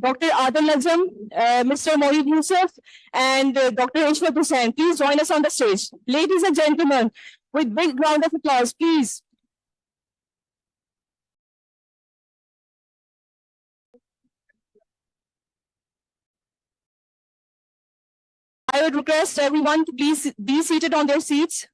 Dr. Adil Najam, Mr. Mohid Yusuf, and Dr. Ishwat Hussain. Please join us on the stage. Ladies and gentlemen, with big round of applause, please. I would request everyone to please be seated on their seats.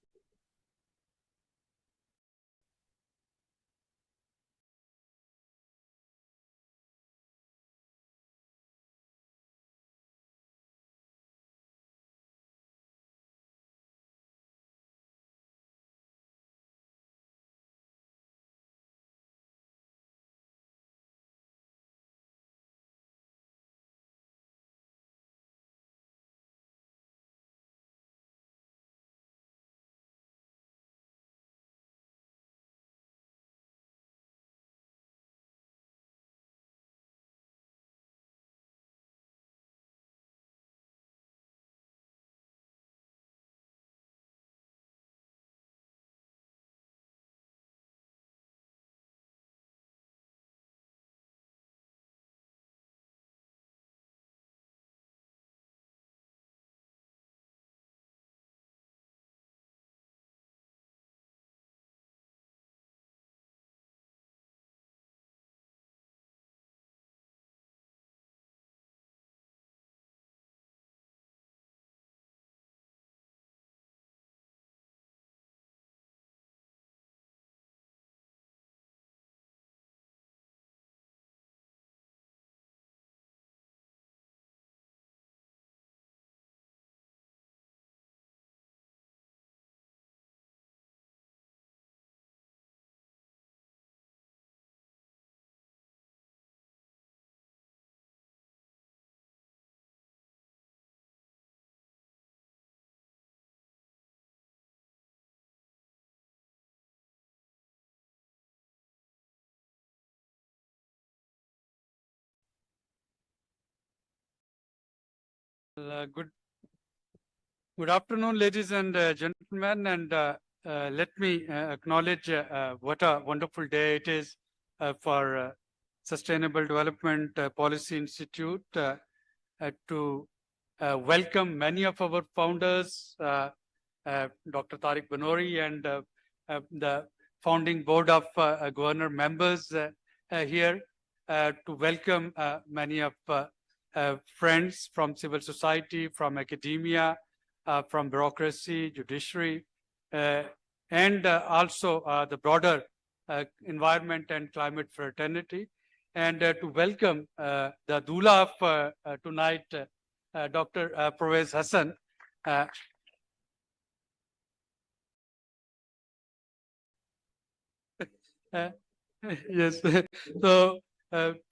Good afternoon, ladies and gentlemen, and let me acknowledge what a wonderful day it is for Sustainable Development Policy Institute to welcome many of our founders, Dr. Tariq Banori and the founding board of governor members here, to welcome many of friends from civil society, from academia, from bureaucracy, judiciary, and also the broader environment and climate fraternity, and to welcome the doula of tonight, Dr. Pervez Hassan. Yes, so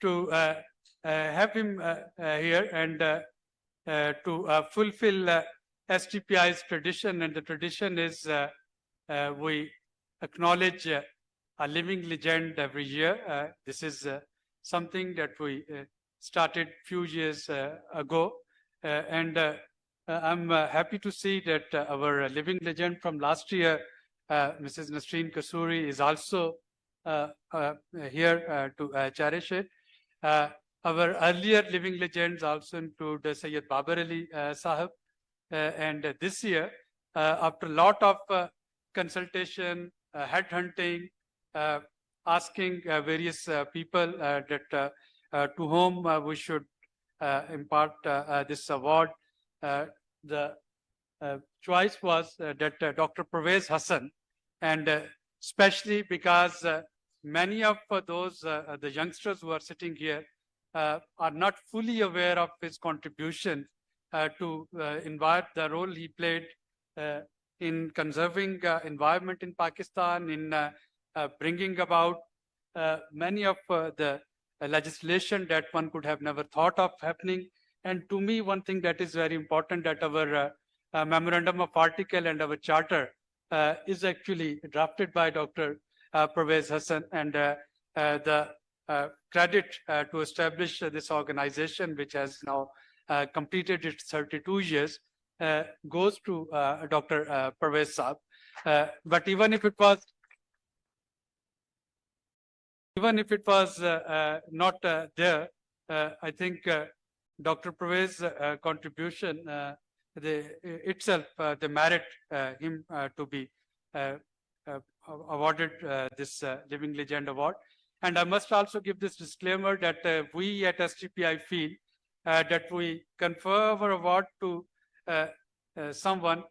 to have him here and to fulfill SDPI's tradition, and the tradition is we acknowledge a living legend every year. This is something that we started few years ago, and I'm happy to see that our living legend from last year, Mrs. Nasreen Kasuri, is also here to cherish it. Our earlier living legends also include Sayyid Babar Ali Sahib, and this year, after a lot of consultation, headhunting, asking various people that to whom we should impart this award, the choice was that Dr. Pervez Hassan, and especially because many of those the youngsters who are sitting here are not fully aware of his contribution to the role he played in conserving environment in Pakistan, in bringing about many of the legislation that one could have never thought of happening. And to me, one thing that is very important, that our memorandum of article and our charter is actually drafted by Dr. Pervez Hassan, and the credit to establish this organization, which has now completed its 32 years, goes to Dr. Pervez Saab. But even if it was not there, I think Dr. Pervez's contribution itself, they merit him to be awarded this Living Legend Award. And I must also give this disclaimer that we at SDPI feel that we confer our award to someone,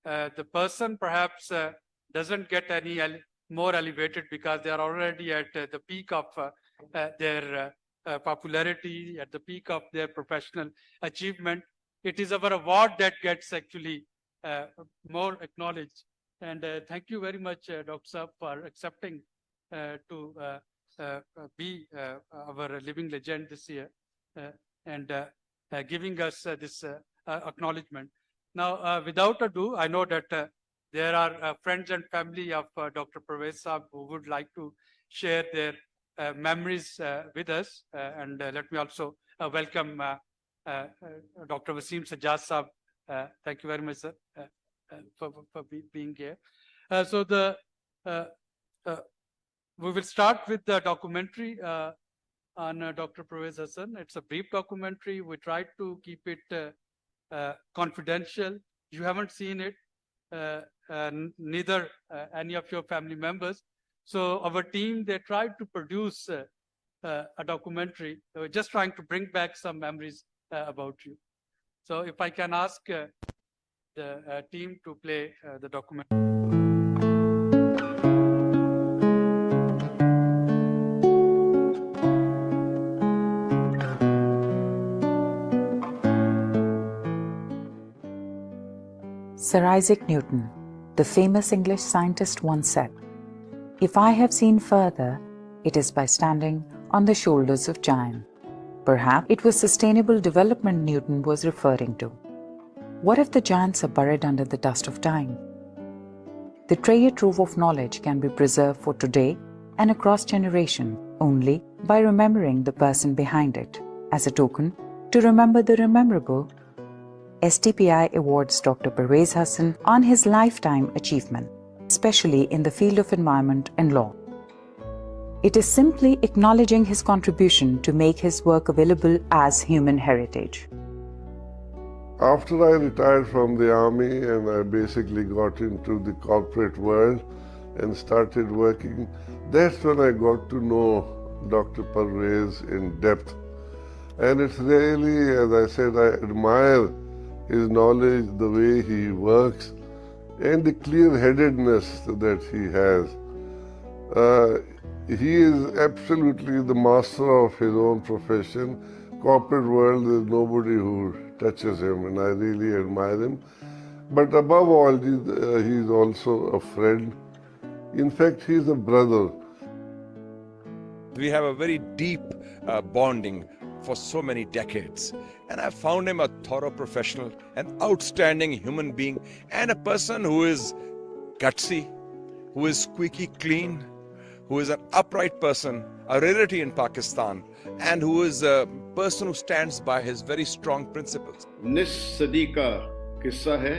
the person perhaps doesn't get any more elevated because they are already at the peak of their popularity, at the peak of their professional achievement. It is our award that gets actually more acknowledged. And thank you very much, Dr. Saab, for accepting to be our living legend this year and giving us this acknowledgement. Now, without ado, I know that there are friends and family of Dr. Pervez Saab who would like to share their memories with us. And let me also welcome Dr. Wasim Sajjad Saab. Thank you very much, sir, for being here. We will start with the documentary on Dr. Pervez Hassan. It's a brief documentary. We tried to keep it confidential. You haven't seen it, neither any of your family members. So our team, they tried to produce a documentary. They were just trying to bring back some memories about you. So if I can ask the team to play the documentary. Sir Isaac Newton, the famous English scientist, once said, "If I have seen further, it is by standing on the shoulders of giants." Perhaps it was sustainable development Newton was referring to. What if the giants are buried under the dust of time? The treasure trove of knowledge can be preserved for today and across generations only by remembering the person behind it. As a token, to remember the rememberable, SDPI awards Dr. Pervez Hassan on his lifetime achievement, especially in the field of environment and law. It is simply acknowledging his contribution to make his work available as human heritage. After I retired from the army and I basically got into the corporate world and started working, that's when I got to know Dr. Pervez in depth. And it's really, as I said, I admire his knowledge, the way he works, and the clear-headedness that he has. He is absolutely the master of his own profession. Corporate world, there's nobody who touches him, and I really admire him. But above all, he's also a friend. In fact, he's a brother. We have a very deep bonding for so many decades. And I found him a thorough professional, an outstanding human being, and a person who is gutsy, who is squeaky clean, who is an upright person, a rarity in Pakistan, and who is a person who stands by his very strong principles. निस सदी का किस्सा है,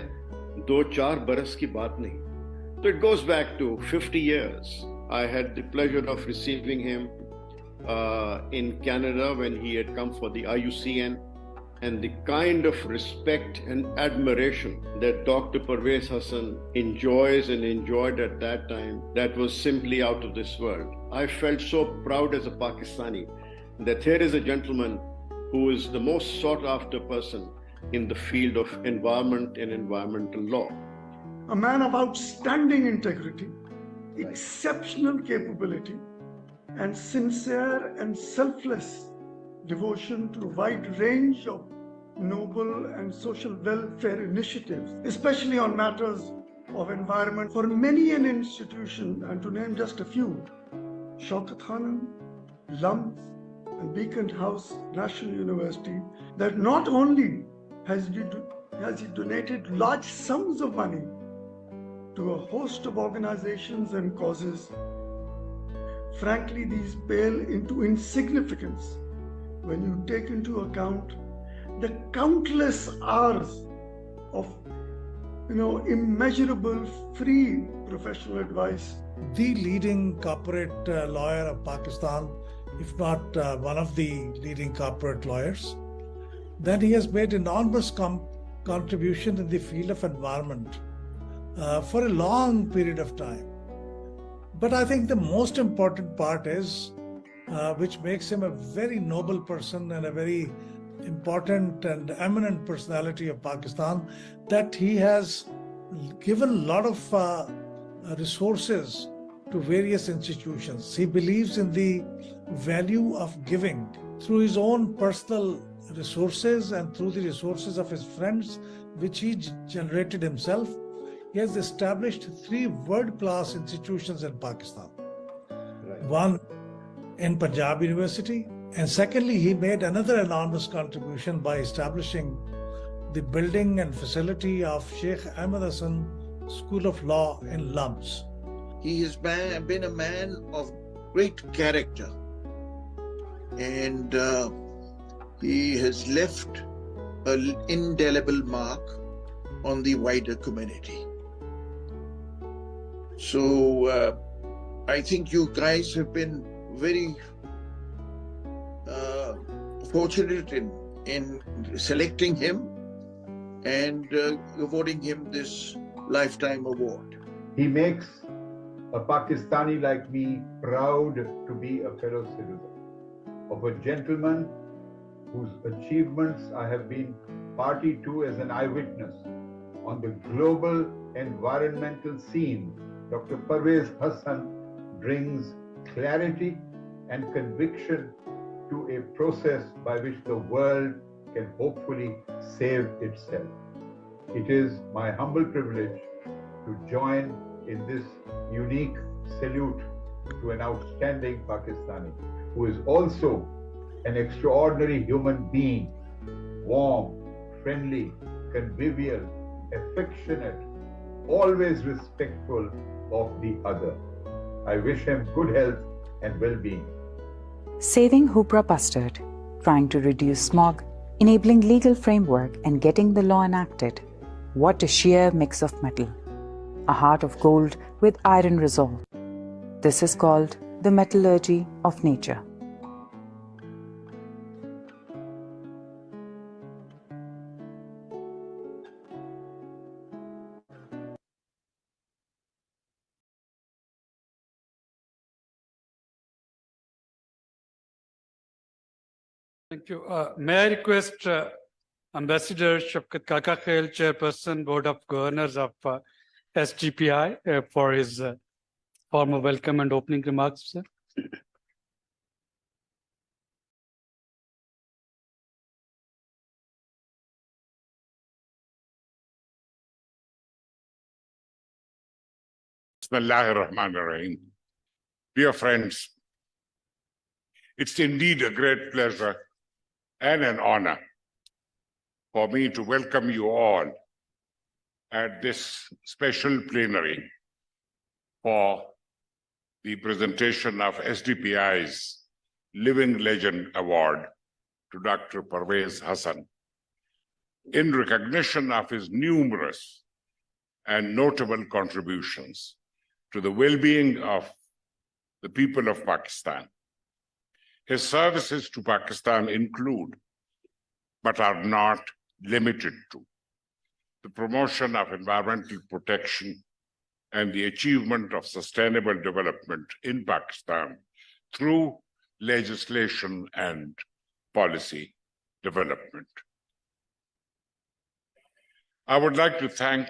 2-4 बरस की बात नहीं. So it goes back to 50 years. I had the pleasure of receiving him in Canada when he had come for the IUCN, and the kind of respect and admiration that Dr. Pervez Hassan enjoys and enjoyed at that time, that was simply out of this world. I felt so proud as a Pakistani that here is a gentleman who is the most sought after person in the field of environment and environmental law. A man of outstanding integrity, exceptional capability, and sincere and selfless devotion to a wide range of noble and social welfare initiatives, especially on matters of environment for many an institution, and to name just a few: Shaukat Khanum, LUMS, and Beacon House National University, that not only has he donated large sums of money to a host of organizations and causes. Frankly, these pale into insignificance when you take into account the countless hours of immeasurable free professional advice. The leading corporate lawyer of Pakistan, if not one of the leading corporate lawyers. Then he has made enormous contribution in the field of environment for a long period of time. But I think the most important part is, which makes him a very noble person and a very important and eminent personality of Pakistan, that he has given a lot of resources to various institutions. He believes in the value of giving through his own personal resources and through the resources of his friends, which he generated himself. He has established 3 world-class institutions in Pakistan. Right. One in Punjab University, and secondly, he made another enormous contribution by establishing the building and facility of Sheikh Ahmed Hassan School of Law in Lums. He has been a man of great character, and he has left an indelible mark on the wider community. So I think you guys have been very fortunate in selecting him and awarding him this lifetime award. He makes a Pakistani like me proud to be a fellow citizen of a gentleman whose achievements I have been party to as an eyewitness on the global environmental scene. Dr. Parvez Hassan brings clarity and conviction to a process by which the world can hopefully save itself. It is my humble privilege to join in this unique salute to an outstanding Pakistani who is also an extraordinary human being, warm, friendly, convivial, affectionate, always respectful of the other. I wish him good health and well-being. Saving Hubra Bustard, trying to reduce smog, enabling legal framework and getting the law enacted. What a sheer mix of metal. A heart of gold with iron resolve. This is called the metallurgy of nature. Thank you. May I request Ambassador Shafkat Kakakhail, Chairperson, Board of Governors of SDPI, for his formal welcome and opening remarks, sir. Bismillahirrahmanirrahim. Dear friends, it's indeed a great pleasure and an honor for me to welcome you all at this special plenary for the presentation of SDPI's Living Legend Award to Dr. Parvez Hassan in recognition of his numerous and notable contributions to the well-being of the people of Pakistan. His services to Pakistan include, but are not limited to, the promotion of environmental protection and the achievement of sustainable development in Pakistan through legislation and policy development. I would like to thank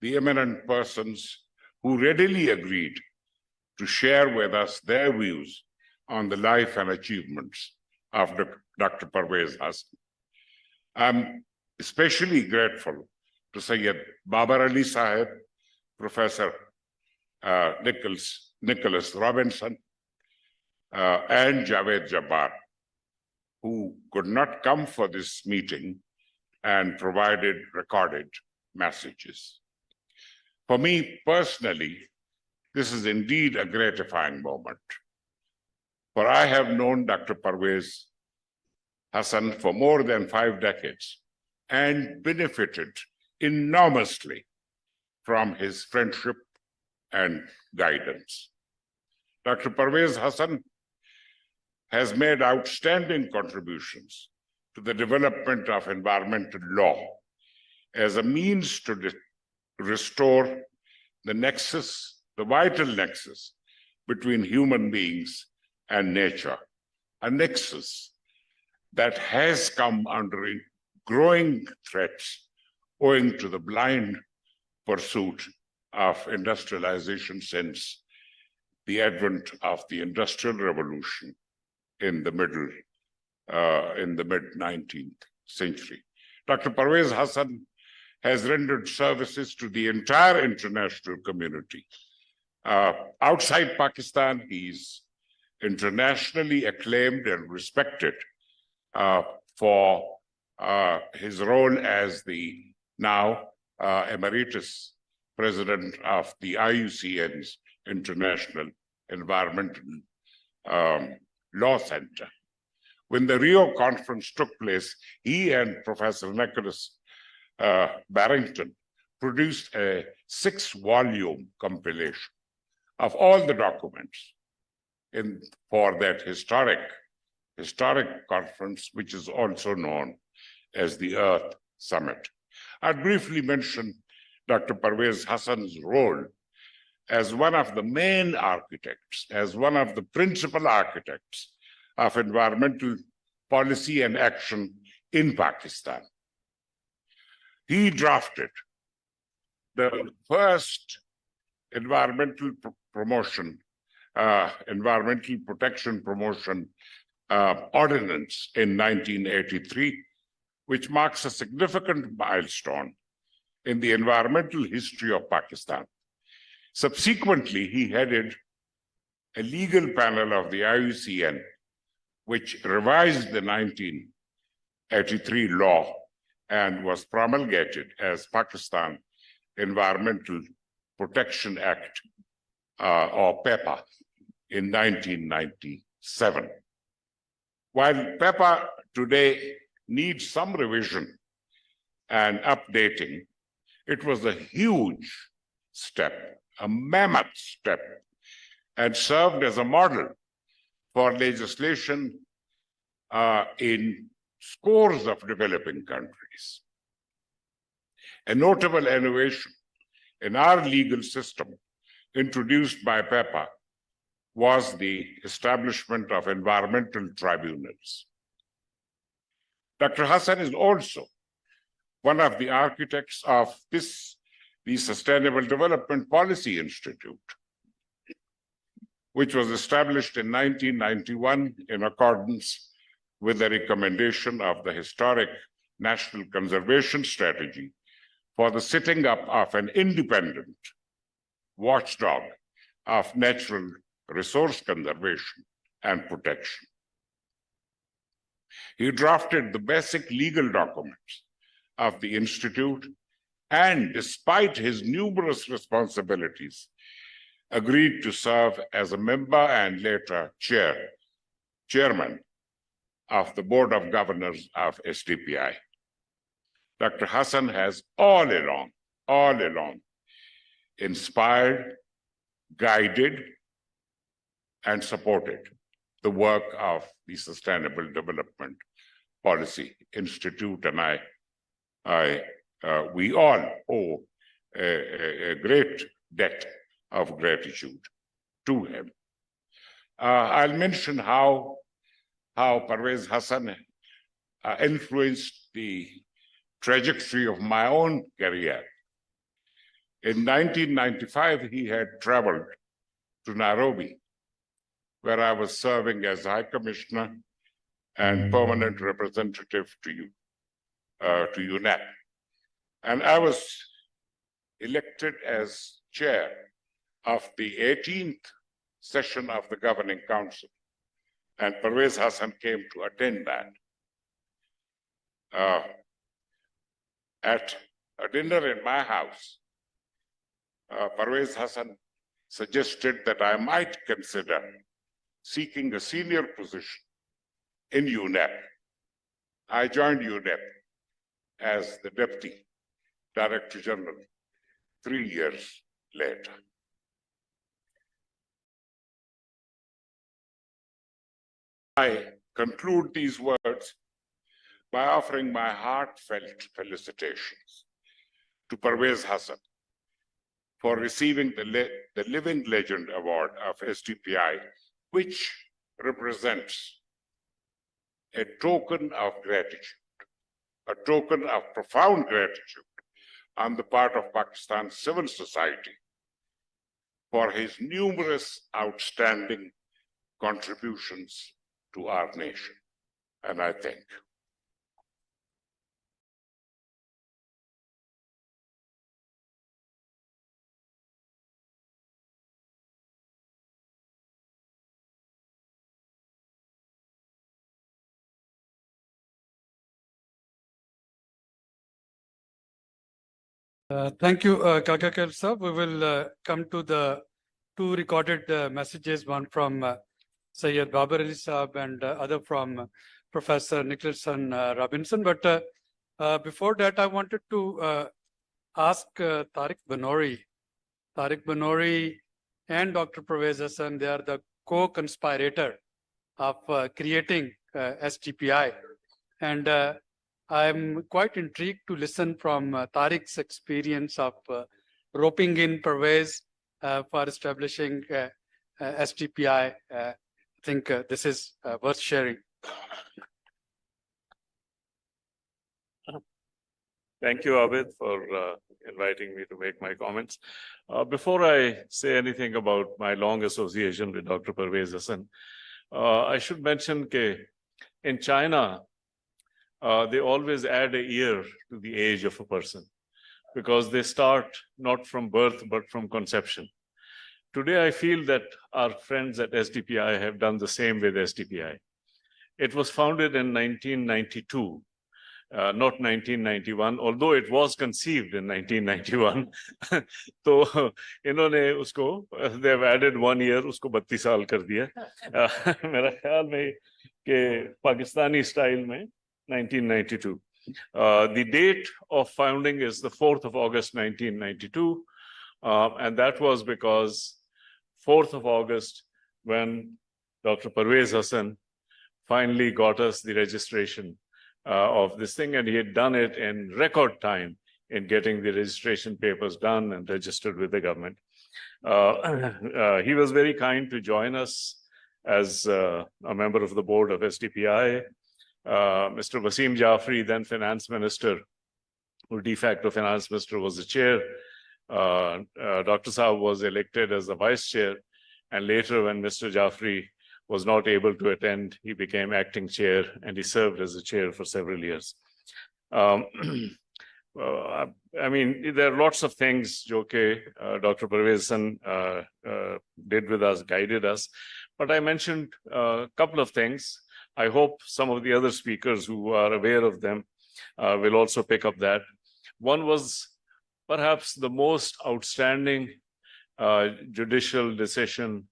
the eminent persons who readily agreed to share with us their views on the life and achievements of Dr. Parvez Hassan. I'm especially grateful to Sayyid Babar Ali Sahib, Professor Nicholas Robinson, and Javed Jabbar, who could not come for this meeting and provided recorded messages. For me personally, this is indeed a gratifying moment, for I have known Dr. Parvez Hassan for more than 5 decades and benefited enormously from his friendship and guidance. Dr. Parvez Hassan has made outstanding contributions to the development of environmental law as a means to restore the nexus, the vital nexus between human beings and nature, a nexus that has come under growing threats owing to the blind pursuit of industrialization since the advent of the Industrial Revolution in the mid-19th century. Dr. Parvez Hassan has rendered services to the entire international community. Outside Pakistan, he's internationally acclaimed and respected for his role as the now emeritus president of the IUCN's International Environmental Law Center. When the Rio conference took place, he and Professor Nicholas Barrington produced a 6-volume compilation of all the documents for that historic conference, which is also known as the Earth Summit. I'll briefly mention Dr. Parvez Hassan's role as one of the main architects, as one of the principal architects of environmental policy and action in Pakistan. He drafted the first environmental protection promotion ordinance in 1983, which marks a significant milestone in the environmental history of Pakistan. Subsequently, he headed a legal panel of the IUCN, which revised the 1983 law and was promulgated as Pakistan Environmental Protection Act, or PEPA, in 1997. While PEPA today needs some revision and updating, it was a huge step, a mammoth step, and served as a model for legislation in scores of developing countries. A notable innovation in our legal system introduced by PEPA was the establishment of environmental tribunals. Dr. Hassan is also one of the architects of the Sustainable Development Policy Institute, which was established in 1991 in accordance with the recommendation of the historic National Conservation Strategy for the setting up of an independent watchdog of natural resource conservation and protection. He drafted the basic legal documents of the Institute, and despite his numerous responsibilities, agreed to serve as a member and later chairman of the Board of Governors of SDPI. Dr. Hassan has all along inspired, guided, and supported the work of the Sustainable Development Policy Institute, and we all owe a great debt of gratitude to him. I'll mention how Parvez Hassan influenced the trajectory of my own career. In 1995, he had traveled to Nairobi, where I was serving as High Commissioner and permanent representative to UNEP. And I was elected as chair of the 18th session of the Governing Council, and Parvez Hassan came to attend that. At a dinner in my house, Parvez Hassan suggested that I might consider seeking a senior position in UNEP. I joined UNEP as the Deputy Director General 3 years later. I conclude these words by offering my heartfelt felicitations to Parvez Hassan for receiving the Living Legend Award of SDPI, which represents a token of gratitude, a token of profound gratitude on the part of Pakistan's civil society for his numerous outstanding contributions to our nation. And I thank you. Thank you, Kakakal sir. We will come to the two recorded messages, one from Syed Babar Ali Saab and other from Professor Nicholson Robinson. But before that, I wanted to ask Tariq Banori. Tariq Banori and Dr. Parvez Hassan, they are the co-conspirator of creating SDPI. And I'm quite intrigued to listen from Tariq's experience of roping in Parvez for establishing SDPI. I think this is worth sharing. Thank you, Abid, for inviting me to make my comments. Before I say anything about my long association with Dr. Parvez Hassan, I should mention that in China, they always add a year to the age of a person because they start not from birth, but from conception. Today, I feel that our friends at SDPI have done the same with SDPI. It was founded in 1992, not 1991, although it was conceived in 1991. So, इन्होंने उसको, they've added 1 year, उसको 32 साल कर दिया. मेरा ख्याल में कि पाकिस्तानी style में 1992. The date of founding is the 4th of August, 1992. And that was because 4th of August, when Dr. Parvez Hassan finally got us the registration of this thing, and he had done it in record time in getting the registration papers done and registered with the government. He was very kind to join us as a member of the board of SDPI. Mr. Wasim Jafri, then finance minister, who de facto finance minister, was the chair. Dr. Saab was elected as the vice chair. And later, when Mr. Jafri was not able to attend, he became acting chair, and he served as a chair for several years. I mean, there are lots of things Joke, Dr. Parvez Hassan did with us, guided us. But I mentioned a couple of things. I hope some of the other speakers who are aware of them will also pick up that. One was perhaps the most outstanding judicial decision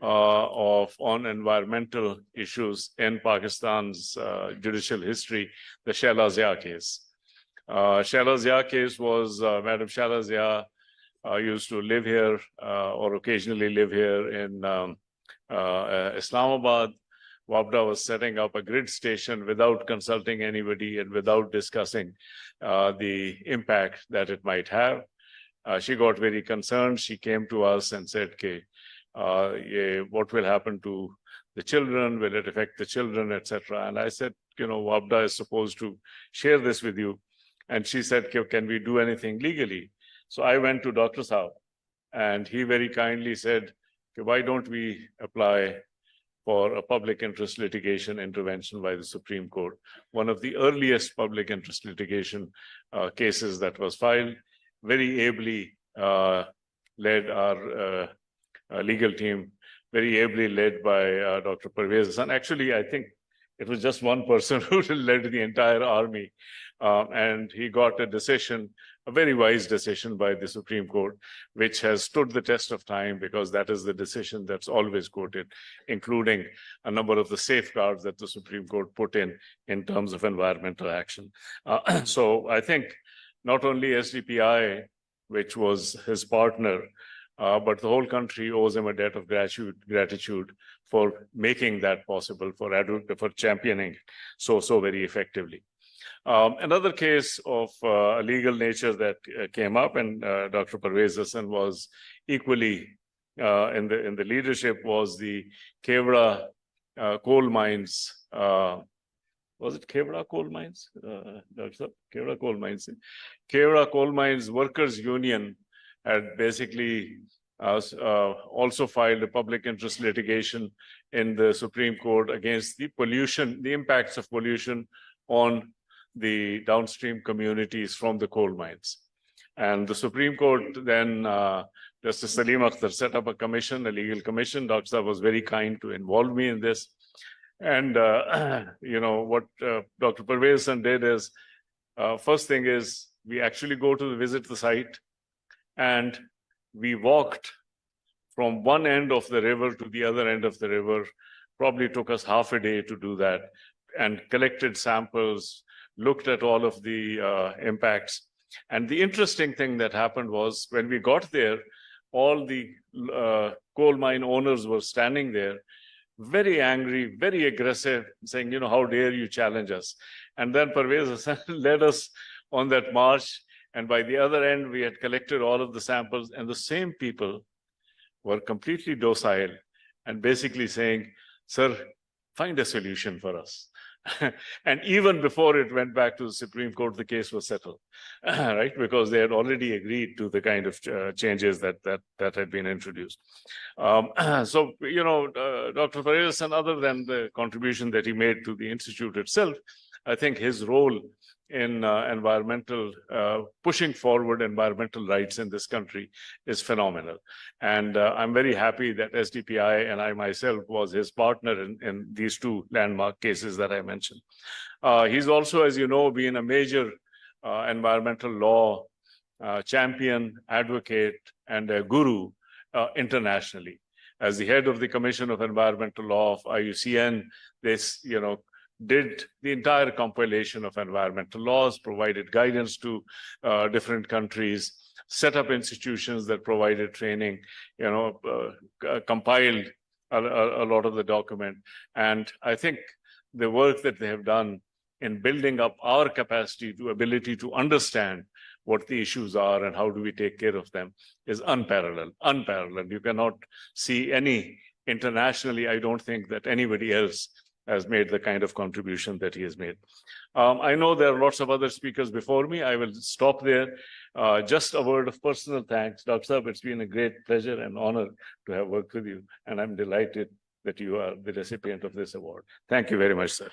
on environmental issues in Pakistan's judicial history, the Shaila Zia case. Shaila Zia case was Madam Shaila Zia used to live here or occasionally live here in Islamabad. WAPDA was setting up a grid station without consulting anybody and without discussing the impact that it might have. She got very concerned. She came to us and said, what will happen to the children? Will it affect the children, etc.? And I said, WAPDA is supposed to share this with you. And she said, can we do anything legally? So I went to Dr. Saab, and he very kindly said, why don't we apply for a public interest litigation intervention by the Supreme Court, one of the earliest public interest litigation cases that was filed, very ably led our legal team, very ably led by Dr. Parvez Hassan. Actually, I think it was just one person who led the entire army. And he got a decision, a very wise decision by the Supreme Court, which has stood the test of time because that is the decision that's always quoted, including a number of the safeguards that the Supreme Court put in terms of environmental action. So I think not only SDPI, which was his partner, but the whole country owes him a debt of gratitude for making that possible, for championing so very effectively. Another case of legal nature that came up, and Dr. Parvez Hassan was equally in the leadership, was the Kevra coal mines. Was it Kevra coal mines? Kevra coal mines. Kevra coal mines workers union had basically also filed a public interest litigation in the Supreme Court against the pollution, the impacts of pollution on the downstream communities from the coal mines. And the Supreme Court then, Justice Salim Akhtar set up a commission, a legal commission. Dr. Saab was very kind to involve me in this. And, what Dr. Parvez Hassan did is, first thing is, we actually go to visit the site, and we walked from one end of the river to the other end of the river. Probably took us half a day to do that, and collected samples, looked at all of the impacts. And the interesting thing that happened was, when we got there, all the coal mine owners were standing there, very angry, very aggressive, saying, how dare you challenge us? And then Parvez Hassan led us on that march. And by the other end, we had collected all of the samples, and the same people were completely docile and basically saying, sir, find a solution for us. And even before it went back to the Supreme Court, the case was settled, right? Because they had already agreed to the kind of changes that had been introduced. So, Dr. Parvez Hassan, other than the contribution that he made to the Institute itself, I think his role in pushing forward environmental rights in this country is phenomenal. And I'm very happy that SDPI and I myself was his partner in these two landmark cases that I mentioned. He's also, as you know, been a major environmental law champion, advocate, and a guru internationally. As the head of the Commission of Environmental Law of IUCN, this, did the entire compilation of environmental laws, provided guidance to different countries, set up institutions that provided training, compiled a lot of the document. And I think the work that they have done in building up our capacity to ability to understand what the issues are and how do we take care of them is unparalleled. You cannot see any internationally, I don't think that anybody else has made the kind of contribution that he has made. I know there are lots of other speakers before me. I will stop there. Just a word of personal thanks. Dr. Saab, it's been a great pleasure and honor to have worked with you, and I'm delighted that you are the recipient of this award. Thank you very much, sir.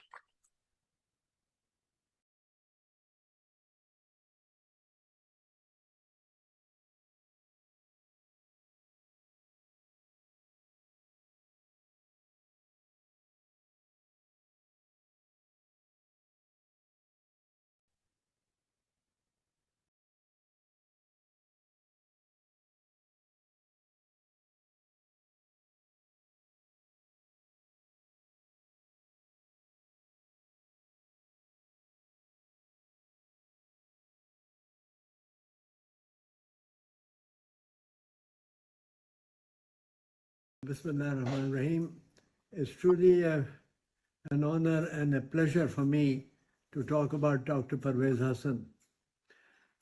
Bismillah ar-Rahman ar-Rahim. It's truly an honor and a pleasure for me to talk about Dr. Parvez Hassan.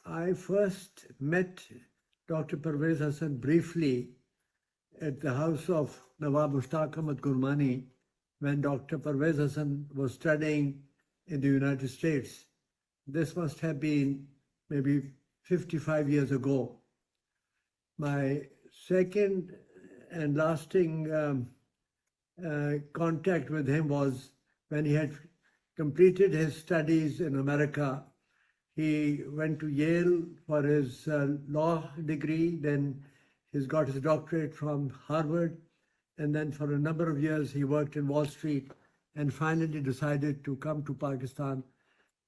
I first met Dr. Parvez Hassan briefly at the house of Nawab Mushtaq Ahmad Gurmani when Dr. Parvez Hassan was studying in the United States. This must have been maybe 55 years ago. My second and lasting contact with him was when he had completed his studies in America. He went to Yale for his law degree, then he's got his doctorate from Harvard, and then for a number of years he worked in Wall Street and finally decided to come to Pakistan.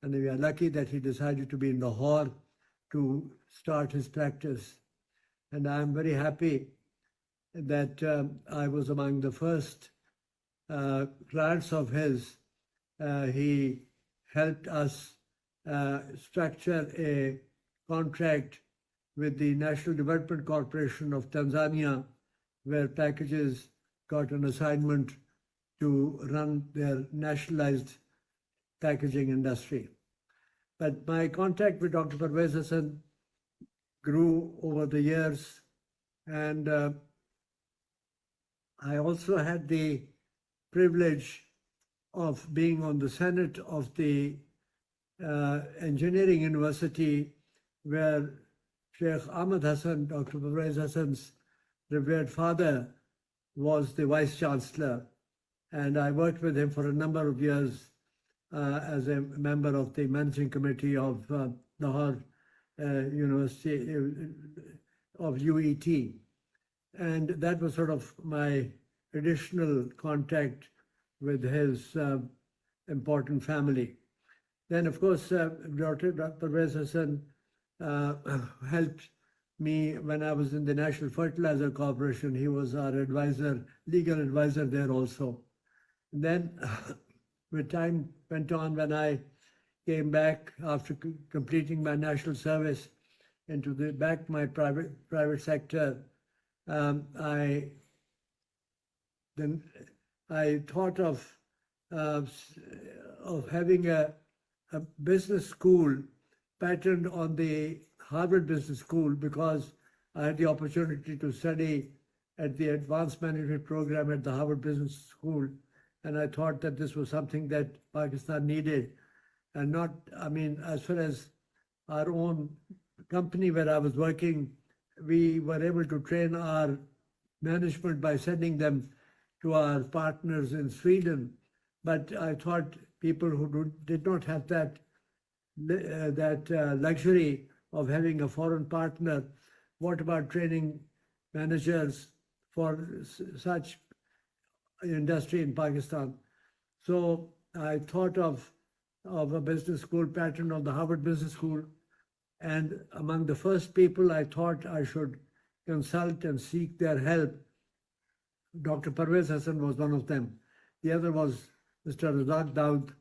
And we are lucky that he decided to be in Lahore to start his practice. And I'm very happy that I was among the first clients of his. He helped us structure a contract with the National Development Corporation of Tanzania, where packages got an assignment to run their nationalized packaging industry. But my contact with Dr. Parvez Hassan grew over the years, and I also had the privilege of being on the Senate of the Engineering University, where Sheikh Ahmed Hassan, Dr. Parvez Hassan's revered father, was the Vice Chancellor. And I worked with him for a number of years as a member of the Managing Committee of Lahore University of UET. And that was sort of my additional contact with his important family. Then, of course, Dr. Parvez Hassan helped me when I was in the National Fertilizer Corporation. He was our advisor, legal advisor there also. And then, with time went on, when I came back after completing my national service into my private sector, I thought of having a business school patterned on the Harvard Business School, because I had the opportunity to study at the advanced management program at the Harvard Business School. And I thought that this was something that Pakistan needed. And not, I mean, as far as our own company where I was working, we were able to train our management by sending them to our partners in Sweden. But I thought people who did not have that luxury of having a foreign partner, what about training managers for such industry in Pakistan? So I thought of a business school pattern on the Harvard Business School. And among the first people I thought I should consult and seek their help, Dr. Parvez Hassan was one of them. The other was Mr. Razak Daud,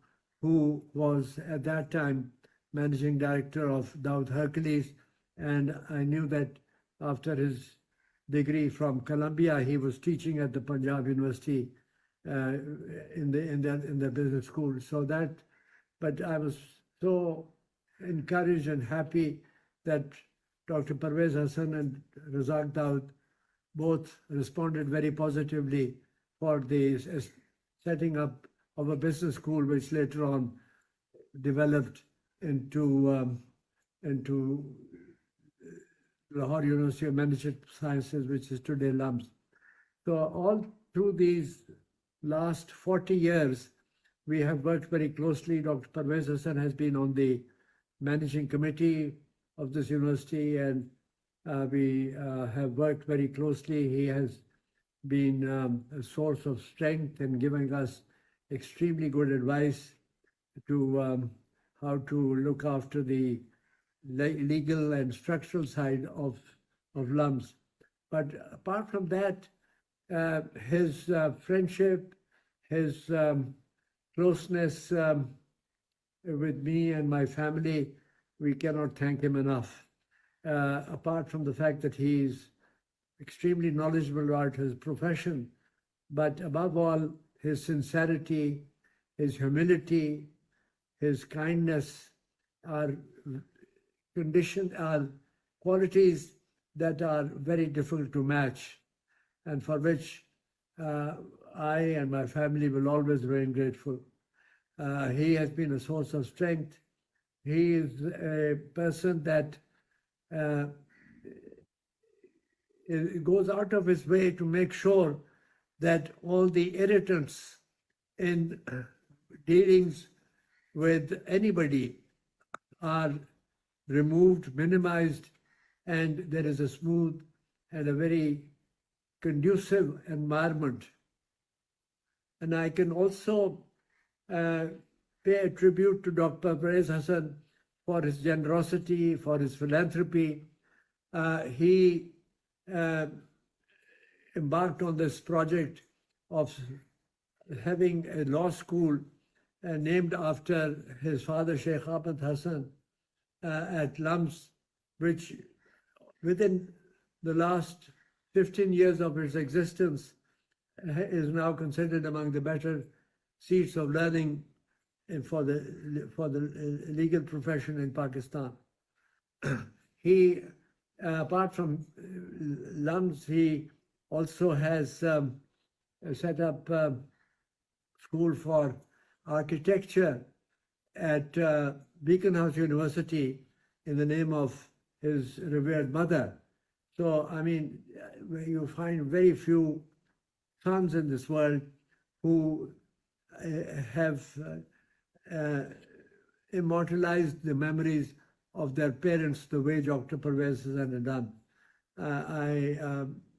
who was at that time managing director of Daud Hercules. And I knew that after his degree from Columbia, he was teaching at the Punjab University in the business school. So that, but I was so encouraged and happy that Dr. Parvez Hassan and Razak Daud both responded very positively for the setting up of a business school, which later on developed into Lahore University of Management Sciences, which is today LUMS. So all through these last 40 years, we have worked very closely. Dr. Parvez Hassan has been on the managing committee of this university, and we have worked very closely. He has been a source of strength and giving us extremely good advice to how to look after the legal and structural side of LUMS. But apart from that, his friendship, his closeness with me and my family, we cannot thank him enough. Apart from the fact that he's extremely knowledgeable about his profession, but above all, his sincerity, his humility, his kindness are qualities that are very difficult to match, and for which I and my family will always remain grateful. He has been a source of strength. He is a person that goes out of his way to make sure that all the irritants in dealings with anybody are removed, minimized, and there is a smooth and a very conducive environment. And I can also pay a tribute to Dr. Parvez Hassan for his generosity, for his philanthropy. He embarked on this project of having a law school named after his father, Sheikh Ahmed Hassan, at LUMS, which within the last 15 years of its existence, is now considered among the better seats of learning for the legal profession in Pakistan. He, apart from LUMS, he also has set up a school for architecture at Beacon House University in the name of his revered mother. So, I mean, you find very few sons in this world who have immortalized the memories of their parents the way Dr. Pervez Hasan had done. I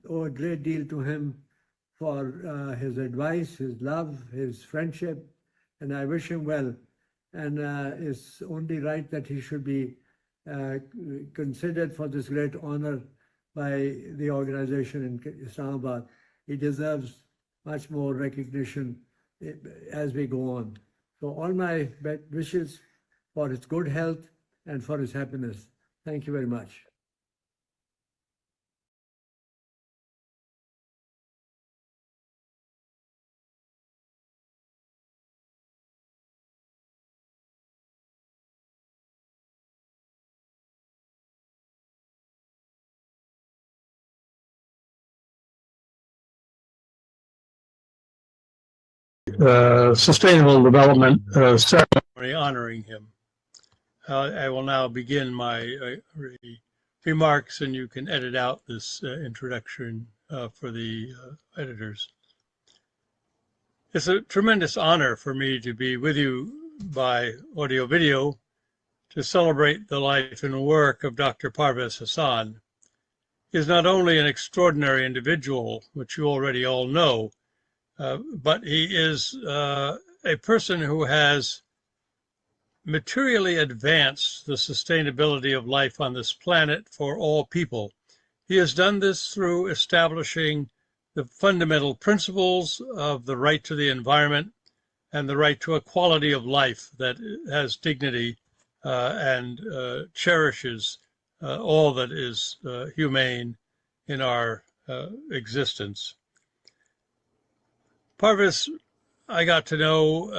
owe a great deal to him for his advice, his love, his friendship, and I wish him well. And it's only right that he should be considered for this great honor by the organization in Islamabad. He deserves much more recognition as we go on. So all my best wishes for his good health and for his happiness. Thank you very much. Sustainable Development ceremony honoring him. I will now begin my remarks, and you can edit out this introduction for the editors. It's a tremendous honor for me to be with you by audio video to celebrate the life and work of Dr. Parvez Hasan. He is not only an extraordinary individual, which you already all know, but he is a person who has materially advanced the sustainability of life on this planet for all people. He has done this through establishing the fundamental principles of the right to the environment and the right to a quality of life that has dignity and cherishes all that is humane in our existence. Parvez, I got to know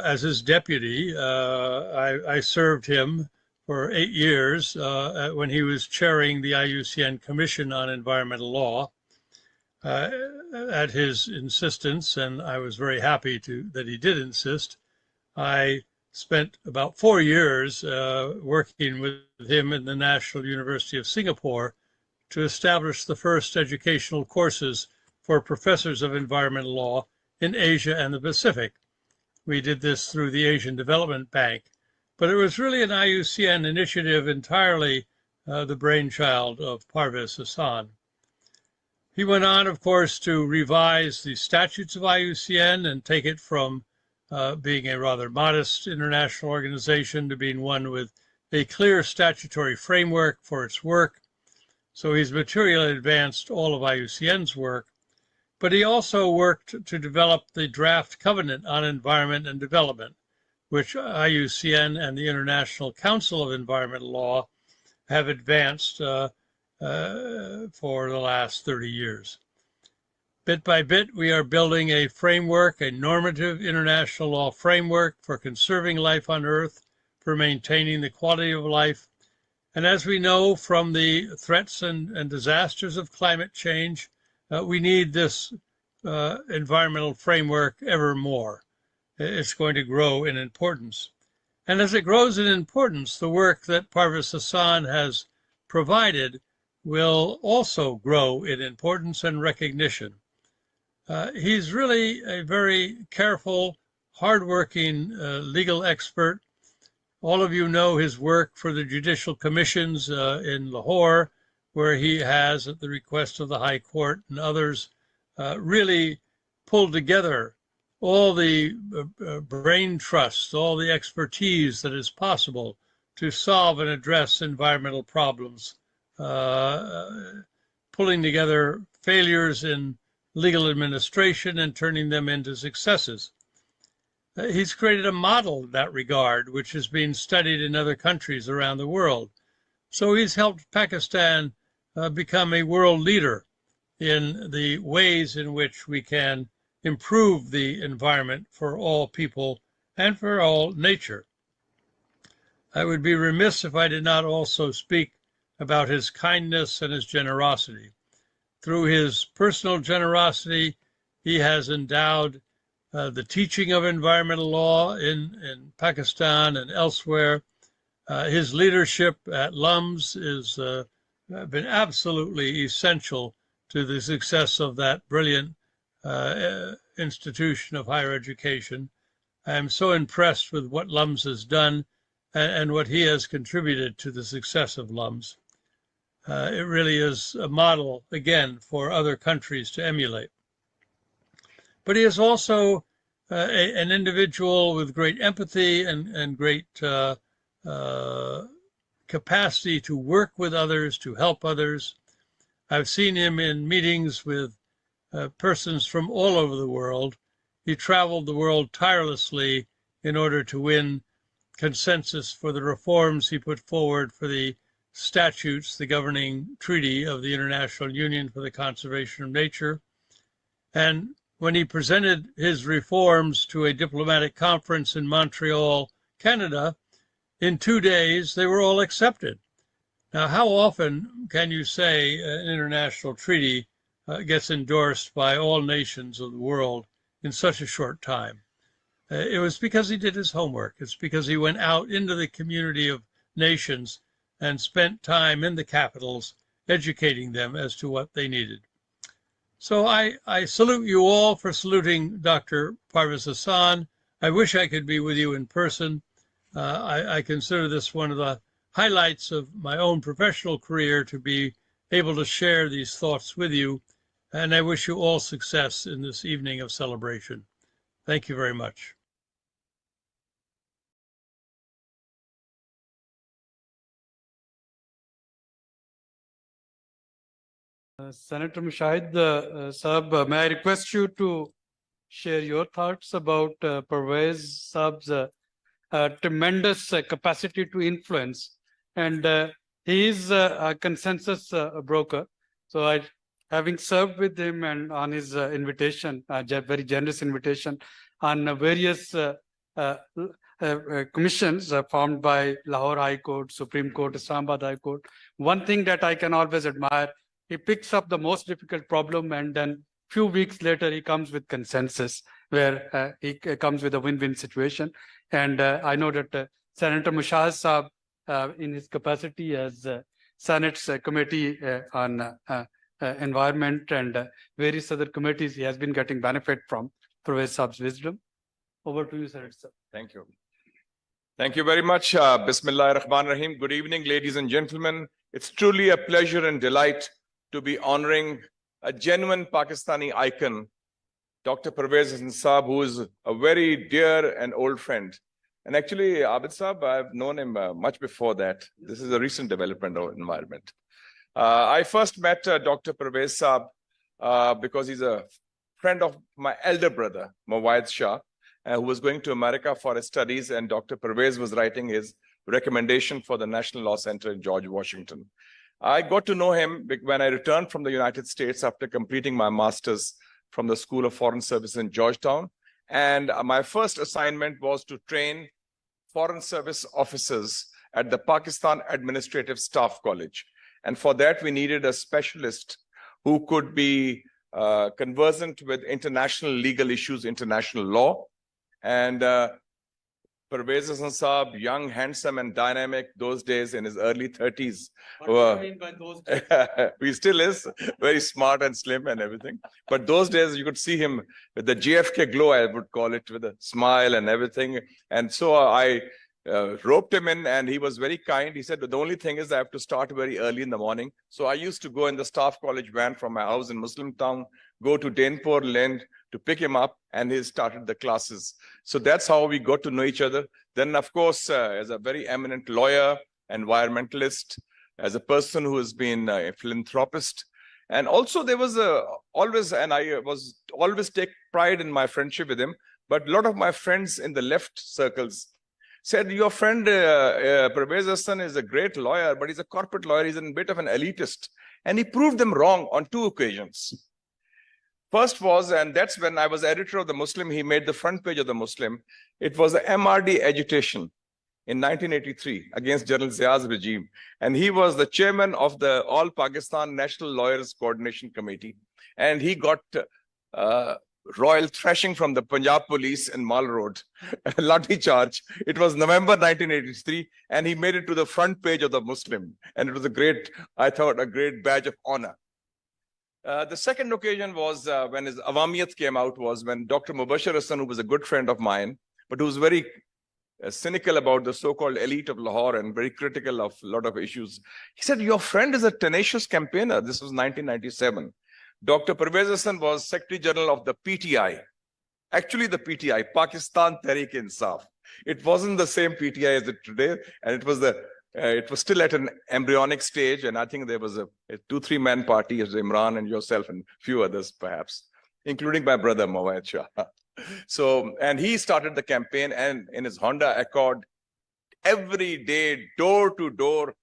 as his deputy. I served him for 8 years when he was chairing the IUCN Commission on Environmental Law at his insistence, and I was very happy that he did insist. I spent about 4 years working with him in the National University of Singapore to establish the first educational courses for professors of environmental law in Asia and the Pacific. We did this through the Asian Development Bank, but it was really an IUCN initiative entirely the brainchild of Parvez Hasan. He went on, of course, to revise the statutes of IUCN and take it from being a rather modest international organization to being one with a clear statutory framework for its work. So he's materially advanced all of IUCN's work. But he also worked to develop the draft covenant on environment and development, which IUCN and the International Council of Environmental Law have advanced for the last 30 years. Bit by bit, we are building a framework, a normative international law framework for conserving life on Earth, for maintaining the quality of life. And as we know from the threats and disasters of climate change, we need this environmental framework ever more. It's going to grow in importance. And as it grows in importance, the work that Parvez Hasan has provided will also grow in importance and recognition. He's really a very careful, hardworking legal expert. All of you know his work for the judicial commissions in Lahore, where he has, at the request of the High Court and others, really pulled together all the brain trust, all the expertise that is possible to solve and address environmental problems, pulling together failures in legal administration and turning them into successes. He's created a model in that regard, which is being studied in other countries around the world. So he's helped Pakistan become a world leader in the ways in which we can improve the environment for all people and for all nature. I would be remiss if I did not also speak about his kindness and his generosity. Through his personal generosity, he has endowed the teaching of environmental law in Pakistan and elsewhere. His leadership at LUMS has been absolutely essential to the success of that brilliant institution of higher education. I am so impressed with what LUMS has done and what he has contributed to the success of LUMS. It really is a model, again, for other countries to emulate. But he is also an individual with great empathy and great capacity to work with others, to help others. I've seen him in meetings with persons from all over the world. He traveled the world tirelessly in order to win consensus for the reforms he put forward for the statutes, the governing treaty of the International Union for the Conservation of Nature. And when he presented his reforms to a diplomatic conference in Montreal, Canada, in 2 days, they were all accepted. Now, how often can you say an international treaty gets endorsed by all nations of the world in such a short time? It was because he did his homework. It's because he went out into the community of nations and spent time in the capitals educating them as to what they needed. So I salute you all for saluting Dr. Parvez Hassan. I wish I could be with you in person. I consider this one of the highlights of my own professional career to be able to share these thoughts with you. And I wish you all success in this evening of celebration. Thank you very much. Senator Mushahid Saab, may I request you to share your thoughts about Parvez Saab's tremendous capacity to influence. And he is a consensus broker. So having served with him and on his invitation, very generous invitation, on various commissions formed by Lahore High Court, Supreme Court, Islamabad High Court, one thing that I can always admire, he picks up the most difficult problem and then few weeks later he comes with consensus where he comes with a win-win situation. And I know that Senator Mushahid Saab, in his capacity as Senate's Committee on Environment and various other committees, he has been getting benefit from Parvez Saab's wisdom. Over to you, Senator Saab. Thank you. Thank you very much. Bismillah ar-Rahman ar-Rahim. Good evening, ladies and gentlemen. It's truly a pleasure and delight to be honoring a genuine Pakistani icon, Dr. Parvez Hassan Saab, who is a very dear and old friend. And actually, Abid Saab, I've known him much before that. This is a recent development of environment. I first met Dr. Parvez Saab because he's a friend of my elder brother, Mawad Shah, who was going to America for his studies, and Dr. Parvez was writing his recommendation for the National Law Center in George Washington. I got to know him when I returned from the United States after completing my master's from the School of Foreign Service in Georgetown. And my first assignment was to train foreign service officers at the Pakistan Administrative Staff College. And for that, we needed a specialist who could be conversant with international legal issues, international law. And Parvez Hassan Saab, young, handsome, and dynamic, those days in his early 30s. What do you mean by those days? He still is very smart and slim and everything. But those days, you could see him with the JFK glow, I would call it, with a smile and everything. And so I roped him in, and he was very kind. He said, the only thing is I have to start very early in the morning. So I used to go in the staff college van from my house in Muslim Town, go to Dainpur Lane to pick him up, and he started the classes. So that's how we got to know each other. Then, of course, as a very eminent lawyer, environmentalist, as a person who has been a philanthropist. And also there was always, and I was always take pride in my friendship with him, but a lot of my friends in the left circles said, your friend Pervez Hassan is a great lawyer, but he's a corporate lawyer. He's a bit of an elitist. And he proved them wrong on 2 occasions. First was, and that's when I was editor of the Muslim, he made the front page of the Muslim. It was the MRD agitation in 1983 against General Zia's regime. And he was the chairman of the All Pakistan National Lawyers Coordination Committee. And he got royal thrashing from the Punjab police in Mall Road, lathi charge. It was November 1983, and he made it to the front page of the Muslim. And it was a great, I thought, a great badge of honor. The second occasion was when his Awamiyat came out, was when Dr. Mubashir Hassan, who was a good friend of mine, but who was very cynical about the so-called elite of Lahore and very critical of a lot of issues. He said, your friend is a tenacious campaigner. This was 1997. Dr. Pervez Hassan was Secretary General of the PTI. Actually, the PTI, Pakistan Tehreek-e-Insaf. It wasn't the same PTI as it today, and it was still at an embryonic stage. And I think there was a 2-3 man party as Imran and yourself and a few others, perhaps, including my brother Mawad Shah. So, and he started the campaign, and in his Honda Accord, every day, door to door,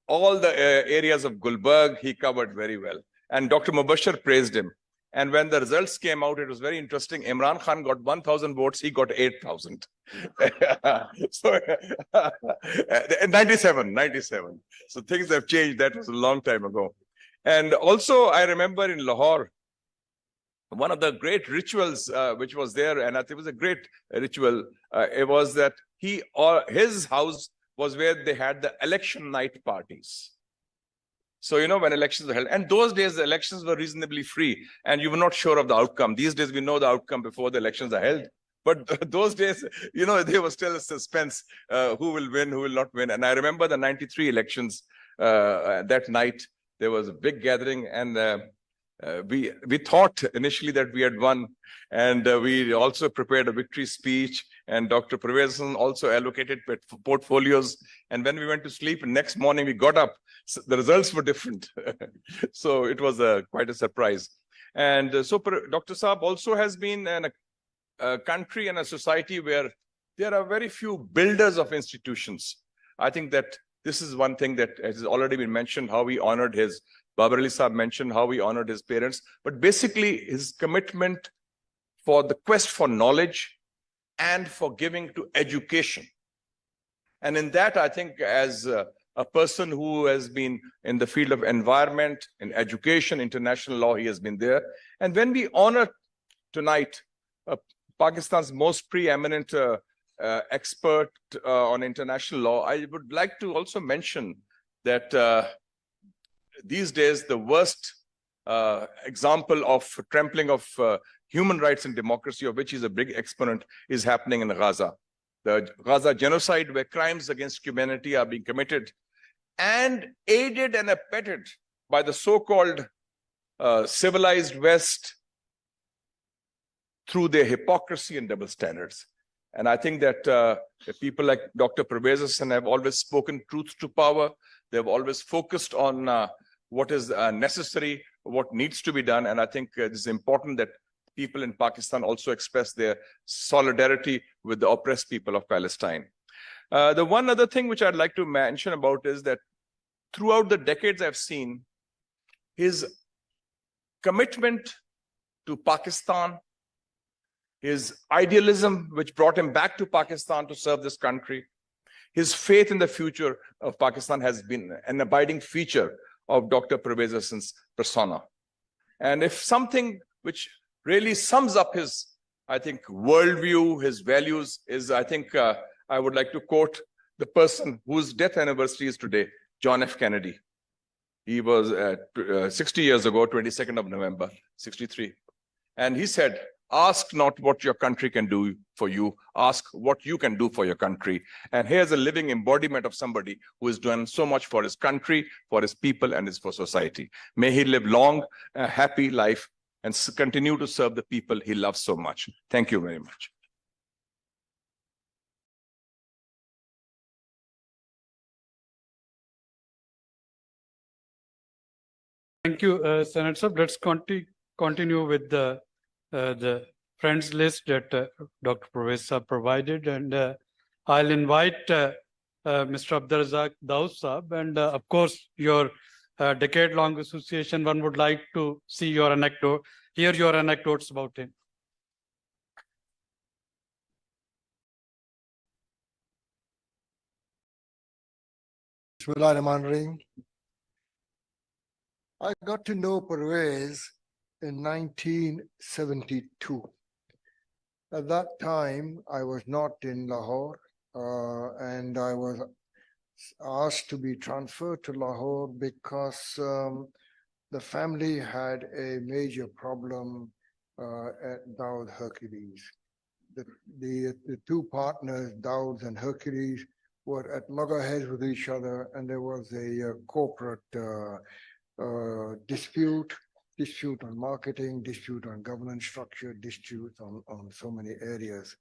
all the areas of Gulberg, he covered very well. And Dr. Mubashir praised him. And when the results came out, it was very interesting. Imran Khan got 1,000 votes, he got 8,000. So, 97. So things have changed. That was a long time ago. And also, I remember in Lahore, one of the great rituals which was there, and I think it was a great ritual, it was that his house was where they had the election night parties. So, you know, when elections were held, and those days the elections were reasonably free and you were not sure of the outcome. These days we know the outcome before the elections are held. But those days, you know, there was still a suspense, who will win, who will not win. And I remember the 93 elections, that night, there was a big gathering, and we thought initially that we had won, and we also prepared a victory speech, and Dr. Pervez Hassan also allocated portfolios. And when we went to sleep, next morning we got up, so the results were different. So it was quite a surprise. And so Dr. Saab also has been in a country and a society where there are very few builders of institutions. I think that this is one thing that has already been mentioned, how we honored his, Babar Ali Saab mentioned how we honored his parents, but basically his commitment for the quest for knowledge and for giving to education. And in that, I think as a person who has been in the field of environment, in education, international law, he has been there. And when we honor tonight Pakistan's most preeminent expert on international law, I would like to also mention that these days, the worst example of trampling of human rights and democracy, of which he's a big exponent, is happening in Gaza. The Gaza genocide, where crimes against humanity are being committed and aided and abetted by the so-called civilized West through their hypocrisy and double standards. And I think that people like Dr. Pervez Hassan have always spoken truth to power. They've always focused on what is necessary, what needs to be done. And I think it is important that people in Pakistan also express their solidarity with the oppressed people of Palestine. The one other thing which I'd like to mention about is that throughout the decades I've seen his commitment to Pakistan, his idealism, which brought him back to Pakistan to serve this country, his faith in the future of Pakistan has been an abiding feature of Dr. Pervez Hassan's persona. And if something which really sums up his, I think, worldview, his values is, I think, I would like to quote the person whose death anniversary is today, John F. Kennedy. He was 60 years ago, 22nd of November, 63. And he said, ask not what your country can do for you, ask what you can do for your country. And here's a living embodiment of somebody who has done so much for his country, for his people, and for society. May he live long, a happy life, and continue to serve the people he loves so much. Thank you very much. Thank you, Senator. Let's continue with the friends list that Dr. Pervez provided. And I'll invite Mr. Abdurazak Daud Saab, and of course, your decade-long association, one would like to see your anecdote, hear your anecdotes about him. Bismillahirrahmanirrahim. I got to know Pervez in 1972. At that time, I was not in Lahore, and I was asked to be transferred to Lahore because the family had a major problem at Daud Hercules. The two partners, Daud and Hercules, were at loggerheads with each other, and there was a corporate dispute on marketing, dispute on governance structure, dispute on so many areas.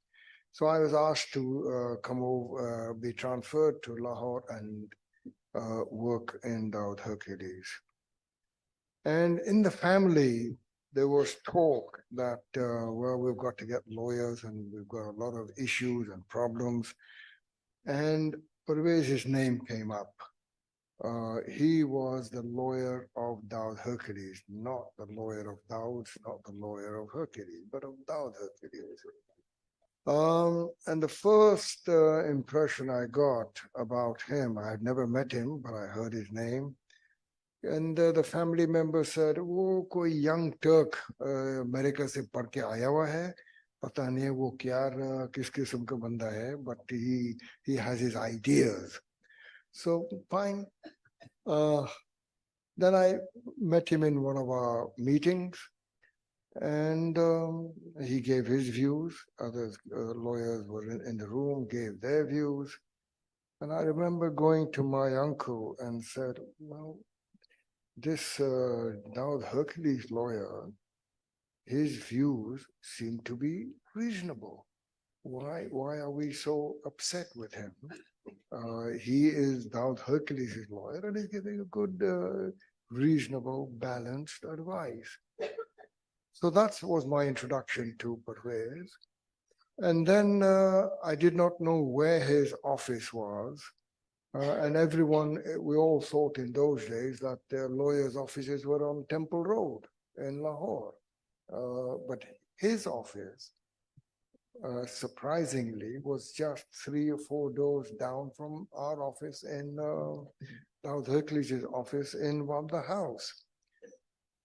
So I was asked to come over, be transferred to Lahore and work in Daud Hercules. And in the family, there was talk that, well, we've got to get lawyers and we've got a lot of issues and problems. And Pervez's name came up. He was the lawyer of Daud Hercules, not the lawyer of Daud, not the lawyer of Hercules, but of Daud Hercules. And the first impression I got about him, I had never met him, but I heard his name. And the family member said, "वो कोई young Turk America से पढ़ के आया हुआ है, पता नहीं वो क्या किस किस्म का बंदा है, but he has his ideas." So fine. Then I met him in one of our meetings, and he gave his views. Other lawyers were in the room, gave their views. And I remember going to my uncle and said, "Well, this Daud Hercules lawyer, his views seem to be reasonable. Why are we so upset with him? He is Daud Hercules' lawyer and he's giving a good, reasonable, balanced advice." So that was my introduction to Pervez. And then I did not know where his office was. And everyone, we all thought in those days that their lawyers' offices were on Temple Road in Lahore. But his office, surprisingly, was just 3 or 4 doors down from our office in Daud Hercules' office in Wabda House.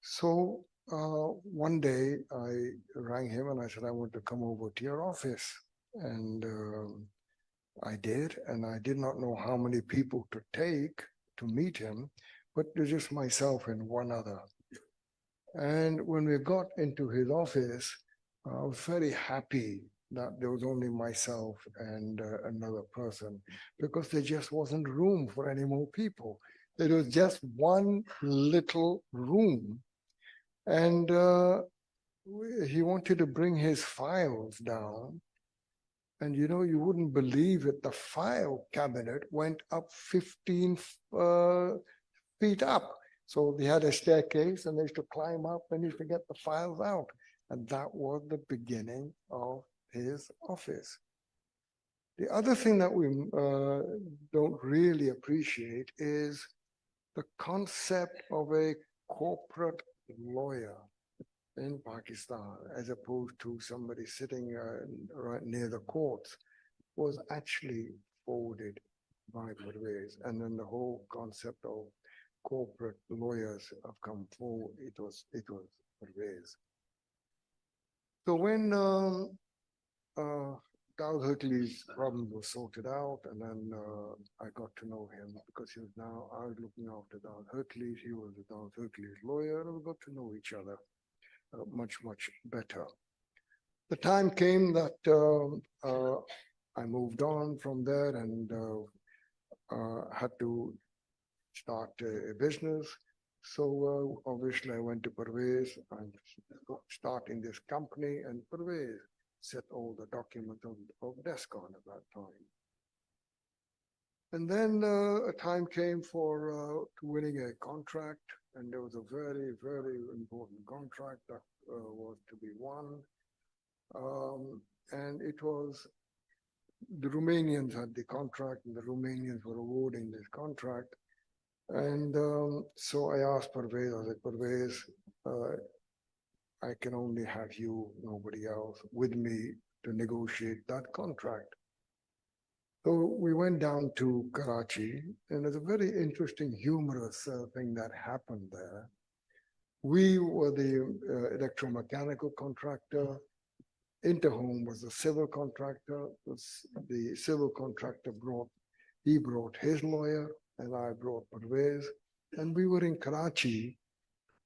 So one day I rang him and I said, "I want to come over to your office." And I did, and I did not know how many people to take to meet him, but it was just myself and one other. And when we got into his office, I was very happy that there was only myself and another person, because there just wasn't room for any more people. There was just one little room, and he wanted to bring his files down. And you know, you wouldn't believe it, the file cabinet went up 15 feet up. So they had a staircase and they used to climb up and used to get the files out. And that was the beginning of his office. The other thing that we don't really appreciate is the concept of a corporate lawyer in Pakistan, as opposed to somebody sitting right near the courts, was actually forwarded by Pervez. And then the whole concept of corporate lawyers have come forward. It was Pervez. So when Daud Hercules' problem was sorted out, and then I got to know him because I was looking after Daud Hercules. He was a Daud Hercules lawyer, and we got to know each other much better. The time came that I moved on from there and had to start a business. So obviously I went to Pervez and starting this company, and Pervez set all the documents of Descon at that time. And then a time came for winning a contract, and there was a very, very important contract that was to be won. And it was the Romanians had the contract and the Romanians were awarding this contract. And so I asked Parvez, I said, Parvez, I can only have you, nobody else, with me to negotiate that contract. So we went down to Karachi, and there's a very interesting, humorous thing that happened there. We were the electromechanical contractor. Interhome was the civil contractor. The civil contractor brought his lawyer, and I brought Parvez. And we were in Karachi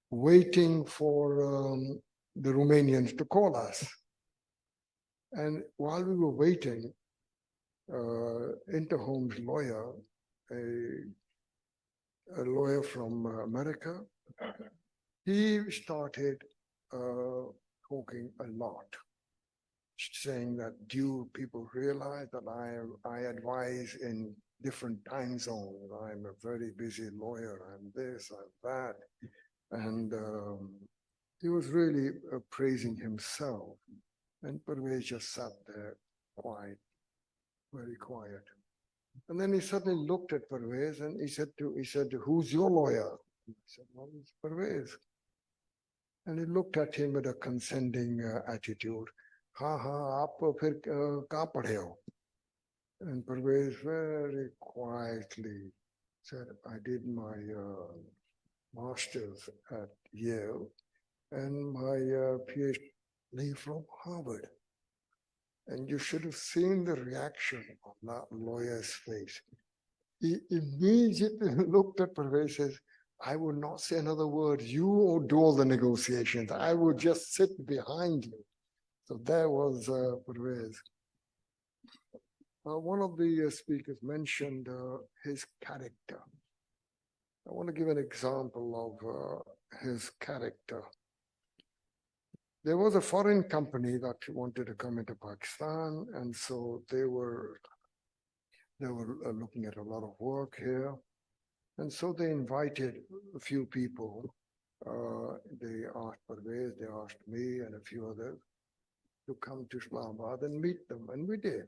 waiting for the Romanians to call us. And while we were waiting, Interhome's lawyer, a lawyer from America, he started talking a lot, saying that, do you people realize that I advise in different time zones? I'm a very busy lawyer. I'm this, I'm that. And he was really praising himself. And Parvez just sat there quiet, very quiet. And then he suddenly looked at Parvez and he said, who's your lawyer? I said, well, it's Parvez. And he looked at him with a condescending attitude. Ha ha, aap phir kahan padhe ho? And Parvez very quietly said, I did my master's at Yale and my PhD from Harvard. And you should have seen the reaction on that lawyer's face. He immediately looked at Parvez and says, I would not say another word. You do all the negotiations. I would just sit behind you. So there was Parvez. One of the speakers mentioned his character. I want to give an example of his character. There was a foreign company that wanted to come into Pakistan, and so they were looking at a lot of work here. And so they invited a few people. They asked Parvez, they asked me and a few others to come to Islamabad and meet them, and we did.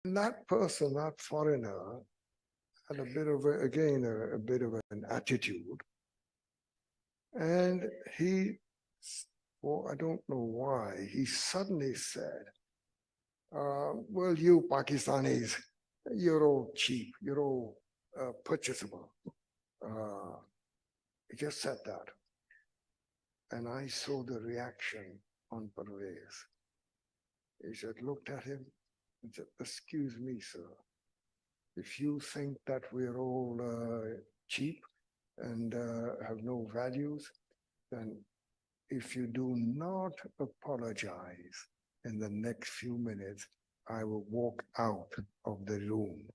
And that person, that foreigner, had a bit of a bit of an attitude. And he, well, I don't know why, he suddenly said, well, you Pakistanis, you're all cheap, you're all purchasable. He just said that. And I saw the reaction on Parvez. He said, looked at him and said, excuse me, sir. If you think that we're all cheap and have no values, then if you do not apologize in the next few minutes, I will walk out of the room.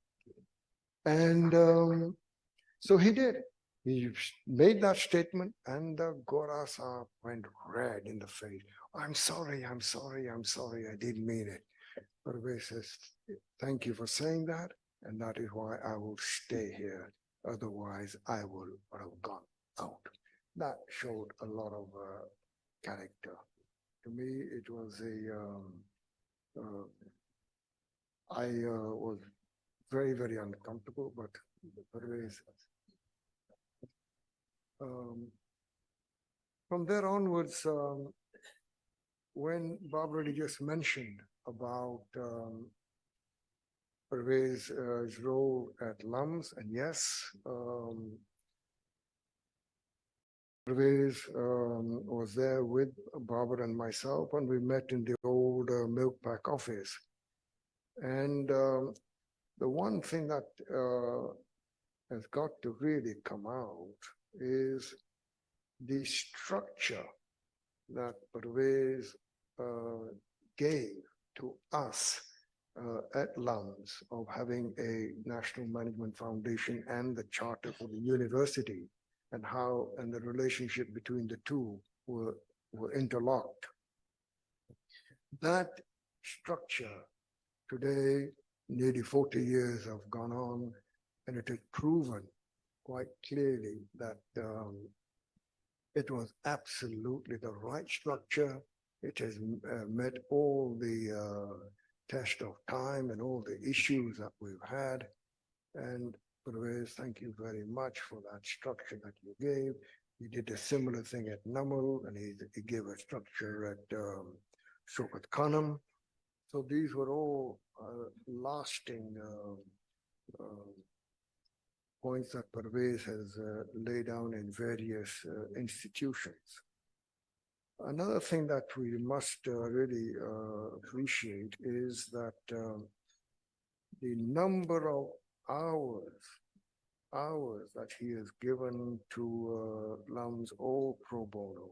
And so he did. He made that statement, and Gora Sahib went red in the face. I'm sorry, I didn't mean it. Parvez says, thank you for saying that, and that is why I will stay here. Otherwise, I would have gone out. That showed a lot of character. To me, it was I was very, very uncomfortable, but Parvez. From there onwards, when Barbara just mentioned about Parvez's role at LUMS, and yes, Parvez was there with Barbara and myself, and we met in the old milk pack office. And the one thing that has got to really come out is the structure that Parvez gave to us at LUMS of having a National Management Foundation and the charter for the university, and how and the relationship between the two were interlocked. That structure today, nearly 40 years have gone on, and it has proven quite clearly that it was absolutely the right structure. It has met all the test of time and all the issues that we've had. And Parvez, thank you very much for that structure that you gave. He did a similar thing at Namal, and he gave a structure at Sokat Khanam. So these were all lasting points that Parvez has laid down in various institutions. Another thing that we must really appreciate is that the number of hours that he has given to LUMS all pro bono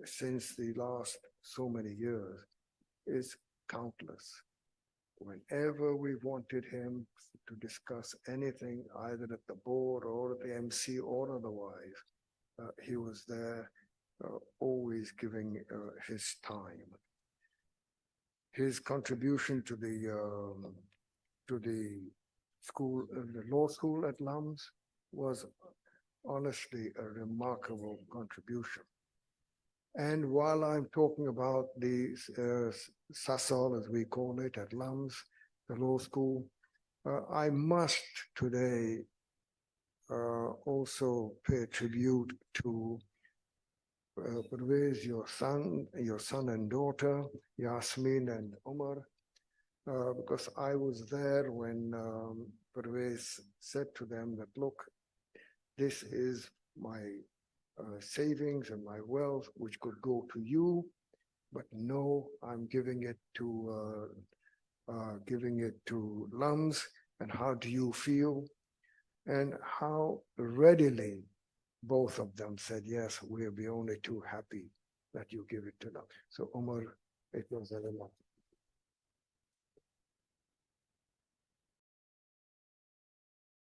since the last so many years is countless. Whenever we wanted him to discuss anything, either at the board or at the MC or otherwise, he was there, always giving his time. His contribution to the school, the law school at LUMS, was honestly a remarkable contribution. And while I'm talking about the SASOL, as we call it at LUMS, the law school, I must today also pay tribute to Parvez, your son and daughter, Yasmin and Omar, because I was there when Parvez said to them that, look, this is my savings and my wealth, which could go to you, but no, I'm giving it to LUMS. And how do you feel? And how readily both of them said, yes, we'll be only too happy that you give it to them. So Omar, it was a lot.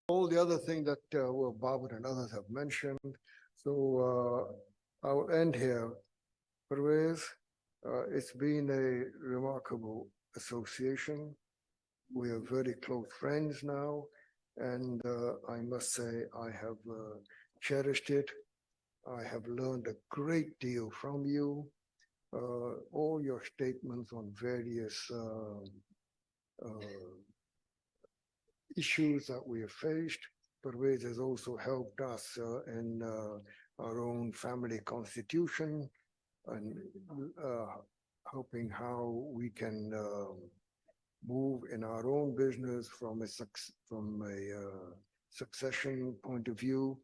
All the other things that Babar and others have mentioned. So I will end here. Parvez, it's been a remarkable association. We are very close friends now, and I must say I have cherished it. I have learned a great deal from you. All your statements on various issues that we have faced. Parvez has also helped us in our own family constitution and helping how we can move in our own business from a succession point of view.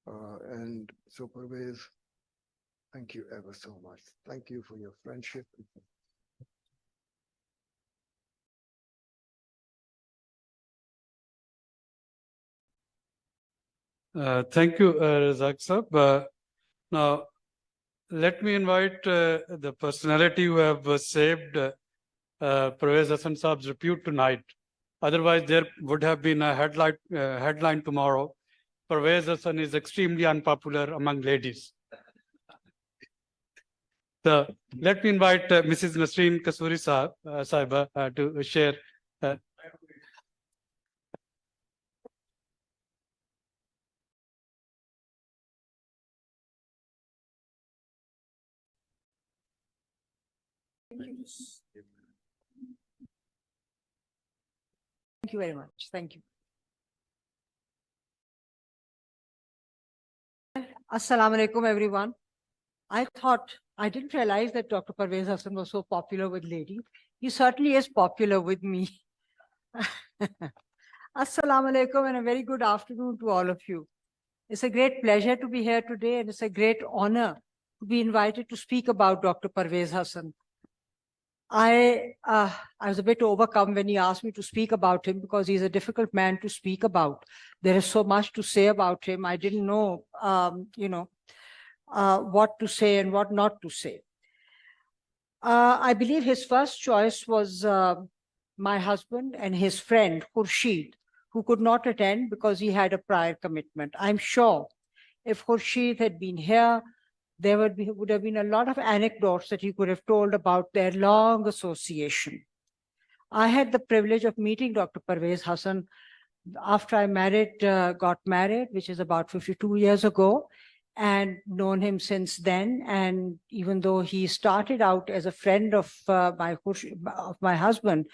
And so Parvez, thank you ever so much. Thank you for your friendship. Thank you, Razak Sahab. Now, let me invite the personality who have saved Parvez Hassan Saab's repute tonight. Otherwise, there would have been a headline tomorrow. Parvez Hassan is extremely unpopular among ladies. So, let me invite Mrs. Nasreen Kasuri Sahiba to share. Thank you very much. Thank you. Assalamu alaikum, everyone. I didn't realize that Dr. Parvez Hassan was so popular with ladies. He certainly is popular with me. Assalamu alaikum and a very good afternoon to all of you. It's a great pleasure to be here today, and it's a great honor to be invited to speak about Dr. Parvez Hassan. I was a bit overcome when he asked me to speak about him because he's a difficult man to speak about. There is so much to say about him. I didn't know, what to say and what not to say. I believe his first choice was my husband and his friend, Khurshid, who could not attend because he had a prior commitment. I'm sure if Khurshid had been here, there would have been a lot of anecdotes that he could have told about their long association. I had the privilege of meeting Dr. Parvez Hassan after I got married, which is about 52 years ago. and known him since then. And even though he started out as a friend of my husband,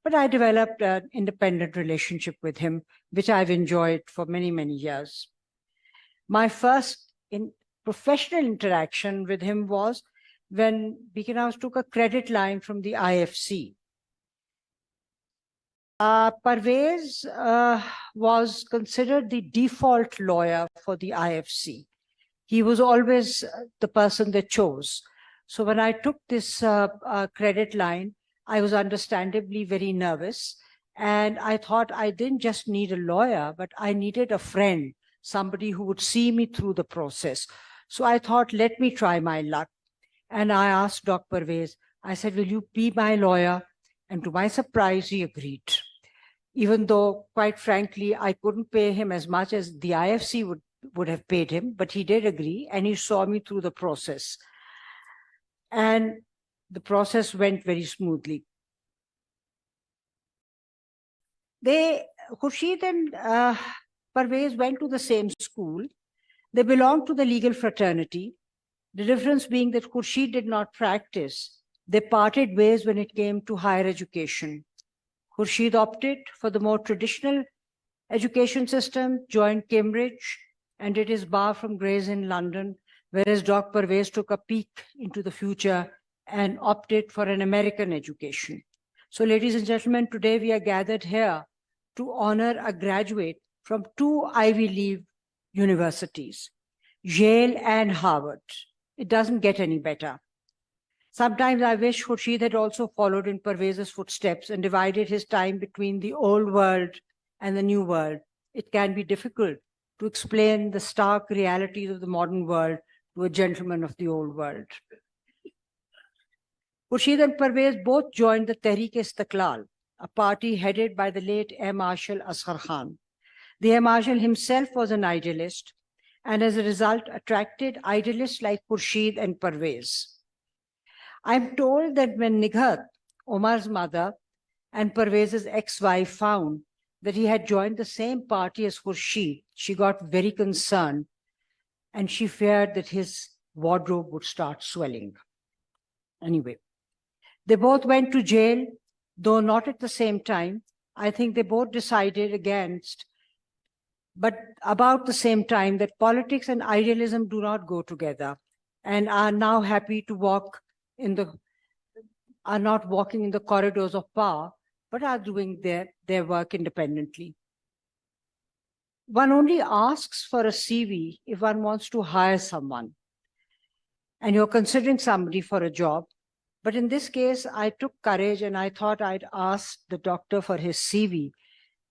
but I developed an independent relationship with him, which I've enjoyed for many, many years. My first professional interaction with him was when Beacon House took a credit line from the IFC. Parvez was considered the default lawyer for the IFC. He was always the person they chose. So when I took this credit line, I was understandably very nervous. And I thought I didn't just need a lawyer, but I needed a friend, somebody who would see me through the process. So I thought, let me try my luck. And I asked Dr. Parvez, I said, will you be my lawyer? And to my surprise, he agreed. Even though, quite frankly, I couldn't pay him as much as the IFC would have paid him, but he did agree, and he saw me through the process. And the process went very smoothly. Khurshid and Parvez went to the same school. They belonged to the legal fraternity. The difference being that Khurshid did not practice. They parted ways when it came to higher education. Khurshid opted for the more traditional education system, joined Cambridge, and did his bar from Gray's in London, whereas Dr. Parvez took a peek into the future and opted for an American education. So, ladies and gentlemen, today we are gathered here to honor a graduate from 2 Ivy League universities, Yale and Harvard. It doesn't get any better. Sometimes I wish Khurshid had also followed in Parvez's footsteps and divided his time between the old world and the new world. It can be difficult to explain the stark realities of the modern world to a gentleman of the old world. Khurshid and Parvez both joined the Tehreek-e-Istiqlal, a party headed by the late Air Marshal Asghar Khan. The Air Marshal himself was an idealist, and as a result attracted idealists like Khurshid and Parvez. I'm told that when Nighat, Omar's mother, and Parvez's ex-wife found that he had joined the same party as Khurshid, she got very concerned, and she feared that his wardrobe would start swelling. Anyway, they both went to jail, though not at the same time. I think they both decided against, but about the same time, that politics and idealism do not go together, and are now happy to are not walking in the corridors of power, but are doing their work independently. One only asks for a CV if one wants to hire someone, and you're considering somebody for a job. But in this case, I took courage and I thought I'd ask the doctor for his CV.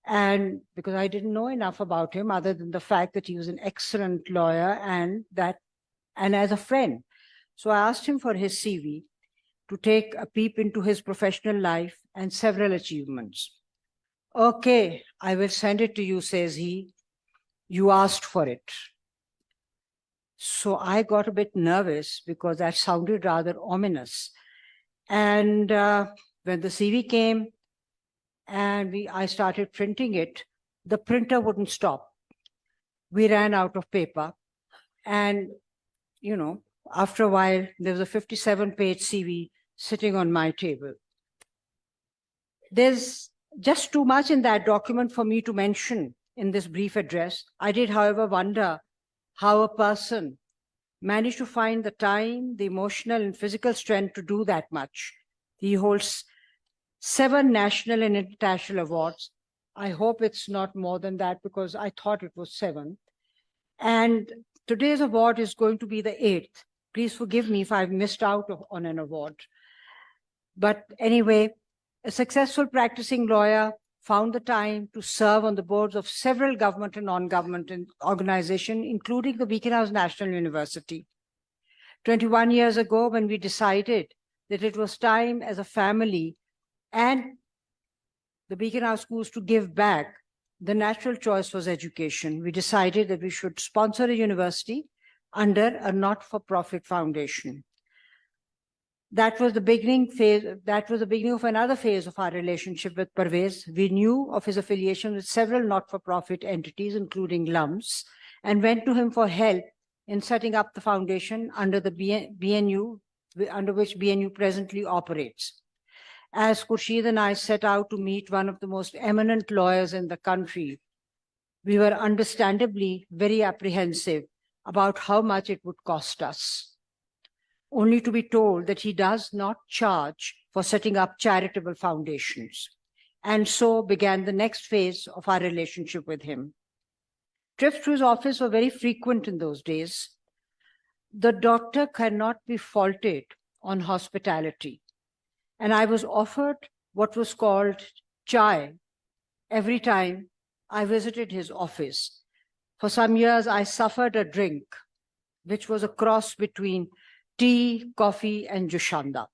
And because I didn't know enough about him other than the fact that he was an excellent lawyer and as a friend. So I asked him for his CV to take a peep into his professional life and several achievements. Okay, I will send it to you, says he. You asked for it. So I got a bit nervous because that sounded rather ominous. And when the CV came and I started printing it, the printer wouldn't stop. We ran out of paper. And, you know, after a while, there was a 57-page CV sitting on my table. There's just too much in that document for me to mention in this brief address. I did, however, wonder how a person managed to find the time, the emotional and physical strength to do that much. He holds 7 national and international awards. I hope it's not more than that because I thought it was 7. And today's award is going to be the 8th. Please forgive me if I've missed out on an award. But anyway, a successful practicing lawyer found the time to serve on the boards of several government and non-government organizations, including the Beacon House National University. 21 years ago, when we decided that it was time as a family and the Beacon House schools to give back, the natural choice was education. We decided that we should sponsor a university under a not-for-profit foundation. That was the beginning phase. That was the beginning of another phase of our relationship with Parvez. We knew of his affiliation with several not-for-profit entities, including LUMS, and went to him for help in setting up the foundation under the BNU, under which BNU presently operates. As Khurshid and I set out to meet one of the most eminent lawyers in the country, we were understandably very apprehensive about how much it would cost us, only to be told that he does not charge for setting up charitable foundations. And so began the next phase of our relationship with him. Trips to his office were very frequent in those days. The doctor cannot be faulted on hospitality, and I was offered what was called chai every time I visited his office. For some years, I suffered a drink, which was a cross between tea, coffee, and jushanda.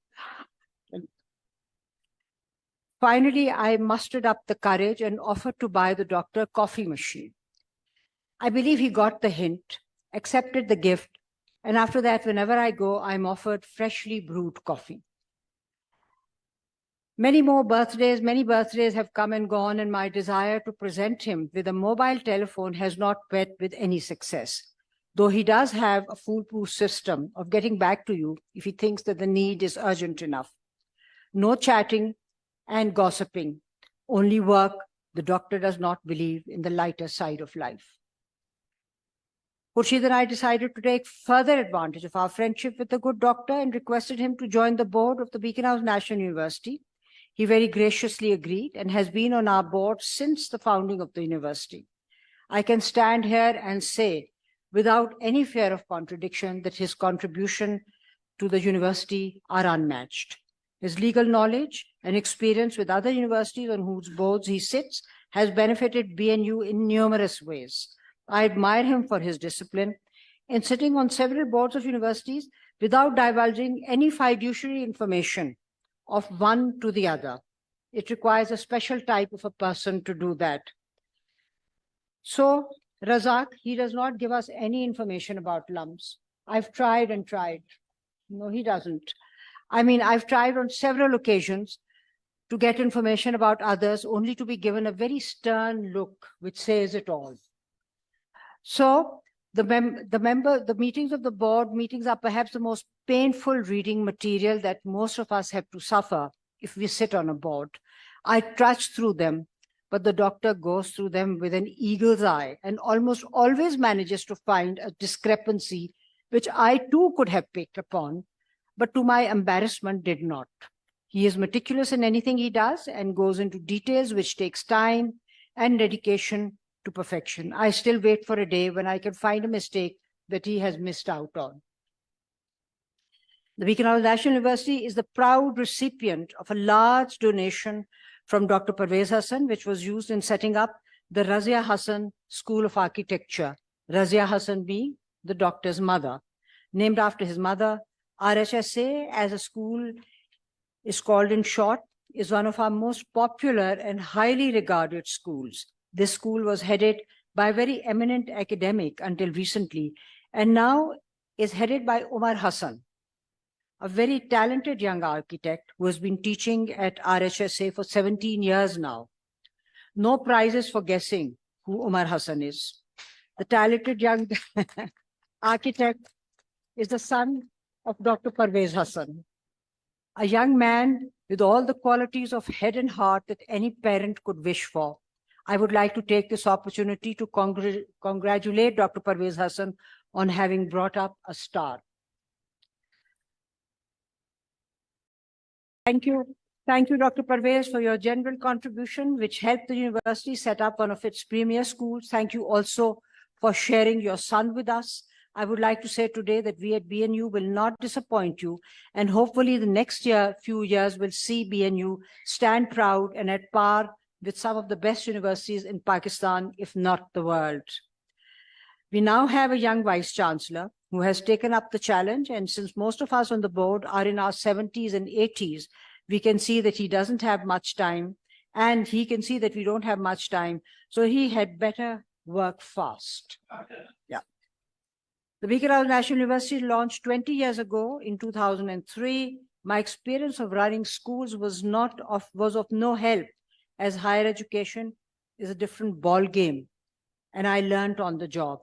Finally, I mustered up the courage and offered to buy the doctor a coffee machine. I believe he got the hint, accepted the gift, and after that, whenever I go, I'm offered freshly brewed coffee. Many birthdays have come and gone, and my desire to present him with a mobile telephone has not met with any success, though he does have a foolproof system of getting back to you if he thinks that the need is urgent enough. No chatting and gossiping, only work. The doctor does not believe in the lighter side of life. Khurshid and I decided to take further advantage of our friendship with the good doctor and requested him to join the board of the Beacon House National University. He very graciously agreed and has been on our board since the founding of the university. I can stand here and say, without any fear of contradiction, that his contribution to the university are unmatched. His legal knowledge and experience with other universities on whose boards he sits has benefited BNU in numerous ways. I admire him for his discipline in sitting on several boards of universities without divulging any fiduciary information of one to the other. It requires a special type of a person to do that. So, Razak, he does not give us any information about lumps. I've tried and tried. No, he doesn't. I mean, I've tried on several occasions to get information about others, only to be given a very stern look, which says it all. So, the meetings of the board meetings are perhaps the most painful reading material that most of us have to suffer if we sit on a board. I trudge through them, but the doctor goes through them with an eagle's eye and almost always manages to find a discrepancy which I too could have picked upon, but to my embarrassment did not. He is meticulous in anything he does and goes into details which takes time and dedication to perfection. I still wait for a day when I can find a mistake that he has missed out on. The Beacon House National University is the proud recipient of a large donation from Dr. Parvez Hassan, which was used in setting up the Razia Hassan School of Architecture, Razia Hassan being the doctor's mother. Named after his mother, RHSA, as a school is called in short, is one of our most popular and highly regarded schools. This school was headed by a very eminent academic until recently, and now is headed by Umar Hassan, a very talented young architect who has been teaching at RHSA for 17 years now. No prizes for guessing who Umar Hassan is. The talented young architect is the son of Dr. Parvez Hassan, a young man with all the qualities of head and heart that any parent could wish for. I would like to take this opportunity to congratulate Dr. Parvez Hassan on having brought up a star. Thank you. Thank you, Dr. Parvez, for your general contribution, which helped the university set up one of its premier schools. Thank you also for sharing your son with us. I would like to say today that we at BNU will not disappoint you, and hopefully the next few years will see BNU stand proud and at par with some of the best universities in Pakistan, if not the world. We now have a young Vice Chancellor who has taken up the challenge, and since most of us on the board are in our 70s and 80s, we can see that he doesn't have much time, and he can see that we don't have much time, so he had better work fast. Yeah. The Beacon House National University launched 20 years ago in 2003. My experience of running schools was of no help, as higher education is a different ball game, and I learned on the job.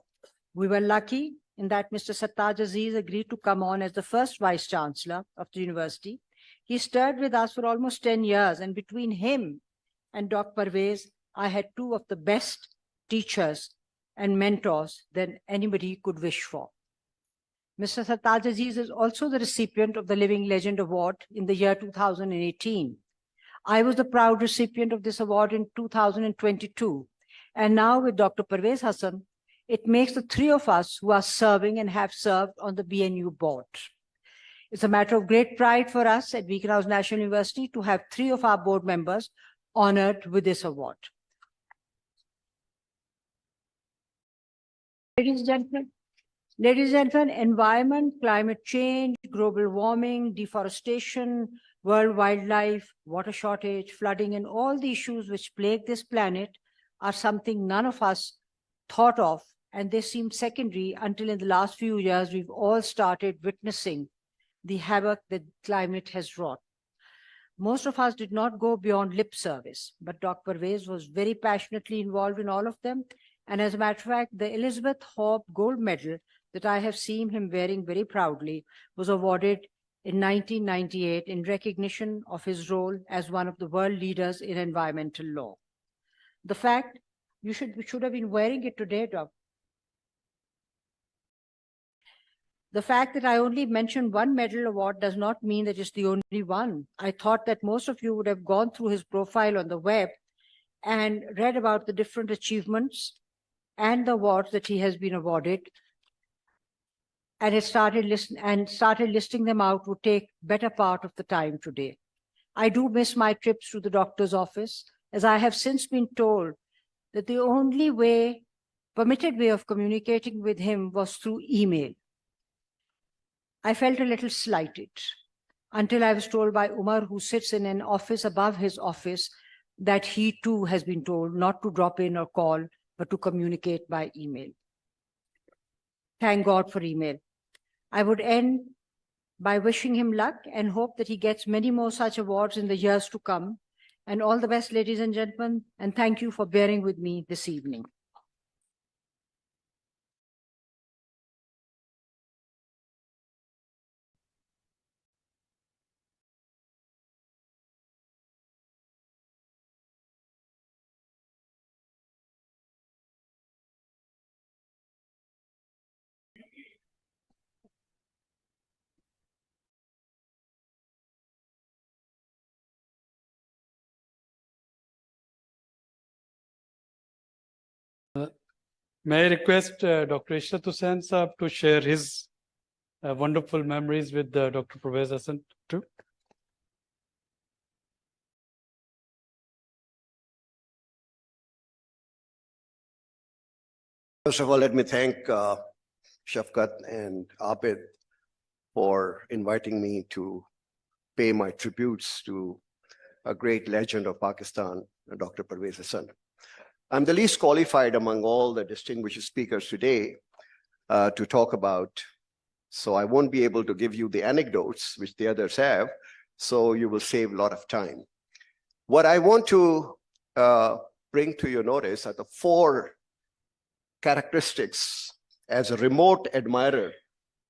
We were lucky in that Mr. Sattaj Aziz agreed to come on as the first Vice Chancellor of the university. He stirred with us for almost 10 years, and between him and Dr. Parvez, I had two of the best teachers and mentors than anybody could wish for. Mr. Sattaj Aziz is also the recipient of the Living Legend Award in the year 2018. I was the proud recipient of this award in 2022. And now with Dr. Parvez Hassan, it makes the three of us who are serving and have served on the BNU board. It's a matter of great pride for us at Beacon House National University to have three of our board members honored with this award. Ladies and gentlemen, environment, climate change, global warming, deforestation, world wildlife, water shortage, flooding, and all the issues which plague this planet are something none of us thought of, and they seemed secondary until in the last few years we've all started witnessing the havoc that climate has wrought. Most of us did not go beyond lip service, but Dr. Parvez was very passionately involved in all of them. And as a matter of fact, the Elizabeth Hope Gold Medal that I have seen him wearing very proudly was awarded in 1998 in recognition of his role as one of the world leaders in environmental law. The fact you should have been wearing it today, Doc. The fact that I only mentioned one medal award does not mean that it's the only one. I thought that most of you would have gone through his profile on the web and read about the different achievements and the awards that he has been awarded, and it started listing them out would take better part of the time today. I do miss my trips to the doctor's office, as I have since been told that the only permitted way of communicating with him was through email. I felt a little slighted until I was told by Umar, who sits in an office above his office, that he too has been told not to drop in or call, but to communicate by email. Thank God for email. I would end by wishing him luck and hope that he gets many more such awards in the years to come. And all the best, ladies and gentlemen, and thank you for bearing with me this evening. May I request Dr. Ishrat Hussain Saab to share his wonderful memories with Dr. Parvez Hassan too? First of all, let me thank Shafkat and Abid for inviting me to pay my tributes to a great legend of Pakistan, Dr. Parvez Hassan. I'm the least qualified among all the distinguished speakers today to talk about, so I won't be able to give you the anecdotes which the others have, so you will save a lot of time. What I want to bring to your notice are the 4 characteristics as a remote admirer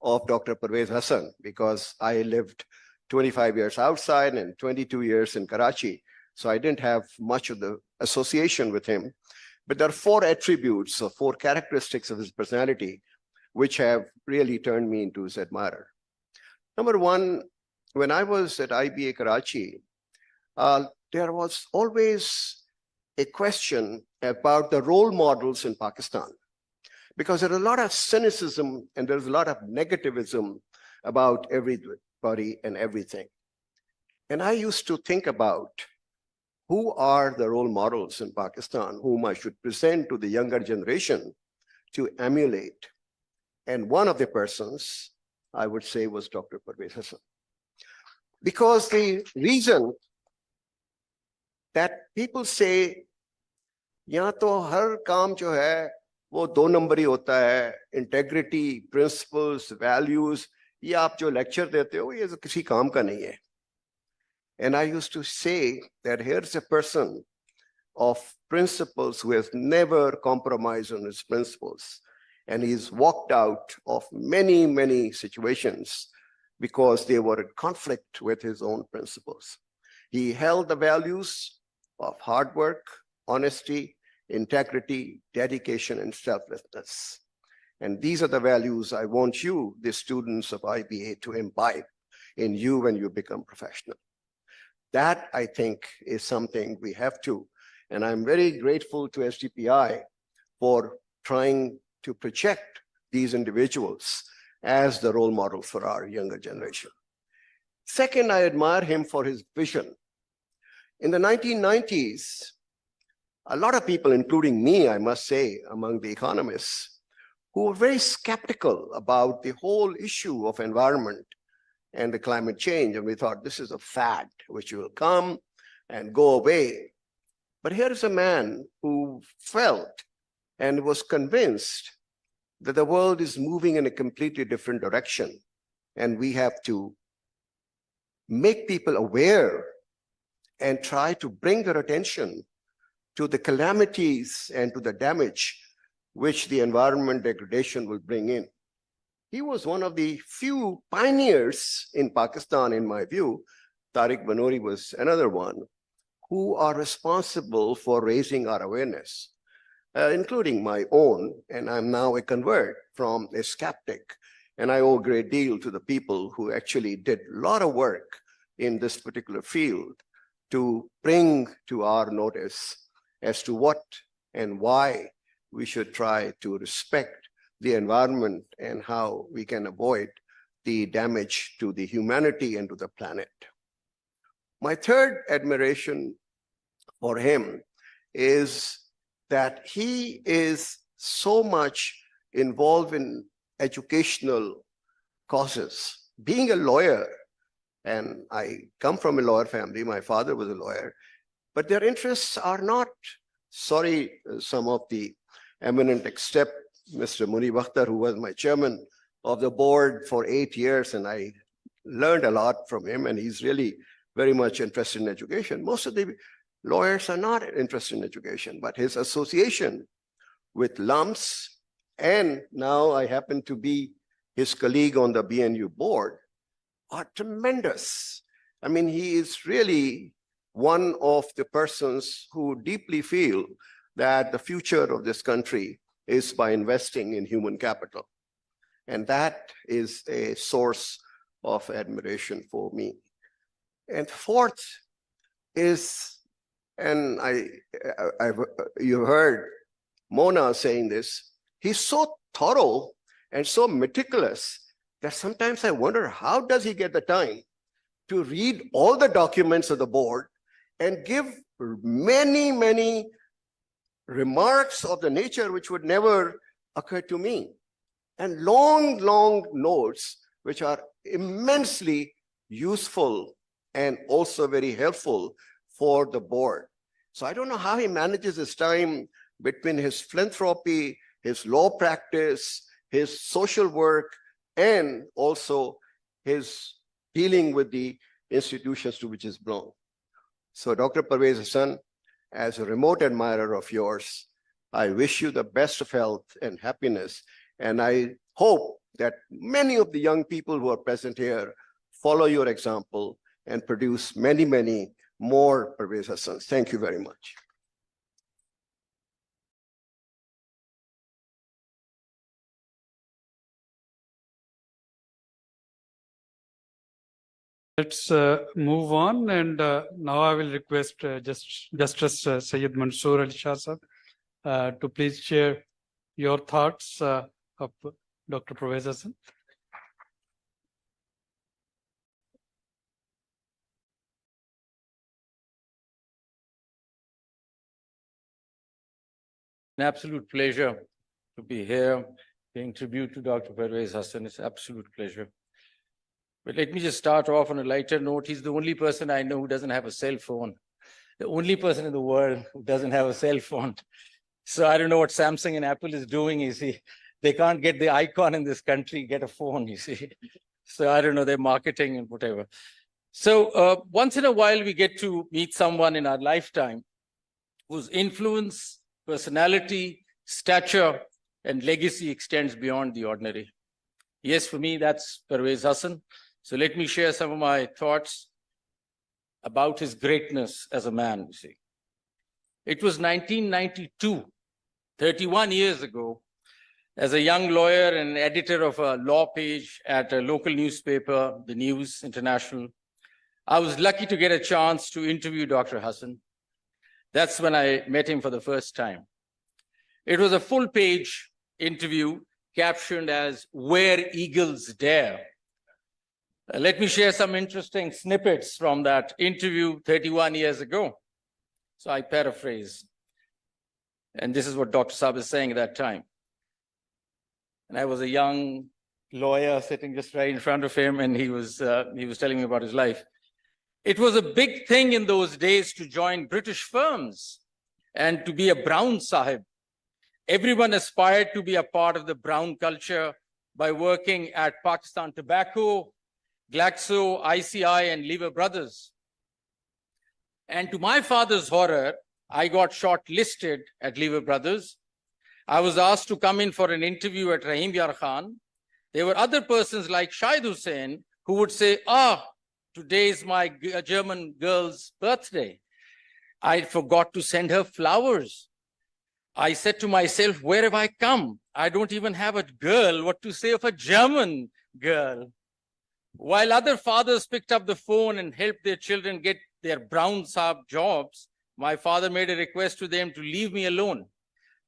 of Dr. Parvez Hassan, because I lived 25 years outside and 22 years in Karachi, so I didn't have much of the association with him. But there are 4 attributes or 4 characteristics of his personality which have really turned me into his admirer. Number 1, when I was at IBA Karachi, there was always a question about the role models in Pakistan, because there's a lot of cynicism and there's a lot of negativism about everybody and everything. And I used to think about who are the role models in Pakistan whom I should present to the younger generation to emulate. And one of the persons, I would say, was Dr. Parvez Hassan. Because the reason that people say, यहाँ तो हर काम जो है वो 2 नंबरी होता है, integrity, principles, values, ये आप जो lecture देते हो ये तो किसी काम का नहीं है. And I used to say that here's a person of principles who has never compromised on his principles. And he's walked out of many, many situations because they were in conflict with his own principles. He held the values of hard work, honesty, integrity, dedication, and selflessness. And these are the values I want you, the students of IBA, to imbibe in you when you become professional. That, I think, is something we have to. And I'm very grateful to SDPI for trying to project these individuals as the role models for our younger generation. Second, I admire him for his vision. In the 1990s, a lot of people, including me, I must say, among the economists, who were very skeptical about the whole issue of environment and the climate change. And we thought this is a fad which will come and go away. But here is a man who felt and was convinced that the world is moving in a completely different direction. And we have to make people aware and try to bring their attention to the calamities and to the damage which the environment degradation will bring in. He was one of the few pioneers in Pakistan, in my view. Tariq Banuri was another one, who are responsible for raising our awareness, including my own. And I'm now a convert from a skeptic. And I owe a great deal to the people who actually did a lot of work in this particular field to bring to our notice as to what and why we should try to respect the environment and how we can avoid the damage to the humanity and to the planet. My third admiration for him is that he is so much involved in educational causes. Being a lawyer, and I come from a lawyer family, my father was a lawyer, but their interests are not, sorry, some of the eminent, except Mr. Muni Bakhtar, who was my chairman of the board for 8 years, and I learned a lot from him, and he's really very much interested in education. Most of the lawyers are not interested in education, but his association with LUMS, and now I happen to be his colleague on the BNU board, are tremendous. I mean, he is really one of the persons who deeply feel that the future of this country is by investing in human capital. And that is a source of admiration for me. And fourth is, and you heard Mona saying this, he's so thorough and so meticulous that sometimes I wonder, how does he get the time to read all the documents of the board and give many, many remarks of the nature which would never occur to me, and long, long notes which are immensely useful and also very helpful for the board. So I don't know how he manages his time between his philanthropy, his law practice, his social work, and also his dealing with the institutions to which he belongs. So Dr. Parvez Hassan, as a remote admirer of yours, I wish you the best of health and happiness. And I hope that many of the young people who are present here follow your example and produce many, many more Parvez Hassans. Thank you very much. Let's move on, and now I will request Justice Syed Mansoor Ali Shah sir to please share your thoughts of Dr. Parvez Hassan. An absolute pleasure to be here, paying tribute to Dr. Parvez Hassan. It's an absolute pleasure. But let me just start off on a lighter note. He's the only person I know who doesn't have a cell phone. The only person in the world who doesn't have a cell phone. So I don't know what Samsung and Apple is doing, you see. They can't get the icon in this country, get a phone, you see. So I don't know, their marketing and whatever. So once in a while, we get to meet someone in our lifetime whose influence, personality, stature and legacy extends beyond the ordinary. Yes, for me, that's Parvez Hassan. So let me share some of my thoughts about his greatness as a man, you see. It was 1992, 31 years ago, as a young lawyer and editor of a law page at a local newspaper, The News International, I was lucky to get a chance to interview Dr. Hassan. That's when I met him for the first time. It was a full-page interview captioned as "Where Eagles Dare." Let me share some interesting snippets from that interview 31 years ago. So I paraphrase. And this is what Dr. Saab is saying at that time. And I was a young lawyer sitting just right in front of him, and he was telling me about his life. It was a big thing in those days to join British firms and to be a Brown Sahib. Everyone aspired to be a part of the Brown culture by working at Pakistan Tobacco, Glaxo, ICI, and Lever Brothers. And to my father's horror, I got shortlisted at Lever Brothers. I was asked to come in for an interview at Rahim Yar Khan. There were other persons like Shahid Hussain who would say, today is my German girl's birthday. I forgot to send her flowers. I said to myself, where have I come? I don't even have a girl. What to say of a German girl? While other fathers picked up the phone and helped their children get their Brown Saab jobs, my father made a request to them to leave me alone.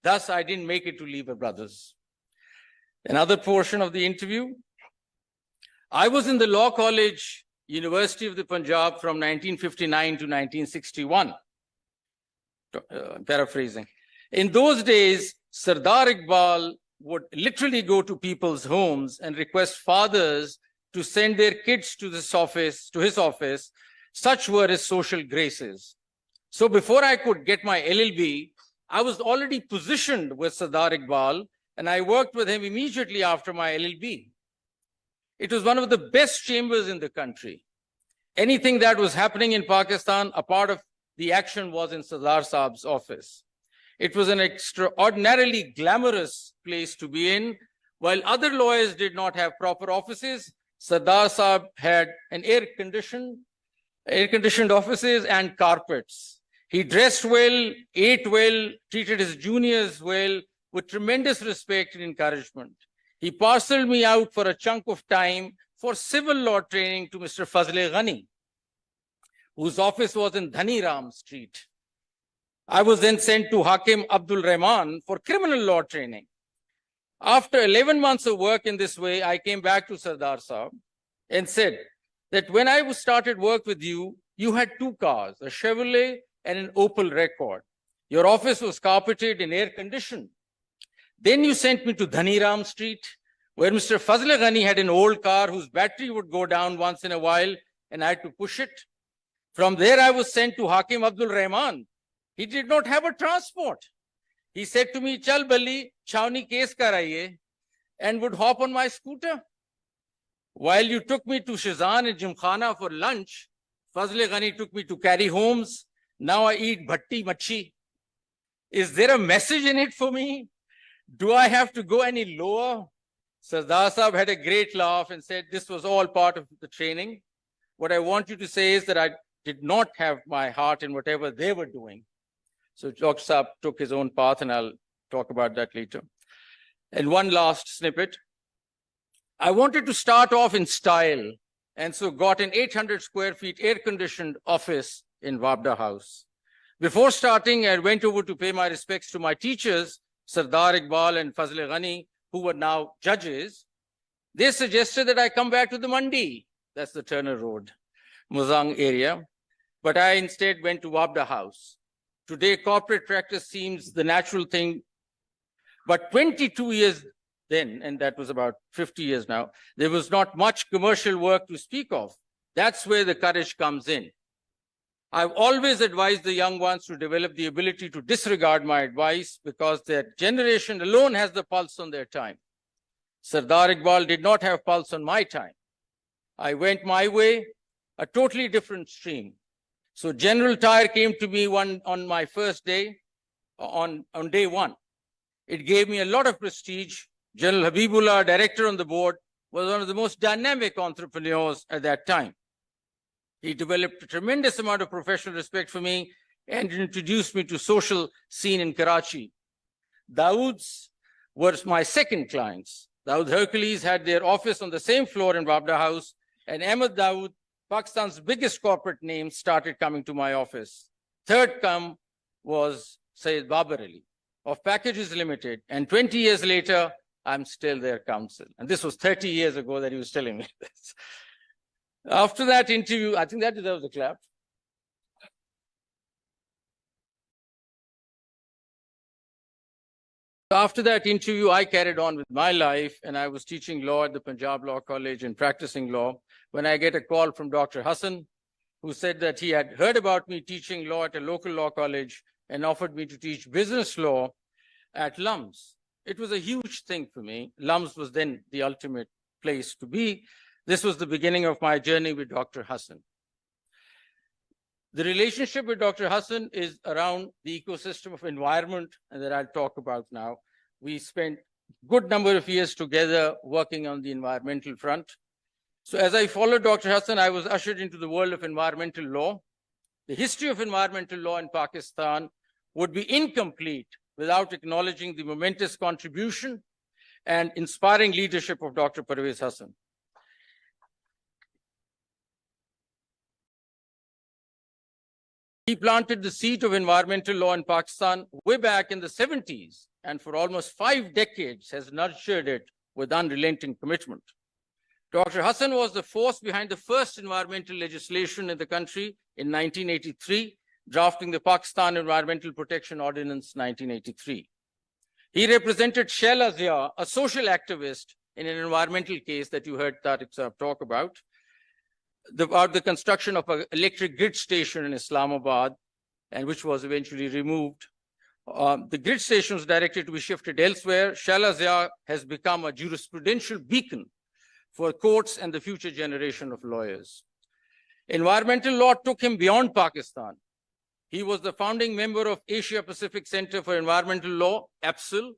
Thus, I didn't make it to Lever Brothers. Another portion of the interview. I was in the Law College, University of the Punjab from 1959 to 1961. Paraphrasing. In those days, Sardar Iqbal would literally go to people's homes and request fathers to send their kids to his office. Such were his social graces. So before I could get my LLB, I was already positioned with Sardar Iqbal, and I worked with him immediately after my LLB. It was one of the best chambers in the country. Anything that was happening in Pakistan, a part of the action was in Sardar Saab's office. It was an extraordinarily glamorous place to be in. While other lawyers did not have proper offices, Sardar Saab had an air-conditioned offices and carpets. He dressed well, ate well, treated his juniors well, with tremendous respect and encouragement. He parceled me out for a chunk of time for civil law training to Mr. Fazle Ghani, whose office was in Dhani Ram Street. I was then sent to Hakim Abdul Rahman for criminal law training. After 11 months of work in this way, I came back to Sardar Saab and said that when I started work with you, you had two cars, a Chevrolet and an Opel Record. Your office was carpeted and air-conditioned. Then you sent me to Dhani Ram Street, where Mr. Fazle Ghani had an old car whose battery would go down once in a while, and I had to push it. From there, I was sent to Hakim Abdul Rahman. He did not have a transport. He said to me, "Chal Bali, Chawni case karaiye," and would hop on my scooter. While you took me to Shazan and Jimkhana for lunch, Fazle Ghani took me to Carry Homes. Now I eat bhatti machi. Is there a message in it for me? Do I have to go any lower? Sardar Saab had a great laugh and said this was all part of the training. What I want you to say is that I did not have my heart in whatever they were doing. So Dr. Saab took his own path, and I'll talk about that later. And one last snippet. I wanted to start off in style, and so got an 800 square feet air-conditioned office in Wabda House. Before starting, I went over to pay my respects to my teachers, Sardar Iqbal and Fazle Ghani, who were now judges. They suggested that I come back to the Mandi, that's the Turner Road, Muzang area, but I instead went to Wabda House. Today, corporate practice seems the natural thing, but 22 years then, and that was about 50 years now, there was not much commercial work to speak of. That's where the courage comes in. I've always advised the young ones to develop the ability to disregard my advice because their generation alone has the pulse on their time. Sardar Iqbal did not have pulse on my time. I went my way, a totally different stream. So General Tyre came to me on my first day, on day one. It gave me a lot of prestige. General Habibullah, director on the board, was one of the most dynamic entrepreneurs at that time. He developed a tremendous amount of professional respect for me and introduced me to social scene in Karachi. Dawood's were my second clients. Dawood Hercules had their office on the same floor in Wabda House, and Ahmed Dawood, Pakistan's biggest corporate name, started coming to my office. Third come was Syed Babar Ali of Packages Limited, and 20 years later, I'm still their counsel. And this was 30 years ago that he was telling me this. After that interview, I think that deserves a clap. After that interview, I carried on with my life, and I was teaching law at the Punjab Law College and practicing law when I get a call from Dr. Hassan, who said that he had heard about me teaching law at a local law college and offered me to teach business law at LUMS. It was a huge thing for me. LUMS was then the ultimate place to be. This was the beginning of my journey with Dr. Hassan. The relationship with Dr. Hassan is around the ecosystem of environment, and that I'll talk about now. We spent a good number of years together working on the environmental front. So as I followed Dr. Hassan, I was ushered into the world of environmental law. The history of environmental law in Pakistan would be incomplete without acknowledging the momentous contribution and inspiring leadership of Dr. Parvez Hassan. He planted the seed of environmental law in Pakistan way back in the 70s, and for almost 5 decades has nurtured it with unrelenting commitment. Dr. Hassan was the force behind the first environmental legislation in the country in 1983, drafting the Pakistan Environmental Protection Ordinance 1983. He represented Shaila Zia, a social activist, in an environmental case that you heard Tariq Saab talk about the construction of an electric grid station in Islamabad, and which was eventually removed. The grid station was directed to be shifted elsewhere. Shaila Zia has become a jurisprudential beacon for courts and the future generation of lawyers. Environmental law took him beyond Pakistan. He was the founding member of Asia Pacific Center for Environmental Law, APSIL,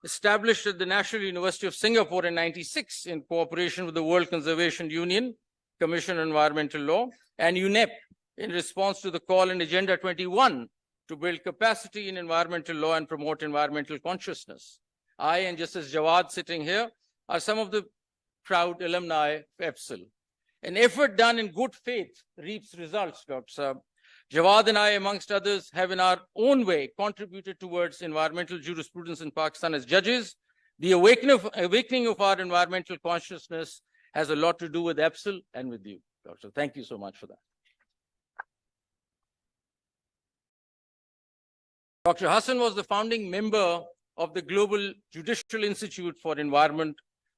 established at the National University of Singapore in '96 in cooperation with the World Conservation Union, Commission on Environmental Law, and UNEP in response to the call in Agenda 21 to build capacity in environmental law and promote environmental consciousness. I and Justice Jawad sitting here are some of the proud alumni of EPSIL. An effort done in good faith reaps results, Dr. Saab. Jawad and I, amongst others, have in our own way contributed towards environmental jurisprudence in Pakistan as judges. The awakening of our environmental consciousness has a lot to do with EPSIL and with you, Doctor. Thank you so much for that. Dr. Hassan was the founding member of the Global Judicial Institute for Environment,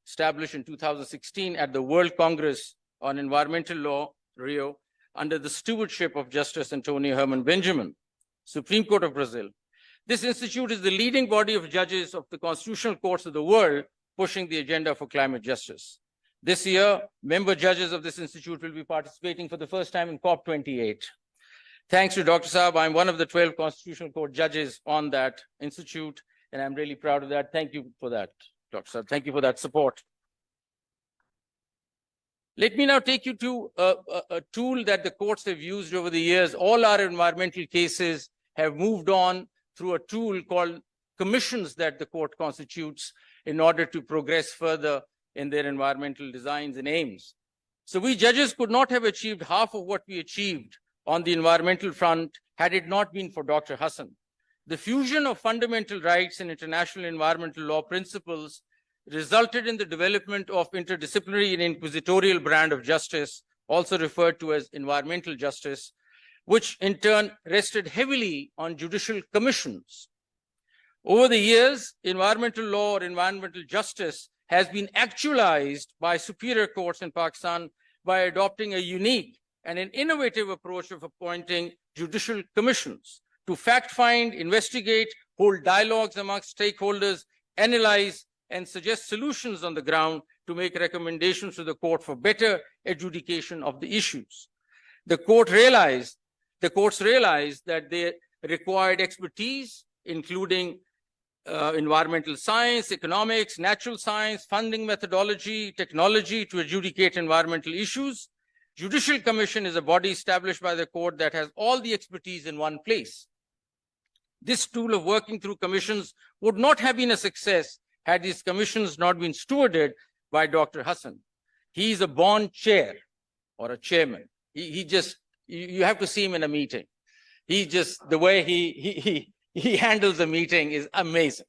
established in 2016 at the World Congress on Environmental Law, Rio, under the stewardship of Justice Antonio Herman Benjamin, Supreme Court of Brazil. This institute is the leading body of judges of the constitutional courts of the world, pushing the agenda for climate justice. This year, member judges of this institute will be participating for the first time in COP28. Thanks to Dr. Saab, I'm one of the 12 Constitutional Court judges on that institute, and I'm really proud of that. Thank you for that, Dr. Saab. Thank you for that support. Let me now take you to a tool that the courts have used over the years. All our environmental cases have moved on through a tool called commissions that the court constitutes in order to progress further in their environmental designs and aims. So we judges could not have achieved half of what we achieved on the environmental front had it not been for Dr. Hassan. The fusion of fundamental rights and international environmental law principles resulted in the development of interdisciplinary and inquisitorial brand of justice, also referred to as environmental justice, which in turn rested heavily on judicial commissions. Over the years, environmental law or environmental justice has been actualized by superior courts in Pakistan by adopting a unique and an innovative approach of appointing judicial commissions to fact-find, investigate, hold dialogues amongst stakeholders, analyze, and suggest solutions on the ground to make recommendations to the court for better adjudication of the issues. The courts realized that they required expertise, including environmental science, economics, natural science, funding methodology, technology to adjudicate environmental issues. Judicial Commission is a body established by the court that has all the expertise in one place. This tool of working through commissions would not have been a success had these commissions not been stewarded by Dr. Hassan. He is a born chair or a chairman. You have to see him in a meeting. The way he handles a meeting is amazing.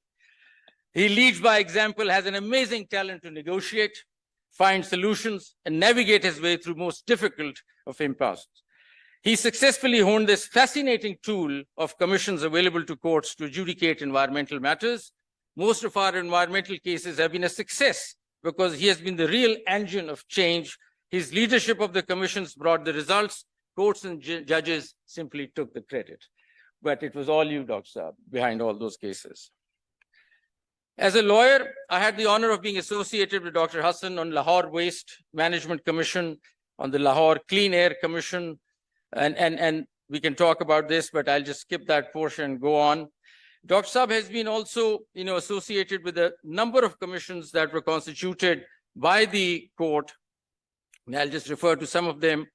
He leads by example, has an amazing talent to negotiate, find solutions, and navigate his way through most difficult of impasses. He successfully honed this fascinating tool of commissions available to courts to adjudicate environmental matters. Most of our environmental cases have been a success because he has been the real engine of change. His leadership of the commissions brought the results. Courts and judges simply took the credit. But it was all you, Dr. Saab, behind all those cases. As a lawyer, I had the honor of being associated with Dr. Hassan on Lahore Waste Management Commission, on the Lahore Clean Air Commission, and we can talk about this, but I'll just skip that portion and go on. Dr. Saab has been also, associated with a number of commissions that were constituted by the court. And I'll just refer to some of them.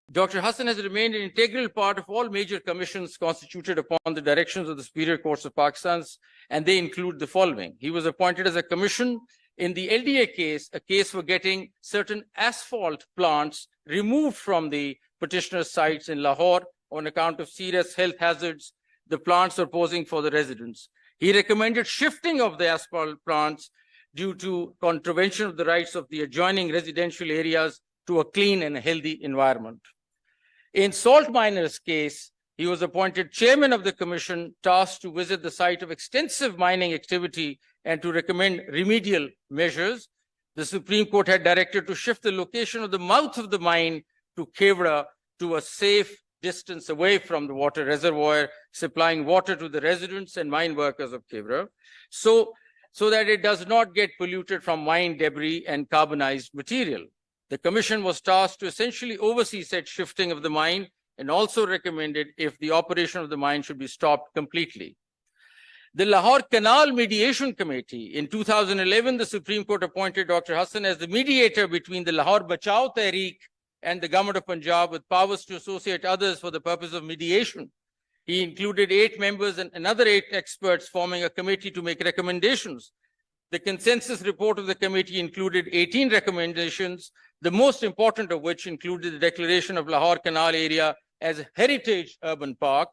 Dr. Hassan has remained an integral part of all major commissions constituted upon the directions of the Superior Courts of Pakistan, and they include the following. He was appointed as a commission in the LDA case, a case for getting certain asphalt plants removed from the petitioner's sites in Lahore on account of serious health hazards the plants were posing for the residents. He recommended shifting of the asphalt plants due to contravention of the rights of the adjoining residential areas to a clean and healthy environment. In salt miners' case, he was appointed chairman of the commission tasked to visit the site of extensive mining activity and to recommend remedial measures. The Supreme Court had directed to shift the location of the mouth of the mine to Kevra to a safe distance away from the water reservoir, supplying water to the residents and mine workers of Kevra, so that it does not get polluted from mine debris and carbonized material. The commission was tasked to essentially oversee said shifting of the mine and also recommended if the operation of the mine should be stopped completely. The Lahore Canal Mediation Committee, in 2011, the Supreme Court appointed Dr. Hassan as the mediator between the Lahore Bachao Tehreek and the government of Punjab with powers to associate others for the purpose of mediation. He included 8 members and another 8 experts forming a committee to make recommendations. The consensus report of the committee included 18 recommendations, the most important of which included the declaration of Lahore Canal area as a heritage urban park,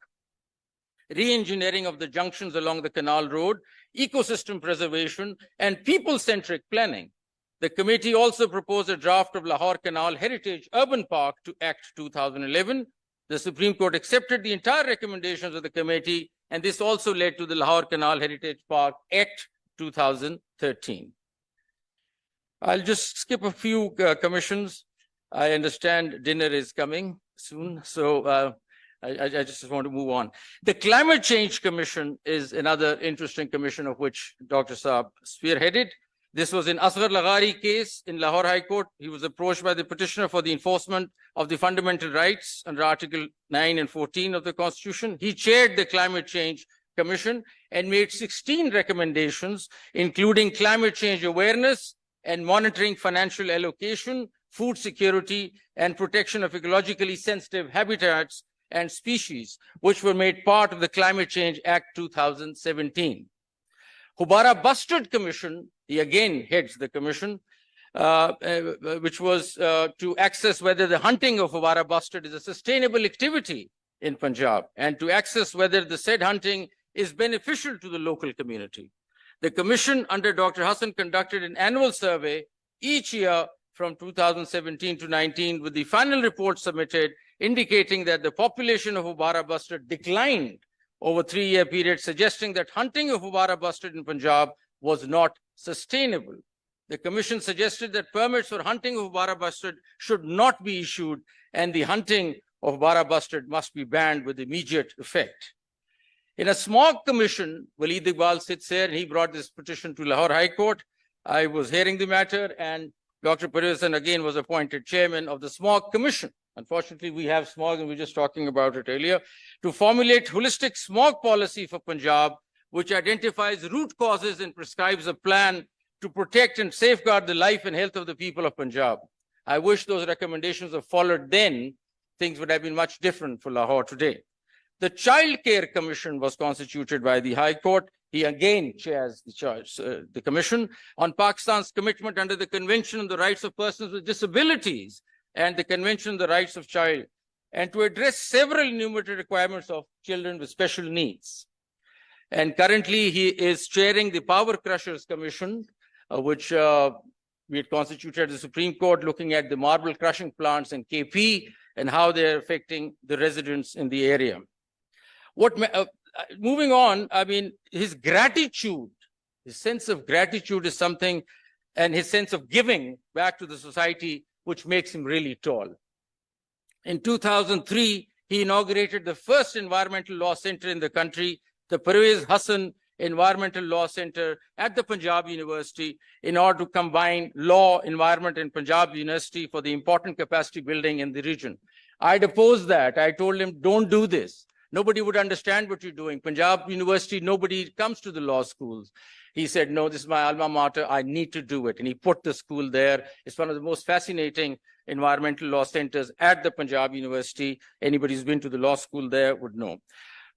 re-engineering of the junctions along the canal road, ecosystem preservation, and people-centric planning. The committee also proposed a draft of Lahore Canal Heritage Urban Park to Act 2011. The Supreme Court accepted the entire recommendations of the committee, and this also led to the Lahore Canal Heritage Park Act 2013. I'll just skip a few commissions. I understand dinner is coming soon, so I just want to move on. The Climate Change Commission is another interesting commission of which Dr. Saab spearheaded. This was in Asghar Laghari case in Lahore High Court. He was approached by the petitioner for the enforcement of the fundamental rights under Article 9 and 14 of the Constitution. He chaired the Climate Change Commission and made 16 recommendations, including climate change awareness and monitoring financial allocation, food security, and protection of ecologically sensitive habitats and species, which were made part of the Climate Change Act 2017. Hubara Bustard Commission, he again heads the commission, which was to assess whether the hunting of Hubara Bustard is a sustainable activity in Punjab and to assess whether the said hunting is beneficial to the local community. The commission under Dr. Hassan conducted an annual survey each year from 2017 to 19 with the final report submitted indicating that the population of Hubara Bustard declined over a 3-year period, suggesting that hunting of Hubara Bustard in Punjab was not sustainable. The commission suggested that permits for hunting of Hubara Bustard should not be issued and the hunting of Hubara Bustard must be banned with immediate effect. In a smog commission, Waleed Iqbal sits here and he brought this petition to Lahore High Court. I was hearing the matter and Dr. Parvez Hassan again was appointed chairman of the smog commission. Unfortunately, we have smog, and we were just talking about it earlier, to formulate holistic smog policy for Punjab, which identifies root causes and prescribes a plan to protect and safeguard the life and health of the people of Punjab. I wish those recommendations were followed then. Things would have been much different for Lahore today. The Child Care Commission was constituted by the High Court. He again chairs the commission on Pakistan's commitment under the Convention on the Rights of Persons with Disabilities and the Convention on the Rights of Child, and to address several enumerated requirements of children with special needs. And currently, he is chairing the Power Crushers Commission, which we had constituted at the Supreme Court, looking at the marble crushing plants in KP and how they're affecting the residents in the area. Moving on, I mean, his gratitude, his sense of gratitude is something, and his sense of giving back to the society, which makes him really tall. In 2003, he inaugurated the first environmental law center in the country, the Parvez Hassan Environmental Law Center at the Punjab University, in order to combine law, environment, and Punjab University for the important capacity building in the region. I'd opposed that. I told him, don't do this. Nobody would understand what you're doing. Punjab University, nobody comes to the law schools. He said, no, this is my alma mater. I need to do it. And he put the school there. It's one of the most fascinating environmental law centers at the Punjab University. Anybody who's been to the law school there would know.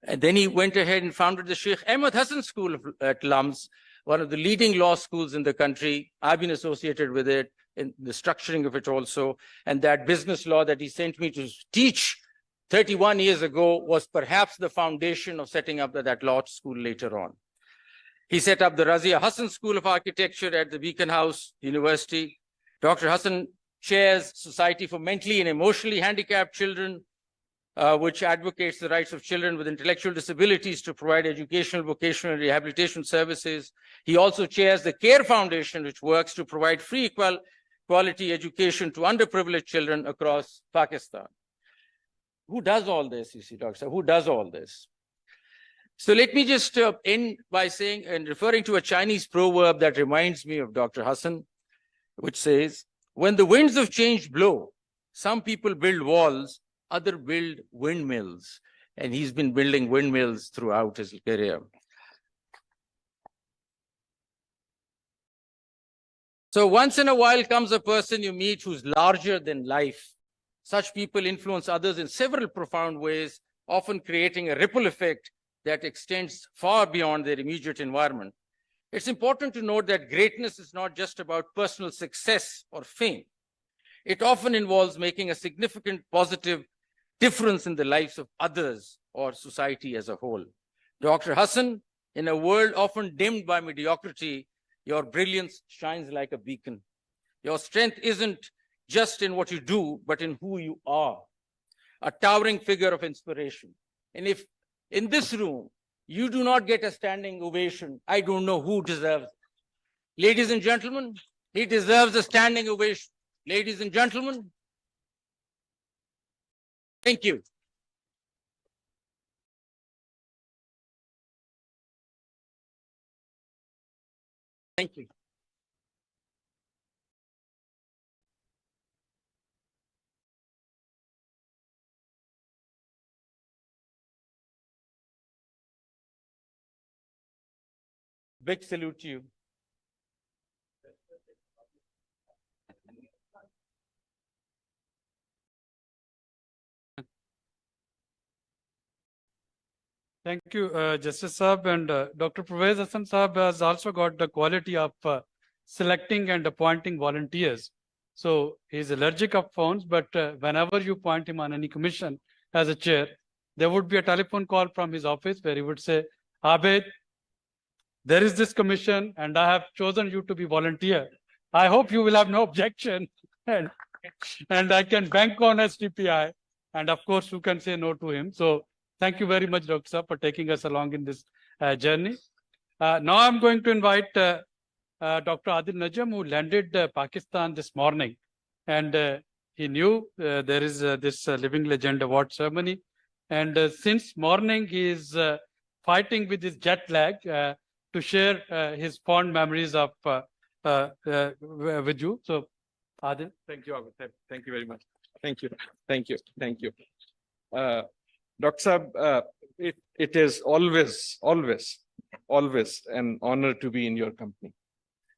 And then he went ahead and founded the Sheikh Ahmed Hassan School at Lums, one of the leading law schools in the country. I've been associated with it in the structuring of it also. And that business law that he sent me to teach 31 years ago was perhaps the foundation of setting up that law school later on. He set up the Razia Hassan School of Architecture at the Beacon House University. Dr. Hassan chairs Society for Mentally and Emotionally Handicapped Children, which advocates the rights of children with intellectual disabilities to provide educational, vocational, and rehabilitation services. He also chairs the CARE Foundation, which works to provide free quality education to underprivileged children across Pakistan. Who does all this, you see, Dr. Sir? Who does all this? So let me just end by saying and referring to a Chinese proverb that reminds me of Dr. Hassan, which says, when the winds of change blow, some people build walls, others build windmills. And he's been building windmills throughout his career. So once in a while comes a person you meet who's larger than life. Such people influence others in several profound ways, often creating a ripple effect that extends far beyond their immediate environment. It's important to note that greatness is not just about personal success or fame. It often involves making a significant positive difference in the lives of others or society as a whole. Dr. Hassan, in a world often dimmed by mediocrity, your brilliance shines like a beacon. Your strength isn't just in what you do, but in who you are, a towering figure of inspiration. And if in this room, you do not get a standing ovation, I don't know who deserves it. Ladies and gentlemen, he deserves a standing ovation. Ladies and gentlemen, thank you. Thank you. Big salute to you. Thank you, Justice Saab. And Dr. Parvez Hassan Saab has also got the quality of selecting and appointing volunteers. So he's allergic of phones, but whenever you appoint him on any commission as a chair, there would be a telephone call from his office where he would say, Abed, there is this commission and I have chosen you to be volunteer. I hope you will have no objection and I can bank on SDPI. And of course, you can say no to him. So thank you very much, Dr. Saab, for taking us along in this journey. Now I'm going to invite Dr. Adil Najam, who landed Pakistan this morning. And he knew there is this Living Legend Award ceremony. And since morning, he is fighting with his jet lag to share his fond memories of with you. So, Adil, thank you. Thank you very much. Thank you. Thank you. Thank you. Dr. Saab, it is always an honor to be in your company.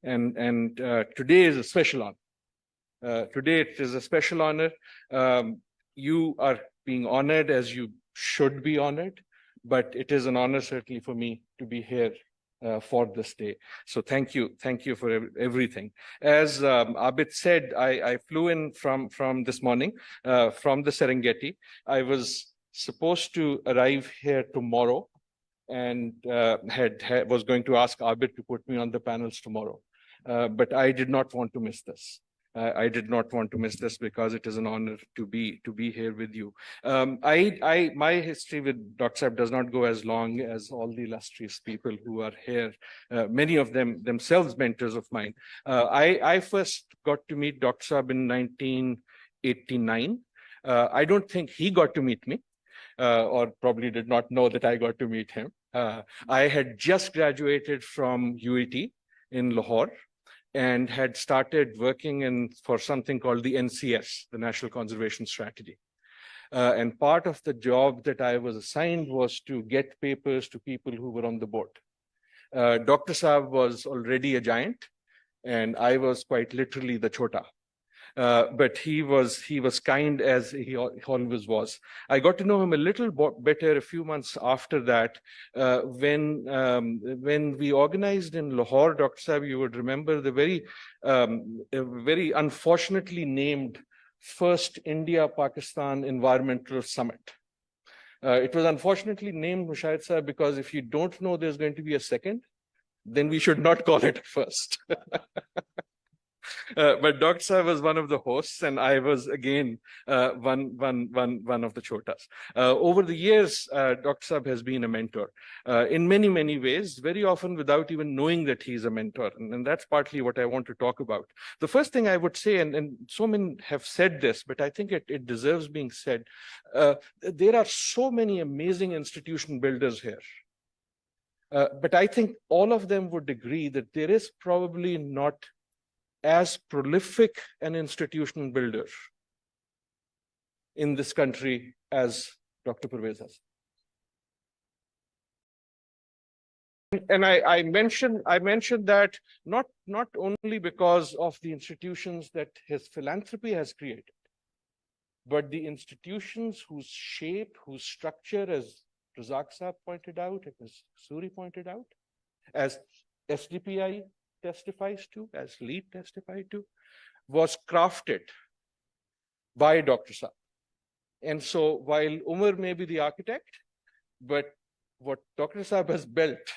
And today is a special honor. Today it is a special honor. You are being honored as you should be honored, but it is an honor certainly for me to be here for this day. So thank you for everything. As Abid said, I flew in from this morning from the Serengeti. I was supposed to arrive here tomorrow and was going to ask Abid to put me on the panels tomorrow. But I did not want to miss this. I did not want to miss this because it is an honor to be here with you. My history with Dr. Saab does not go as long as all the illustrious people who are here. Many of them themselves mentors of mine. I first got to meet Dr. Saab in 1989. I don't think he got to meet me, or probably did not know that I got to meet him. I had just graduated from UET in Lahore, and had started working for something called the NCS, the National Conservation Strategy. And part of the job that I was assigned was to get papers to people who were on the board. Dr. Saab was already a giant, and I was quite literally the chota. But he was kind as he always was. I got to know him a little better a few months after that, when we organized in Lahore, Dr. Saab, you would remember the very unfortunately named first India-Pakistan Environmental Summit. It was unfortunately named, Mushahid Saab, because if you don't know there's going to be a second, then we should not call it first. But Dr. Saab was one of the hosts, and I was again one of the chotas. Over the years, Dr. Saab has been a mentor in many ways, very often without even knowing that he's a mentor, and that's partly what I want to talk about. The first thing I would say, and so many have said this, but I think it deserves being said, there are so many amazing institution builders here. But I think all of them would agree that there is probably not as prolific an institutional builder in this country as Dr. Parvez Hassan. And I mentioned that not only because of the institutions that his philanthropy has created, but the institutions whose shape, whose structure, as Razak Saab pointed out, as Suri pointed out, as SDPI testifies to, as Lead testified to, was crafted by Dr. Saab. And so while Umar may be the architect, but what Dr. Saab has built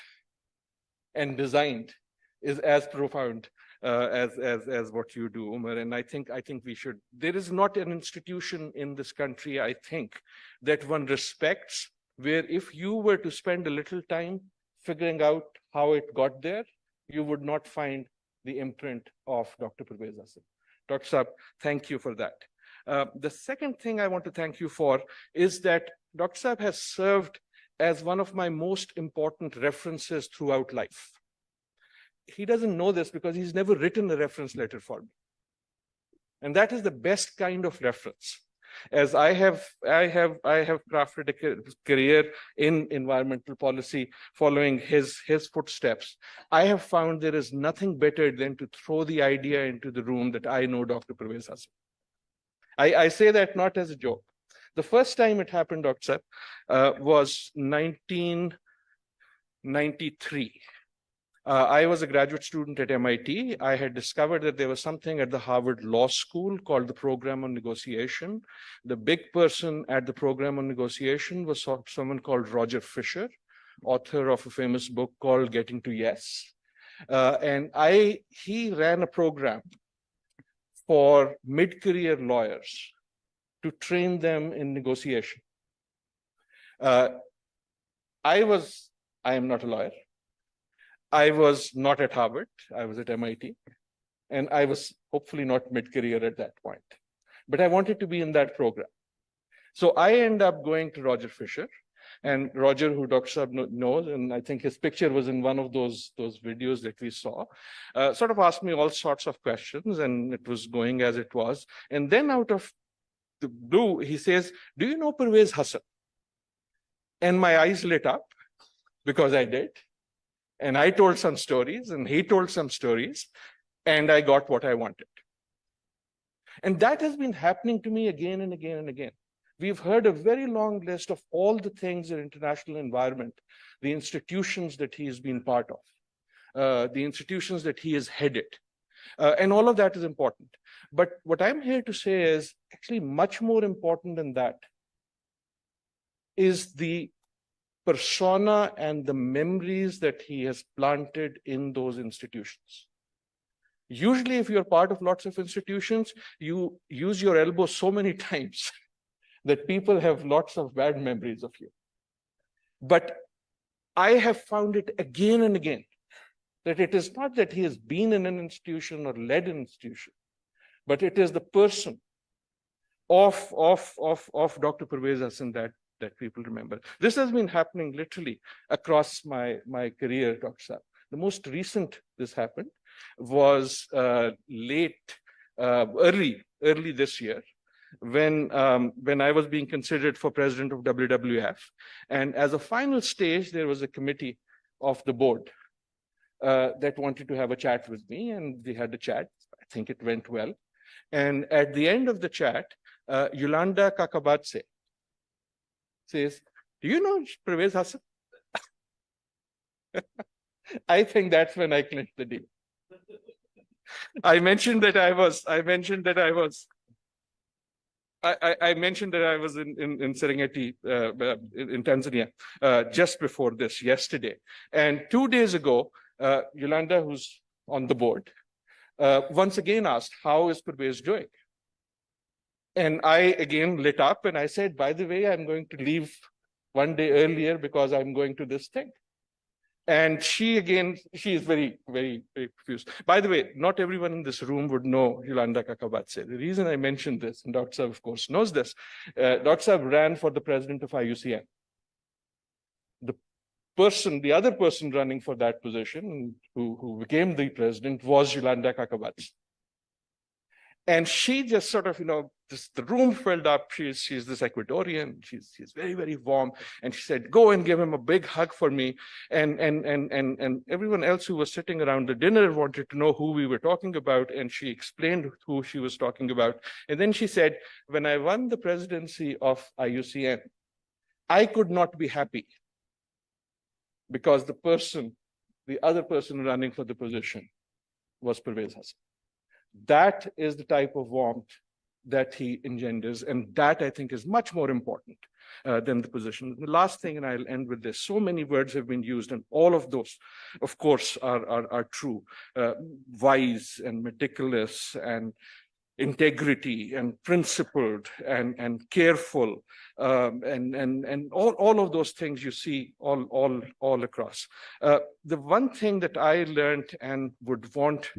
and designed is as profound as what you do, Umar. And I think we should, there is not an institution in this country, I think, that one respects, where if you were to spend a little time figuring out how it got there, you would not find the imprint of Dr. Parvez Hassan. Dr. Saab, thank you for that. The second thing I want to thank you for is that Dr. Saab has served as one of my most important references throughout life. He doesn't know this because he's never written a reference letter for me. And that is the best kind of reference. As I have crafted a career in environmental policy following his footsteps, I have found there is nothing better than to throw the idea into the room that I know Dr. Parvez Hassan. I say that not as a joke. The first time it happened, Dr. Saab, was 1993. I was a graduate student at MIT. I had discovered that there was something at the Harvard Law School called the Program on Negotiation. The big person at the Program on Negotiation was someone called Roger Fisher, author of a famous book called Getting to Yes. And he ran a program for mid-career lawyers to train them in negotiation. I am not a lawyer. I was not at Harvard, I was at MIT, and I was hopefully not mid-career at that point. But I wanted to be in that program. So I ended up going to Roger Fisher, and Roger, who Dr. Saab knows, and I think his picture was in one of those videos that we saw, sort of asked me all sorts of questions, and it was going as it was. And then out of the blue, he says, "Do you know Pervez Hassan?" And my eyes lit up because I did. And I told some stories and he told some stories and I got what I wanted. And that has been happening to me again and again and again. We've heard a very long list of all the things in international environment, the institutions that he has been part of, the institutions that he has headed. And all of that is important. But what I'm here to say is actually much more important than that is the persona and the memories that he has planted in those institutions. Usually, if you're part of lots of institutions, you use your elbow so many times that people have lots of bad memories of you. But I have found it again and again that it is not that he has been in an institution or led an institution, but it is the person of Dr. Pervez Hassan that people remember. This has been happening literally across my career, Dr. Saab. The most recent this happened was early this year, when I was being considered for president of WWF. And as a final stage, there was a committee of the board that wanted to have a chat with me, and we had a chat. I think it went well. And at the end of the chat, Yolanda Kakabatse says, "Do you know Pervez Hassan?" I think that's when I clinched the deal. I mentioned that I was in Serengeti in Tanzania just before this, yesterday. And 2 days ago, Yolanda, who's on the board, once again asked, "How is Pervez doing?" And I again lit up and I said, "By the way, I'm going to leave one day earlier because I'm going to this thing." And she is very, very, very profuse. By the way, not everyone in this room would know Yolanda Kakabatse. The reason I mentioned this, and Dr. Saab, of course, knows this, Dr. Saab ran for the president of IUCN. The other person running for that position, who became the president, was Yolanda Kakabatse. And she just sort of, the room filled up. She's this Ecuadorian. She's very, very warm. And she said, "Go and give him a big hug for me." And everyone else who was sitting around the dinner wanted to know who we were talking about. And she explained who she was talking about. And then she said, "When I won the presidency of IUCN, I could not be happy because the other person running for the position was Pervez Hassan." That is the type of warmth that he engenders, and that I think is much more important than the position. The last thing, and I'll end with this, so many words have been used, and all of those, of course, are true. Wise and meticulous and integrity and principled and careful, and all of those things you see all across. The one thing that I learned and would want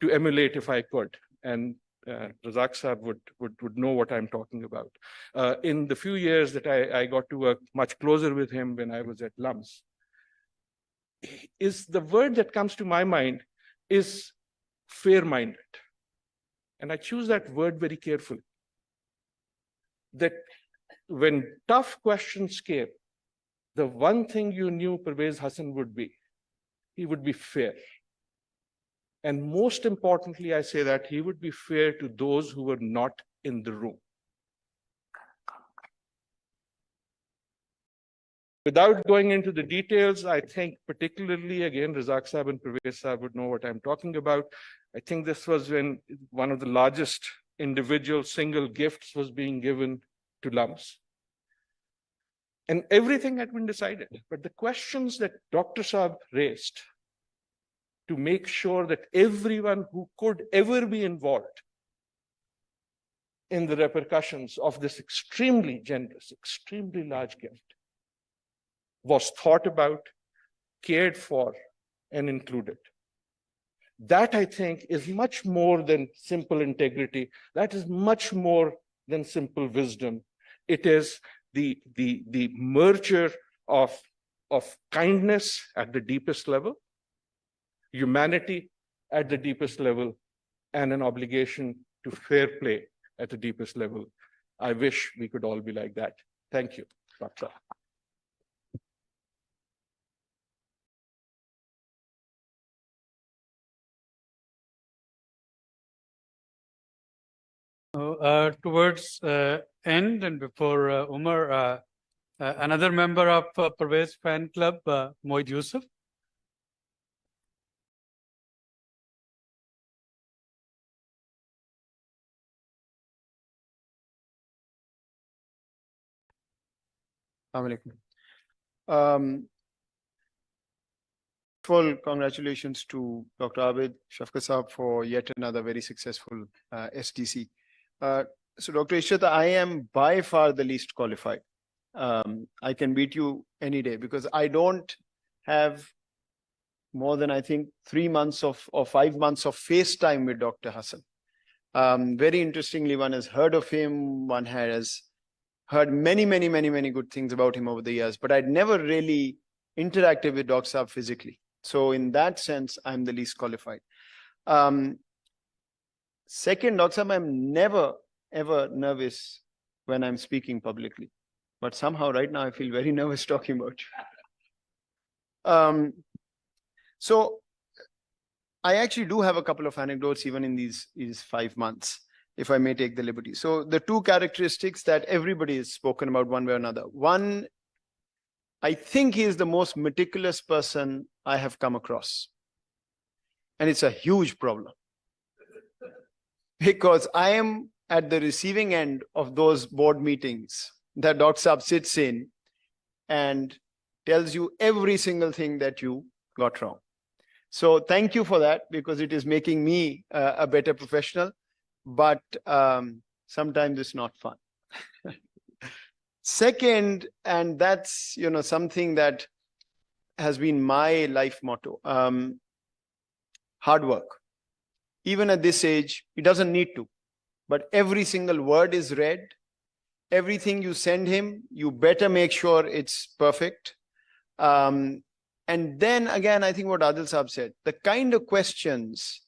to emulate if I could, and Razak Saab would know what I'm talking about. In the few years that I got to work much closer with him when I was at LUMS, is the word that comes to my mind is fair-minded. And I choose that word very carefully. That when tough questions came, the one thing you knew Pervez Hassan would be, he would be fair. And most importantly, I say that he would be fair to those who were not in the room. Without going into the details, I think particularly, again, Razak Saab and Pervez Saab would know what I'm talking about. I think this was when one of the largest individual single gifts was being given to LUMS. And everything had been decided. But the questions that Dr. Saab raised to make sure that everyone who could ever be involved in the repercussions of this extremely generous, extremely large gift was thought about, cared for, and included. That, I think, is much more than simple integrity. That is much more than simple wisdom. It is the merger of kindness at the deepest level, humanity at the deepest level, and an obligation to fair play at the deepest level. I wish we could all be like that. Thank you, Dr. Towards end and before Umar, another member of Pervez fan club, Moid Yusuf. Full congratulations to Dr. Abid Shafkat Saab for yet another very successful SDC. So Dr. Ishrat, I am by far the least qualified. I can beat you any day because I don't have more than, I think, 3 months or 5 months of FaceTime with Dr. Hassan. Very interestingly, one has heard of him, one has heard many good things about him over the years, but I'd never really interacted with Dr. Saab physically. So in that sense, I'm the least qualified. Second, Dr. Saab, I'm never, ever nervous when I'm speaking publicly. But somehow right now I feel very nervous talking about you. So I actually do have a couple of anecdotes even in these 5 months, if I may take the liberty. So the two characteristics that everybody has spoken about one way or another. One, I think he is the most meticulous person I have come across. And it's a huge problem. Because I am at the receiving end of those board meetings that Dr. Saab sits in and tells you every single thing that you got wrong. So thank you for that, because it is making me a better professional, but sometimes it's not fun. Second, and that's something that has been my life motto, hard work. Even at this age, he doesn't need to, but every single word is read. Everything you send him, you better make sure it's perfect. And then again, I think what Adil Saab said, the kind of questions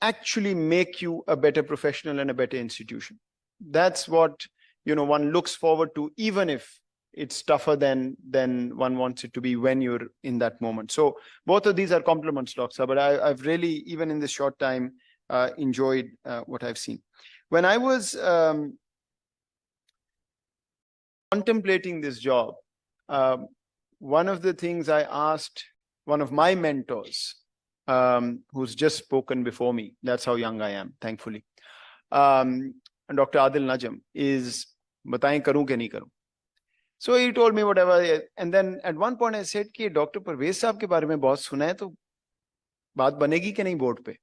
actually make you a better professional and a better institution. That's what one looks forward to, even if it's tougher than one wants it to be when you're in that moment. So both of these are compliments, Dr. Saab, but I've really, even in this short time, enjoyed what I've seen. When I was contemplating this job, one of the things I asked one of my mentors, who's just spoken before me, that's how young I am, thankfully, Dr. Adil Najam, is, "Bataएं करूं कि नहीं करूं?" So he told me whatever, and then at one point I said कि Dr. Pervez साहब के बारे में बहुत सुना है, तो बात बनेगी कि नहीं बोर्ड पे?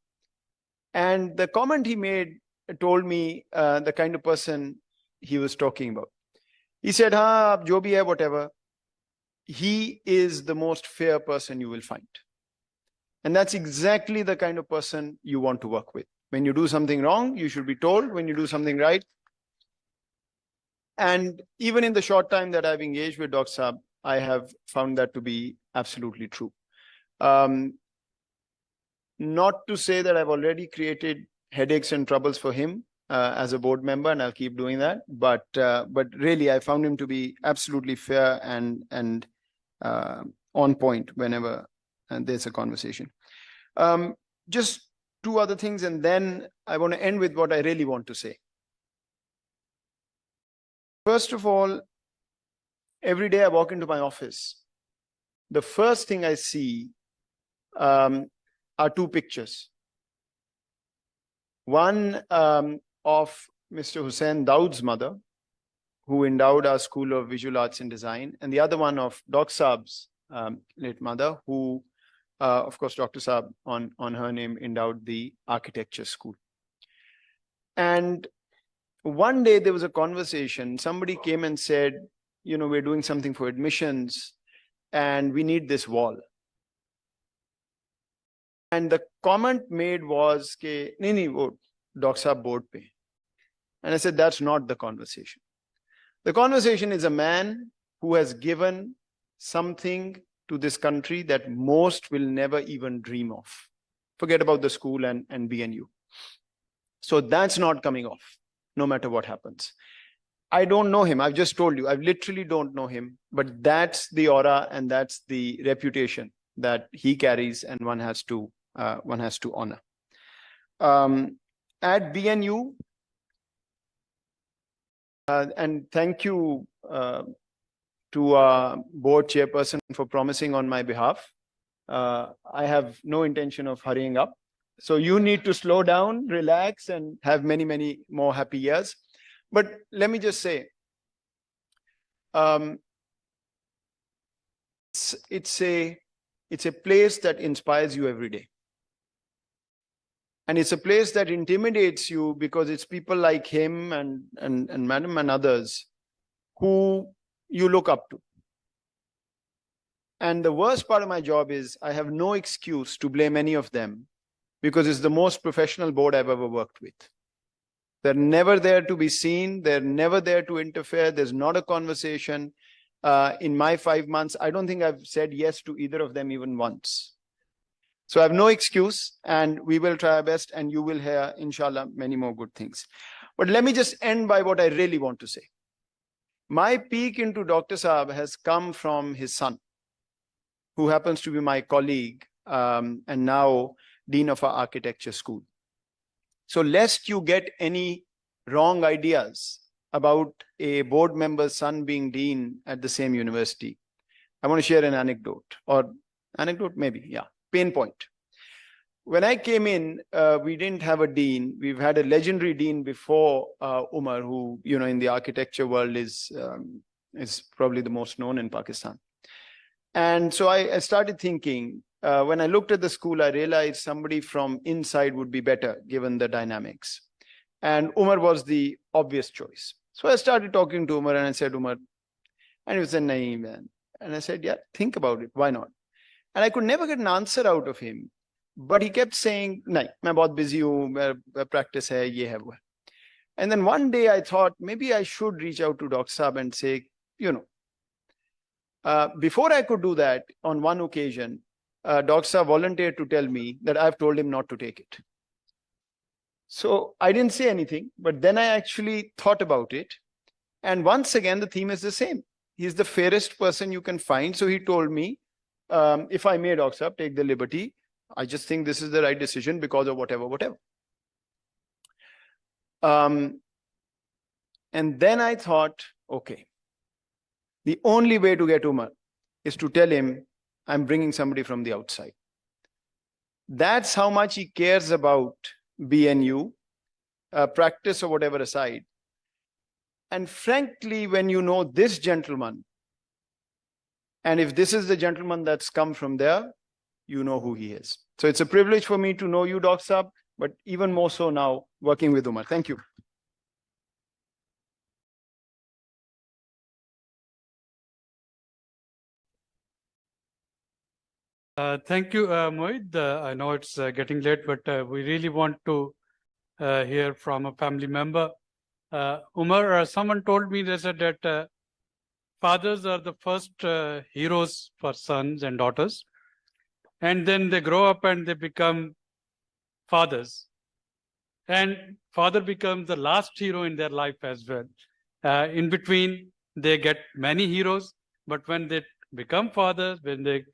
And the comment he made told me the kind of person he was talking about. He said, "हाँ, अब जो भी है, whatever. He is the most fair person you will find." And that's exactly the kind of person you want to work with. When you do something wrong, you should be told. When you do something right. And even in the short time that I've engaged with Dr. Saab, I have found that to be absolutely true. Not to say that I've already created headaches and troubles for him as a board member, and I'll keep doing that. But really, I found him to be absolutely fair and on point whenever there's a conversation. Just two other things, and then I want to end with what I really want to say. First of all, every day I walk into my office, the first thing I see are two pictures. One of Mr. Hussain Daud's mother, who endowed our School of Visual Arts and Design, and the other one of Dr. Saab's late mother, who, of course, Dr. Saab on her name endowed the architecture school. And one day there was a conversation, somebody came and said, we're doing something for admissions and we need this wall. And the comment made was, "Nahi, wo Dr. Saab board pe." And I said, that's not the conversation. The conversation is a man who has given something to this country that most will never even dream of. Forget about the school and BNU. So that's not coming off. no matter what happens. I don't know him. I've just told you, I literally don't know him, but that's the aura and that's the reputation that he carries, and one has to honor. At BNU, and thank you to our board chairperson for promising on my behalf. I have no intention of hurrying up. So you need to slow down, relax, and have many, many more happy years. But let me just say, it's a place that inspires you every day. And it's a place that intimidates you because it's people like him and madam and others who you look up to. And the worst part of my job is I have no excuse to blame any of them because it's the most professional board I've ever worked with. They're never there to be seen. They're never there to interfere. There's not a conversation. In my 5 months, I don't think I've said yes to either of them even once. So I have no excuse, and we will try our best, and you will hear, inshallah, many more good things. But let me just end by what I really want to say. My peek into Dr. Saab has come from his son, who happens to be my colleague and now Dean of our Architecture School. So lest you get any wrong ideas about a board member's son being dean at the same university, I want to share an anecdote, pain point. When I came in, we didn't have a dean. We've had a legendary dean before Umar, who, in the architecture world is probably the most known in Pakistan. And so I started thinking, when I looked at the school, I realized somebody from inside would be better given the dynamics. And Umar was the obvious choice. So I started talking to Umar and I said, Umar, and he said, nahi, man. And I said, yeah, think about it. Why not? And I could never get an answer out of him. But he kept saying, nahi, main bahut busy hu, practice hai, ye hai, wo hai. And then one day I thought, maybe I should reach out to Dr. Saab and say, before I could do that, on one occasion, Dr. Saab volunteered to tell me that I've told him not to take it. So I didn't say anything, but then I actually thought about it. And once again, the theme is the same. He's the fairest person you can find. So he told me, if I may, Dr. Saab, take the liberty, I just think this is the right decision because of whatever. And then I thought, okay, the only way to get Umar is to tell him, I'm bringing somebody from the outside. That's how much he cares about BNU, practice or whatever aside. And frankly, when you know this gentleman, and if this is the gentleman that's come from there, you know who he is. So it's a privilege for me to know you, Dr. Saab, but even more so now working with Umar. Thank you. Thank you, Mohit. I know it's getting late, but we really want to hear from a family member. Umar, someone told me, they said that fathers are the first heroes for sons and daughters. And then they grow up and they become fathers. And father becomes the last hero in their life as well. In between, they get many heroes, but when they become fathers, when they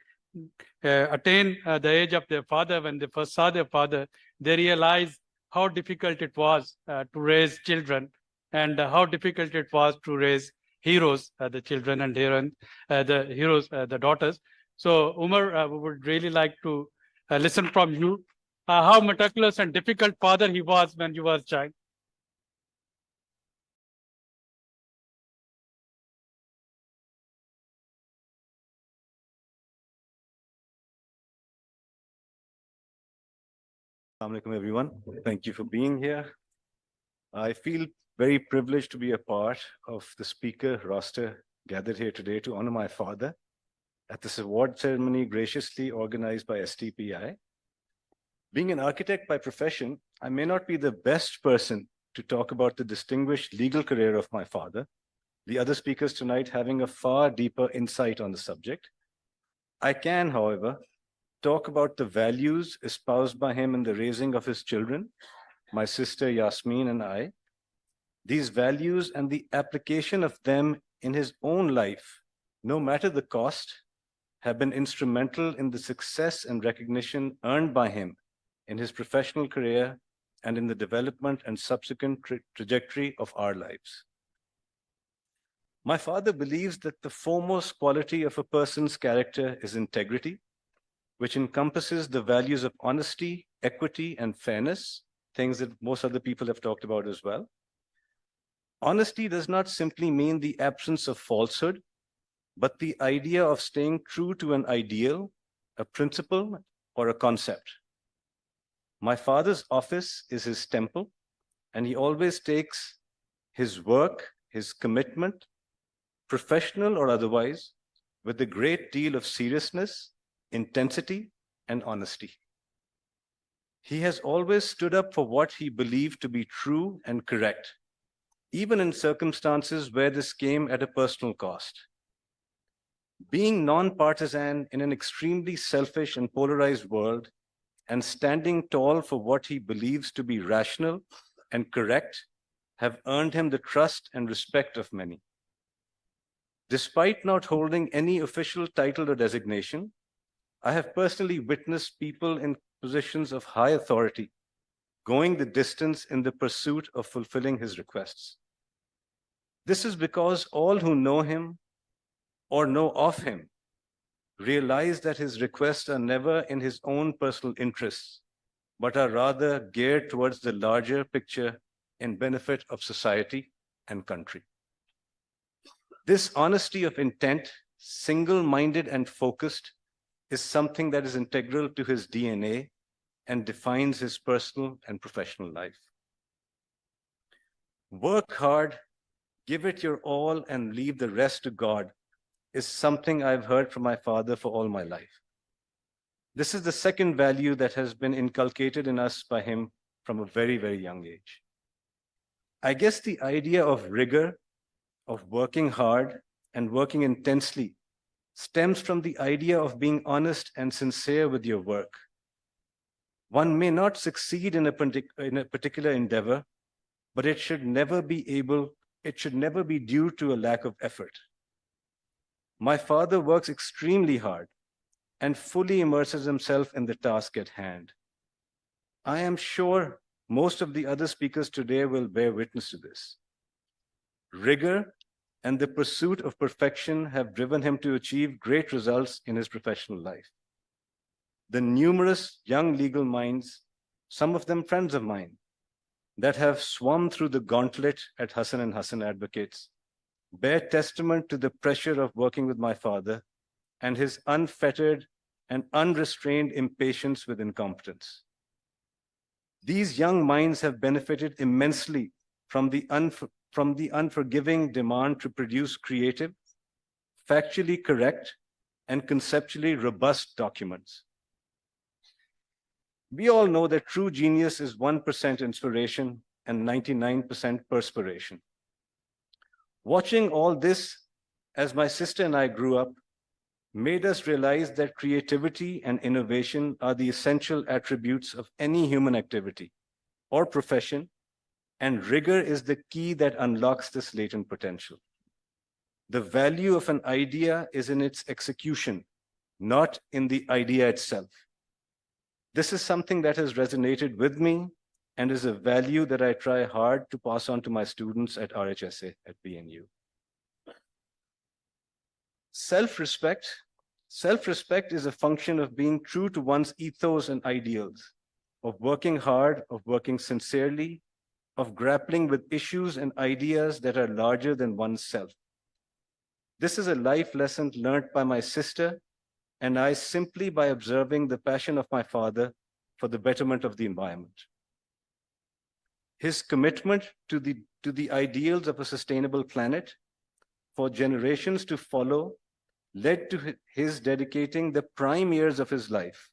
attain the age of their father, when they first saw their father, they realize how difficult it was to raise children and how difficult it was to raise heroes, the children and the heroes, the daughters. So Umar, we would really like to listen from you, how meticulous and difficult father he was when you were a child. Assalamu alaikum, everyone. Thank you for being here. I feel very privileged to be a part of the speaker roster gathered here today to honor my father at this award ceremony graciously organized by SDPI. Being an architect by profession, I may not be the best person to talk about the distinguished legal career of my father, the other speakers tonight having a far deeper insight on the subject. I can, however, talk about the values espoused by him in the raising of his children, my sister Yasmin and I, These values and the application of them in his own life, no matter the cost, have been instrumental in the success and recognition earned by him in his professional career and in the development and subsequent trajectory of our lives. My father believes that the foremost quality of a person's character is integrity, which encompasses the values of honesty, equity, and fairness, things that most other people have talked about as well. Honesty does not simply mean the absence of falsehood, but the idea of staying true to an ideal, a principle, or a concept. My father's office is his temple, and he always takes his work, his commitment, professional or otherwise, with a great deal of seriousness, intensity, and honesty. He has always stood up for what he believed to be true and correct, even in circumstances where this came at a personal cost. Being non-partisan in an extremely selfish and polarized world, and standing tall for what he believes to be rational and correct, have earned him the trust and respect of many. Despite not holding any official title or designation, I have personally witnessed people in positions of high authority going the distance in the pursuit of fulfilling his requests. This is because all who know him or know of him realize that his requests are never in his own personal interests, but are rather geared towards the larger picture in benefit of society and country. This honesty of intent, single-minded and focused, is something that is integral to his DNA and defines his personal and professional life. Work hard, give it your all, and leave the rest to God is something I've heard from my father for all my life. This is the second value that has been inculcated in us by him from a very, very young age. I guess the idea of rigor, of working hard and working intensely stems from the idea of being honest and sincere with your work. One may not succeed in a particular endeavor, but it should never be due to a lack of effort. My father works extremely hard and fully immerses himself in the task at hand. I am sure most of the other speakers today will bear witness to this. Rigor and the pursuit of perfection have driven him to achieve great results in his professional life. The numerous young legal minds, some of them friends of mine, that have swum through the gauntlet at Hassan & Hassan Advocates bear testament to the pressure of working with my father and his unfettered and unrestrained impatience with incompetence. These young minds have benefited immensely from the unforgiving demand to produce creative, factually correct, and conceptually robust documents. We all know that true genius is 1% inspiration and 99% perspiration. Watching all this as my sister and I grew up made us realize that creativity and innovation are the essential attributes of any human activity or profession, and rigor is the key that unlocks this latent potential. The value of an idea is in its execution, not in the idea itself. This is something that has resonated with me and is a value that I try hard to pass on to my students at RHSA at BNU. Self-respect is a function of being true to one's ethos and ideals, of working hard, of working sincerely, of grappling with issues and ideas that are larger than oneself. This is a life lesson learned by my sister and I simply by observing the passion of my father for the betterment of the environment. His commitment to the ideals of a sustainable planet for generations to follow led to his dedicating the prime years of his life,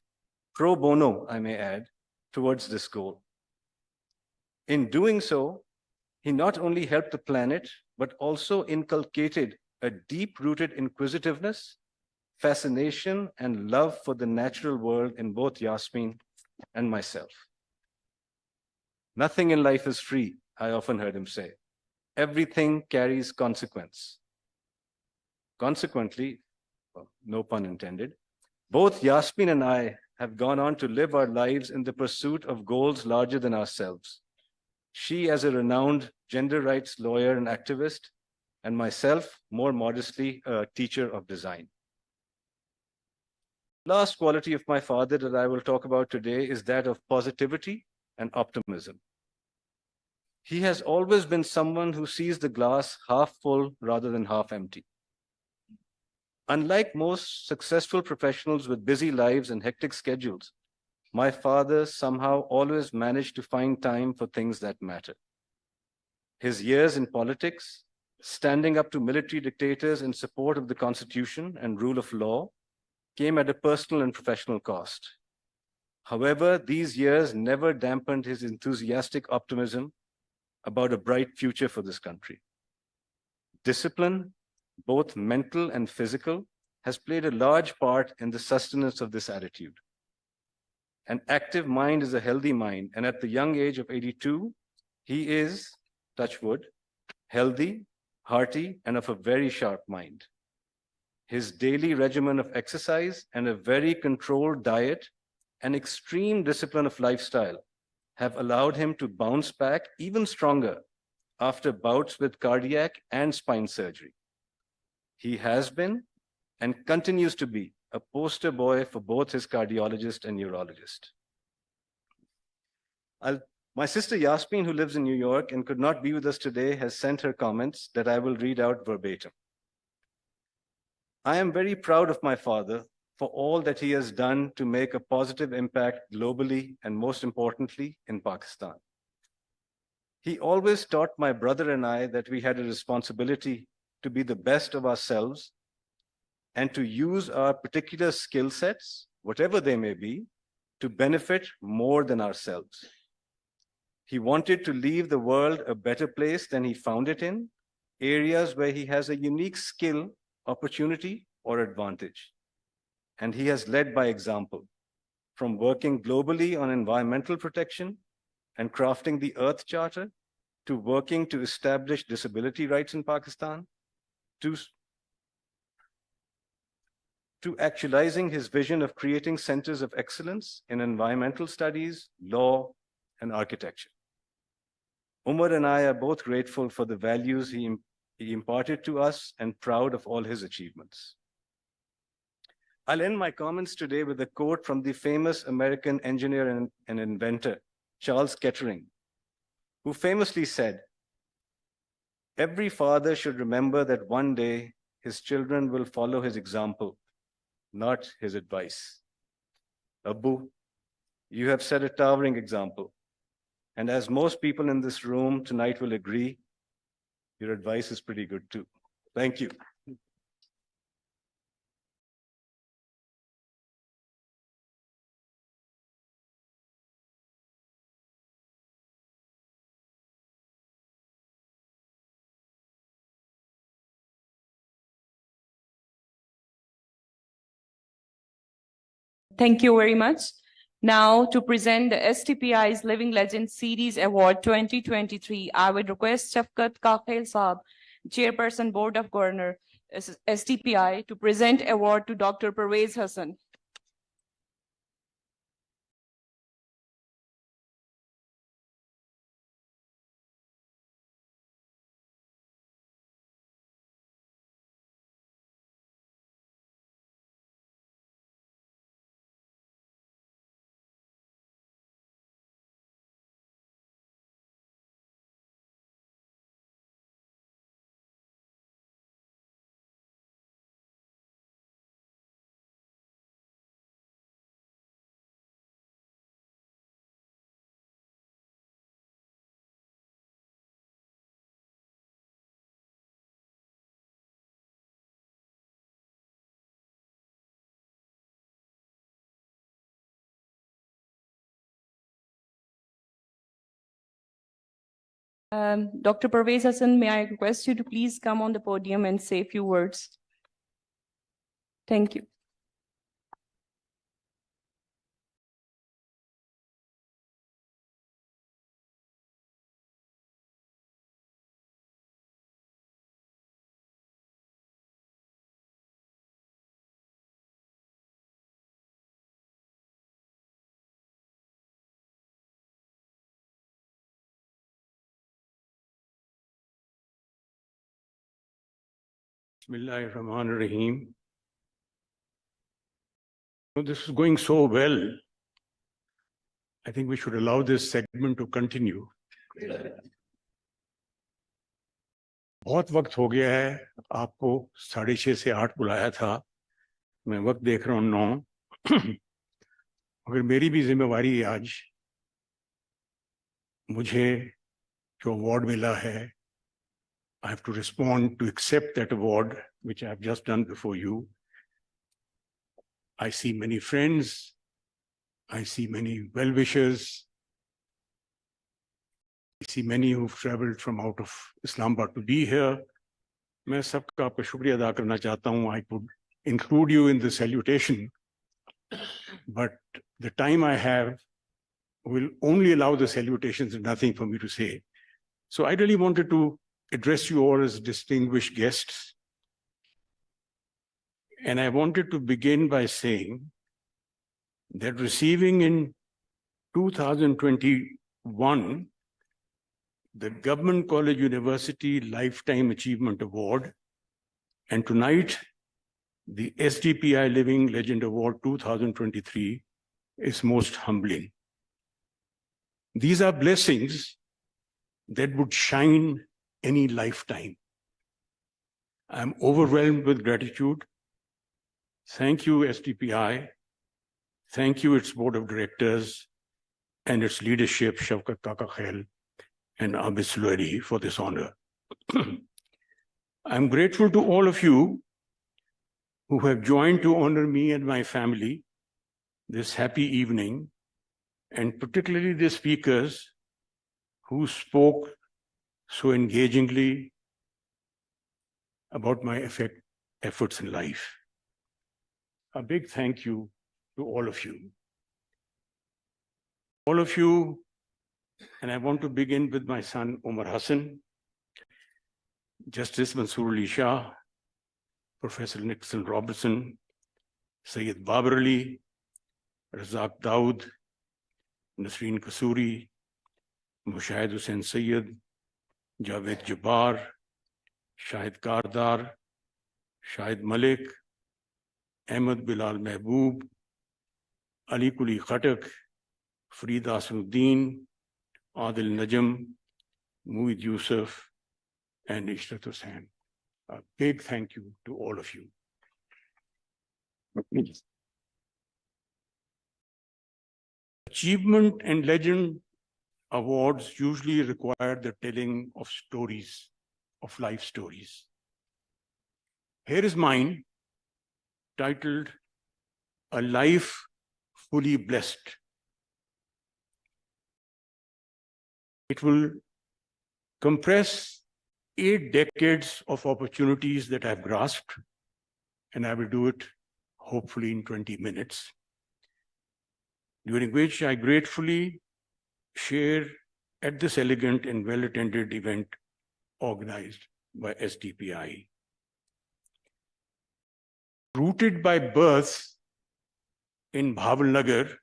pro bono, I may add, towards this goal. In doing so, he not only helped the planet, but also inculcated a deep-rooted inquisitiveness, fascination, and love for the natural world in both Yasmin and myself. Nothing in life is free, I often heard him say. everything carries consequence. Consequently, well, no pun intended, both Yasmin and I have gone on to live our lives in the pursuit of goals larger than ourselves. She as a renowned gender rights lawyer and activist, and myself, more modestly, a teacher of design. Last quality of my father that I will talk about today is that of positivity and optimism. He has always been someone who sees the glass half full rather than half empty. Unlike most successful professionals with busy lives and hectic schedules, my father somehow always managed to find time for things that matter. His years in politics, standing up to military dictators in support of the Constitution and rule of law, came at a personal and professional cost. However, these years never dampened his enthusiastic optimism about a bright future for this country. Discipline, both mental and physical, has played a large part in the sustenance of this attitude. An active mind is a healthy mind, and at the young age of 82, he is, touch wood, healthy, hearty, and of a very sharp mind. His daily regimen of exercise and a very controlled diet and extreme discipline of lifestyle have allowed him to bounce back even stronger after bouts with cardiac and spine surgery. He has been and continues to be a poster boy for both his cardiologist and neurologist. My sister Yasmin, who lives in New York and could not be with us today, has sent her comments that I will read out verbatim. I am very proud of my father for all that he has done to make a positive impact globally and most importantly in Pakistan. He always taught my brother and I that we had a responsibility to be the best of ourselves and to use our particular skill sets, whatever they may be, to benefit more than ourselves. He wanted to leave the world a better place than he found it in, areas where he has a unique skill, opportunity, or advantage. And he has led by example, from working globally on environmental protection and crafting the Earth Charter, to working to establish disability rights in Pakistan, to actualizing his vision of creating centers of excellence in environmental studies, law, and architecture. Umar and I are both grateful for the values he imparted to us and proud of all his achievements. I'll end my comments today with a quote from the famous American engineer and inventor, Charles Kettering, who famously said, "Every father should remember that one day his children will follow his example, not his advice." Abu, you have set a towering example. And as most people in this room tonight will agree, your advice is pretty good too. Thank you. Thank you very much. Now, to present the SDPI's Living Legend Series Award 2023, I would request Shafkat Kakhel Saab, Chairperson Board of Governor, SDPI, to present award to Dr. Parvez Hassan. Dr. Parvez Hassan, may I request you to please come on the podium and say a few words? Thank you. Bismillahirrahmanirrahim. This is going so well. I think we should allow this segment to continue. बहुत वक्त हो गया है, आपको 6:30 से 8 बुलाया था, मैं वक्त देख रहा हूँ 9। अगर मेरी भी जिम्मेवारी आज मुझे जो अवार्ड मिला है, I have to respond to accept that award, which I have just done before you. I see many friends, I see many well-wishers, I see many who've traveled from out of Islamabad to be here. मैं सबका आपका शुक्रिया अदा करना चाहता हूँ. I could include you in the salutation, but the time I have will only allow the salutations and nothing for me to say. So I really wanted to address you all as distinguished guests. And I wanted to begin by saying that receiving in 2021 the Government College University Lifetime Achievement Award, and tonight the SDPI Living Legend Award 2023 is most humbling. These are blessings that would shine any lifetime. I'm overwhelmed with gratitude. Thank you, SDPI. Thank you, its board of directors and its leadership, Shaukat Kaka Khail and Abid Suluri, for this honor. I'm grateful to all of you who have joined to honor me and my family this happy evening, and particularly the speakers who spoke so engagingly about my efforts in life. A big thank you to all of you. All of you, and I want to begin with my son, Omar Hassan, Justice Mansoor Ali Shah, Professor Nixon Robertson, Sayyid Babar Ali, Razak Daud, Nasreen Kasuri, Mushahid Hussain Sayyid, Javed Jabbar, Shahid Kardar, Shahid Malik, Ahmed Bilal Mehboob, Ali Kuli Khatak, Farid Asruddin, Adil Najam, Muid Yusuf, and Ishrat Hussain. A big thank you to all of you. Achievement and Legend awards usually require the telling of stories, of life stories. Here is mine, titled A Life Fully Blessed. It will compress 8 decades of opportunities that I've grasped, and I will do it hopefully in 20 minutes, during which I gratefully share at this elegant and well-attended event organized by SDPI. Rooted by birth in Bhavalnagar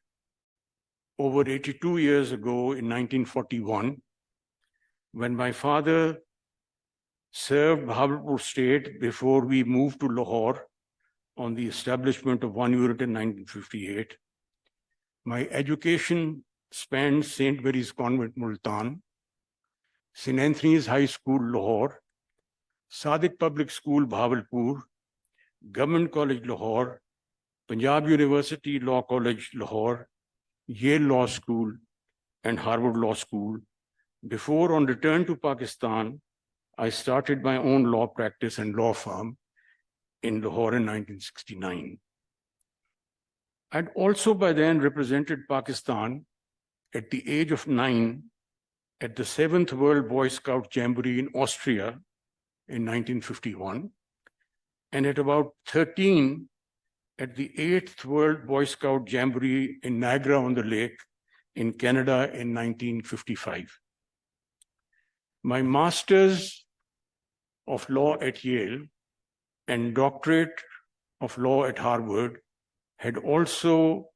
over 82 years ago in 1941, when my father served Bahawalpur state before we moved to Lahore on the establishment of 1 unit in 1958. My education spanned St. Mary's Convent, Multan, St. Anthony's High School, Lahore, Sadiq Public School, Bahawalpur, Government College, Lahore, Punjab University Law College, Lahore, Yale Law School, and Harvard Law School, before, on return to Pakistan, I started my own law practice and law firm in Lahore in 1969. I'd also by then represented Pakistan at the age of 9 at the 7th World Boy Scout Jamboree in Austria in 1951, and at about 13 at the 8th World Boy Scout Jamboree in Niagara-on-the-Lake in Canada in 1955. My master's of law at Yale and doctorate of law at Harvard had also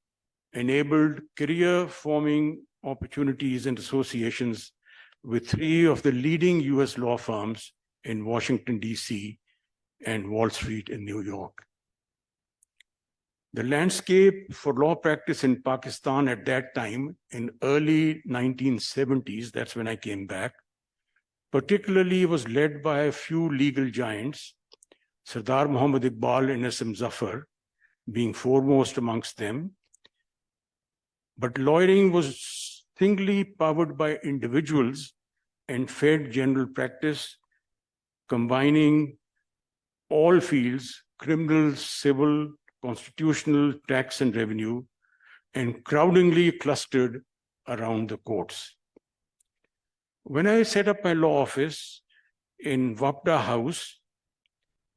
enabled career-forming opportunities and associations with 3 of the leading US law firms in Washington, D.C., and Wall Street in New York. The landscape for law practice in Pakistan at that time, in early 1970s, that's when I came back, particularly was led by a few legal giants, Sardar Muhammad Iqbal and S.M. Zafar being foremost amongst them. But lawyering was singly powered by individuals and fed general practice, combining all fields, criminal, civil, constitutional, tax and revenue, and crowdingly clustered around the courts. When I set up my law office in Wapda House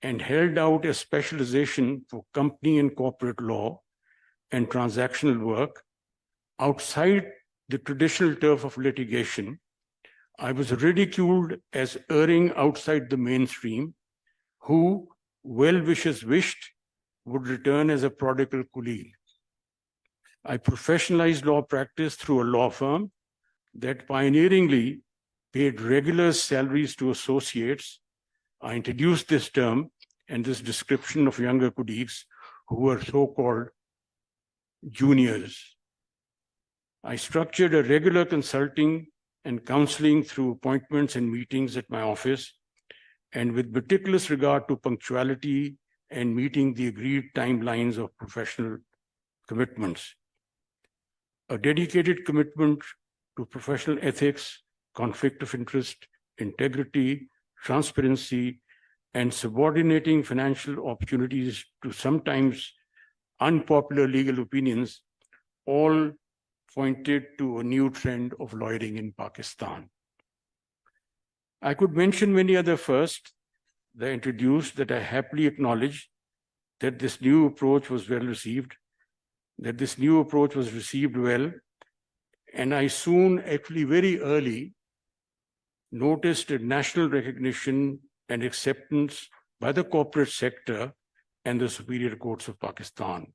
and held out a specialization for company and corporate law and transactional work outside the traditional turf of litigation, I was ridiculed as erring outside the mainstream, who well-wishers wished would return as a prodigal colleague. I professionalized law practice through a law firm that pioneeringly paid regular salaries to associates. I introduced this term and this description of younger colleagues who were so-called juniors. I structured a regular consulting and counseling through appointments and meetings at my office, and with meticulous regard to punctuality and meeting the agreed timelines of professional commitments. A dedicated commitment to professional ethics, conflict of interest, integrity, transparency, and subordinating financial opportunities to sometimes unpopular legal opinions all pointed to a new trend of lawyering in Pakistan. I could mention many other firsts that I introduced that I happily acknowledge that this new approach was well received, well, and I soon, actually very early, noticed a national recognition and acceptance by the corporate sector and the superior courts of Pakistan.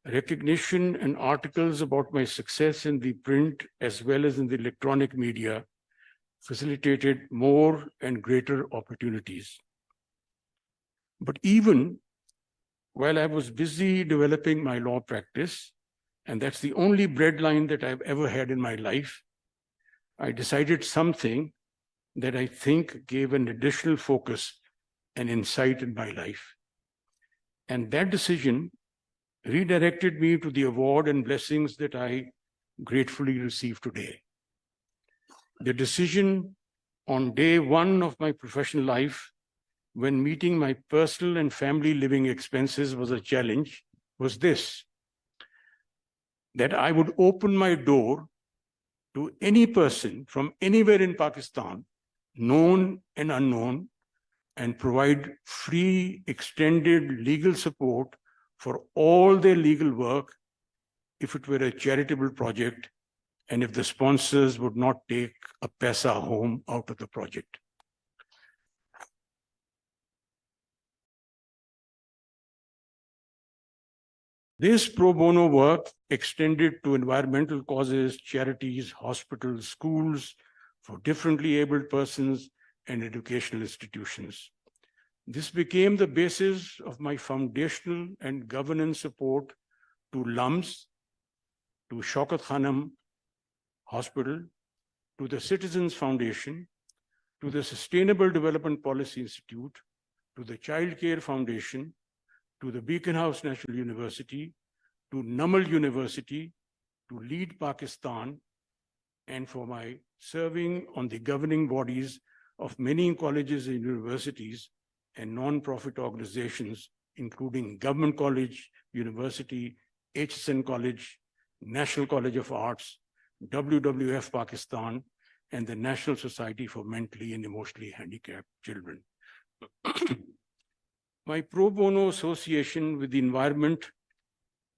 Recognition and articles about my success in the print as well as in the electronic media facilitated more and greater opportunities. But even while I was busy developing my law practice, and that's the only breadline that I've ever had in my life, I decided something that I think gave an additional focus and insight in my life. And that decision redirected me to the award and blessings that I gratefully receive today. The decision on day one of my professional life, when meeting my personal and family living expenses was a challenge, was this: that I would open my door to any person from anywhere in Pakistan, known and unknown, and provide free, extended legal support for all their legal work if it were a charitable project and if the sponsors would not take a paisa home out of the project. This pro bono work extended to environmental causes, charities, hospitals, schools, for differently abled persons, and educational institutions. This became the basis of my foundational and governance support to LUMS, to Shaukat Khanam Hospital, to the Citizens Foundation, to the Sustainable Development Policy Institute, to the Child Care Foundation, to the Beacon House National University, to Namal University, to Lead Pakistan, and for my serving on the governing bodies of many colleges and universities and non-profit organizations, including Government College, University, HSN College, National College of Arts, WWF Pakistan, and the National Society for Mentally and Emotionally Handicapped Children. My pro bono association with the environment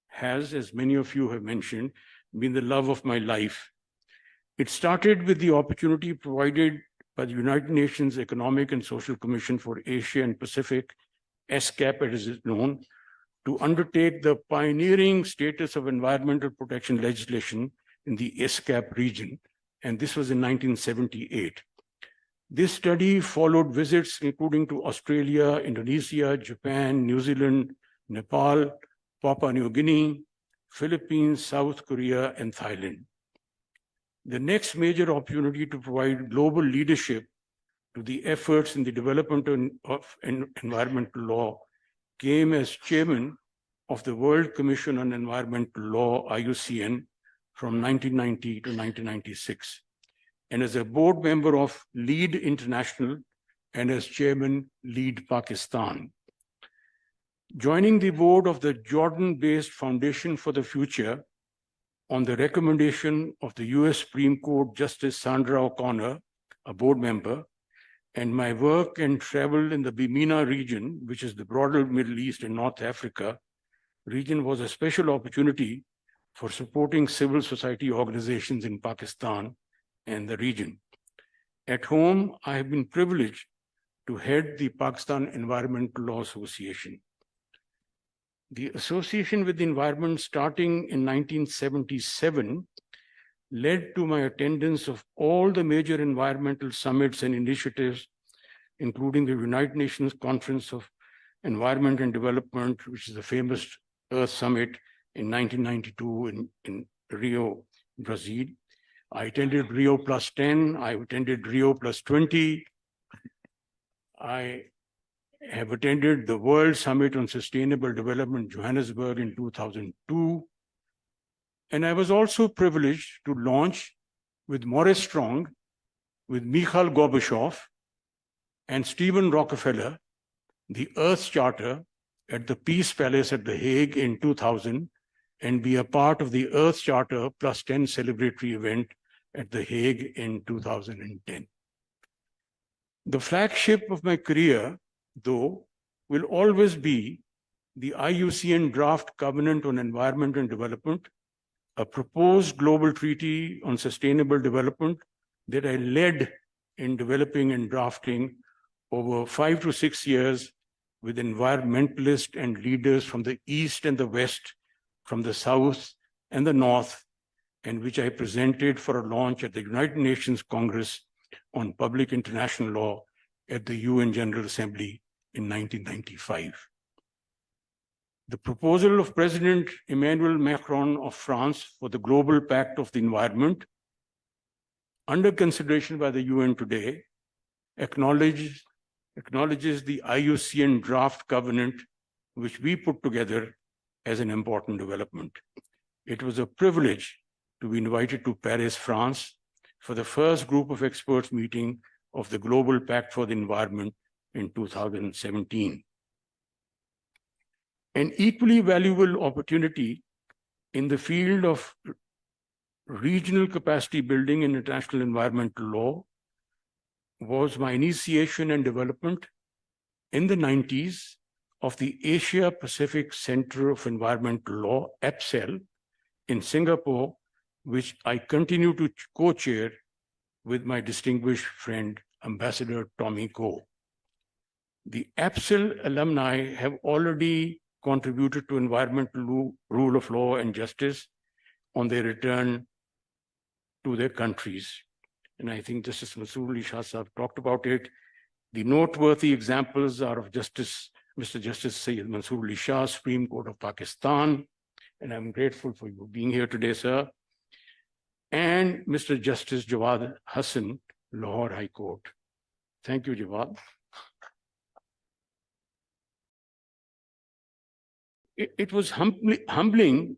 has, as many of you have mentioned, been the love of my life. It started with the opportunity provided by the United Nations Economic and Social Commission for Asia and Pacific, SCAP as it is known, to undertake the pioneering status of environmental protection legislation in the SCAP region, and this was in 1978. This study followed visits including to Australia, Indonesia, Japan, New Zealand, Nepal, Papua New Guinea, Philippines, South Korea, and Thailand. The next major opportunity to provide global leadership to the efforts in the development of environmental law came as chairman of the World Commission on Environmental Law, IUCN, from 1990 to 1996, and as a board member of LEAD International and as chairman, LEAD Pakistan. Joining the board of the Jordan-based Foundation for the Future on the recommendation of the US Supreme Court Justice Sandra O'Connor, a board member, and my work and travel in the Bimina region, which is the broader Middle East and North Africa region, was a special opportunity for supporting civil society organizations in Pakistan and the region. At home, I have been privileged to head the Pakistan Environmental Law Association. The association with the environment, starting in 1977, led to my attendance of all the major environmental summits and initiatives, including the United Nations Conference of Environment and Development, which is the famous Earth Summit in 1992 in Rio, Brazil. I attended Rio +10, I attended Rio +20. I have attended the World Summit on Sustainable Development, Johannesburg in 2002. And I was also privileged to launch with Maurice Strong, with Mikhail Gorbachev, and Stephen Rockefeller, the Earth Charter at the Peace Palace at The Hague in 2000, and be a part of the Earth Charter +10 celebratory event at The Hague in 2010. The flagship of my career, though, will always be the IUCN Draft Covenant on Environment and Development, a proposed global treaty on sustainable development that I led in developing and drafting over 5 to 6 years with environmentalists and leaders from the East and the West, from the South and the North, and which I presented for a launch at the United Nations Congress on Public International Law at the UN General Assembly in 1995. The proposal of President Emmanuel Macron of France for the Global Pact of the Environment, under consideration by the UN today, acknowledges the IUCN Draft Covenant, which we put together as an important development. It was a privilege to be invited to Paris, France, for the first group of experts meeting of the Global Pact for the Environment in 2017. An equally valuable opportunity in the field of regional capacity building in international environmental law was my initiation and development in the 90s of the Asia Pacific Center of Environmental Law, APCEL, in Singapore, which I continue to co-chair with my distinguished friend, Ambassador Tommy Koh. The APCEL alumni have already contributed to environmental rule of law and justice on their return to their countries. And I think Justice Mansoor Ali Shah Sahab talked about it. The noteworthy examples are of Mr. Justice Sayyid Mansoor Ali Shah, Supreme Court of Pakistan, and I'm grateful for you being here today, sir, and Mr. Justice Jawad Hassan, Lahore High Court. Thank you, Jawad. It was humbling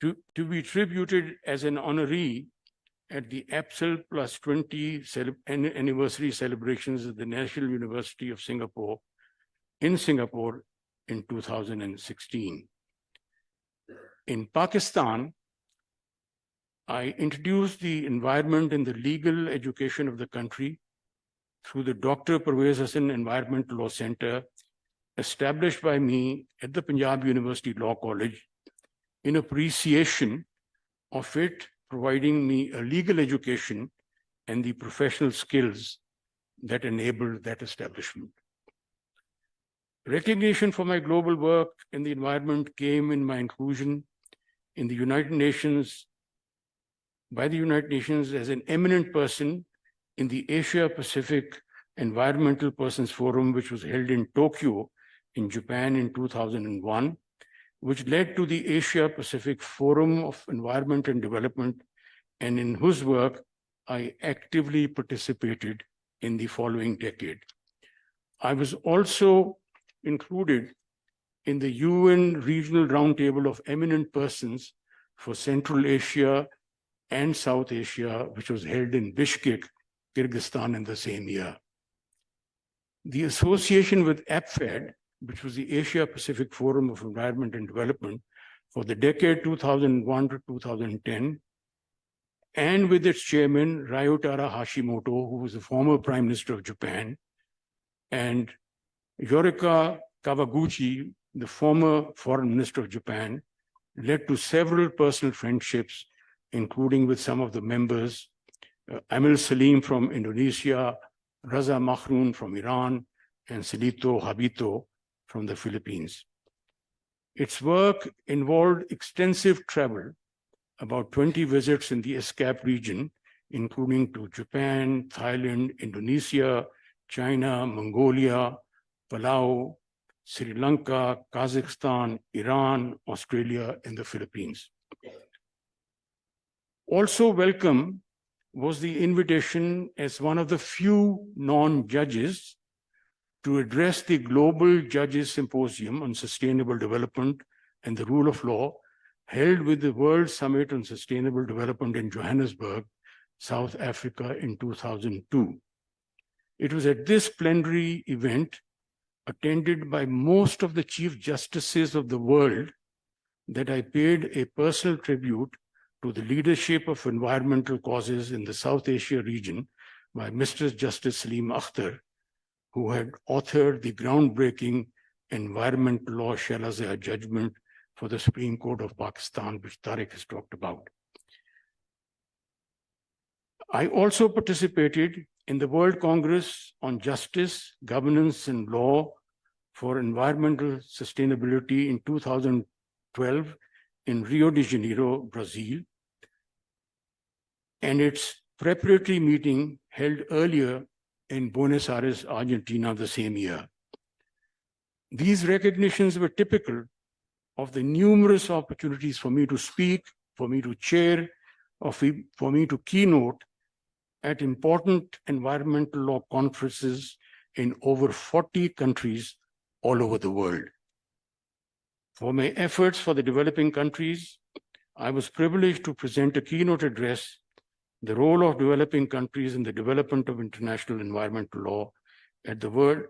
to be tributed as an honoree at the APCEL +20 anniversary celebrations at the National University of Singapore in 2016. In Pakistan, I introduced the environment and the legal education of the country through the Dr. Parvez Hassan Environmental Law Center, established by me at the Punjab University Law College, in appreciation of it providing me a legal education and the professional skills that enabled that establishment. Recognition for my global work in the environment came in my inclusion in the United Nations, by the United Nations as an eminent person in the Asia Pacific Environmental Persons Forum, which was held in Tokyo in Japan in 2001, which led to the Asia Pacific Forum of Environment and Development, and in whose work I actively participated in the following decade. I was also included in the UN Regional Roundtable of Eminent Persons for Central Asia and South Asia, which was held in Bishkek, Kyrgyzstan in the same year. The association with APFED, which was the Asia Pacific Forum of Environment and Development for the decade 2001 to 2010, and with its chairman, Ryotaro Hashimoto, who was the former Prime Minister of Japan, and Yorika Kawaguchi, the former Foreign Minister of Japan, led to several personal friendships, including with some of the members, Amil Salim from Indonesia, Raza Makhroun from Iran, and Silito Habito from the Philippines. Its work involved extensive travel, about 20 visits in the ESCAP region, including to Japan, Thailand, Indonesia, China, Mongolia, Palau, Sri Lanka, Kazakhstan, Iran, Australia, and the Philippines. Also welcome was the invitation as one of the few non-judges to address the Global Judges Symposium on Sustainable Development and the Rule of Law, held with the World Summit on Sustainable Development in Johannesburg, South Africa in 2002. It was at this plenary event, attended by most of the Chief Justices of the world, that I paid a personal tribute to the leadership of environmental causes in the South Asia region by Mr. Justice Salim Akhtar, who had authored the groundbreaking environmental law Shahrazad judgment for the Supreme Court of Pakistan, which Tariq has talked about. I also participated in the World Congress on Justice, Governance, and Law for Environmental Sustainability in 2012 in Rio de Janeiro, Brazil, and its preparatory meeting held earlier in Buenos Aires, Argentina, the same year. These recognitions were typical of the numerous opportunities for me to speak, for me to chair, or for me to keynote at important environmental law conferences in over 40 countries all over the world. For my efforts for the developing countries, I was privileged to present a keynote address, The Role of Developing Countries in the Development of International Environmental Law, at the World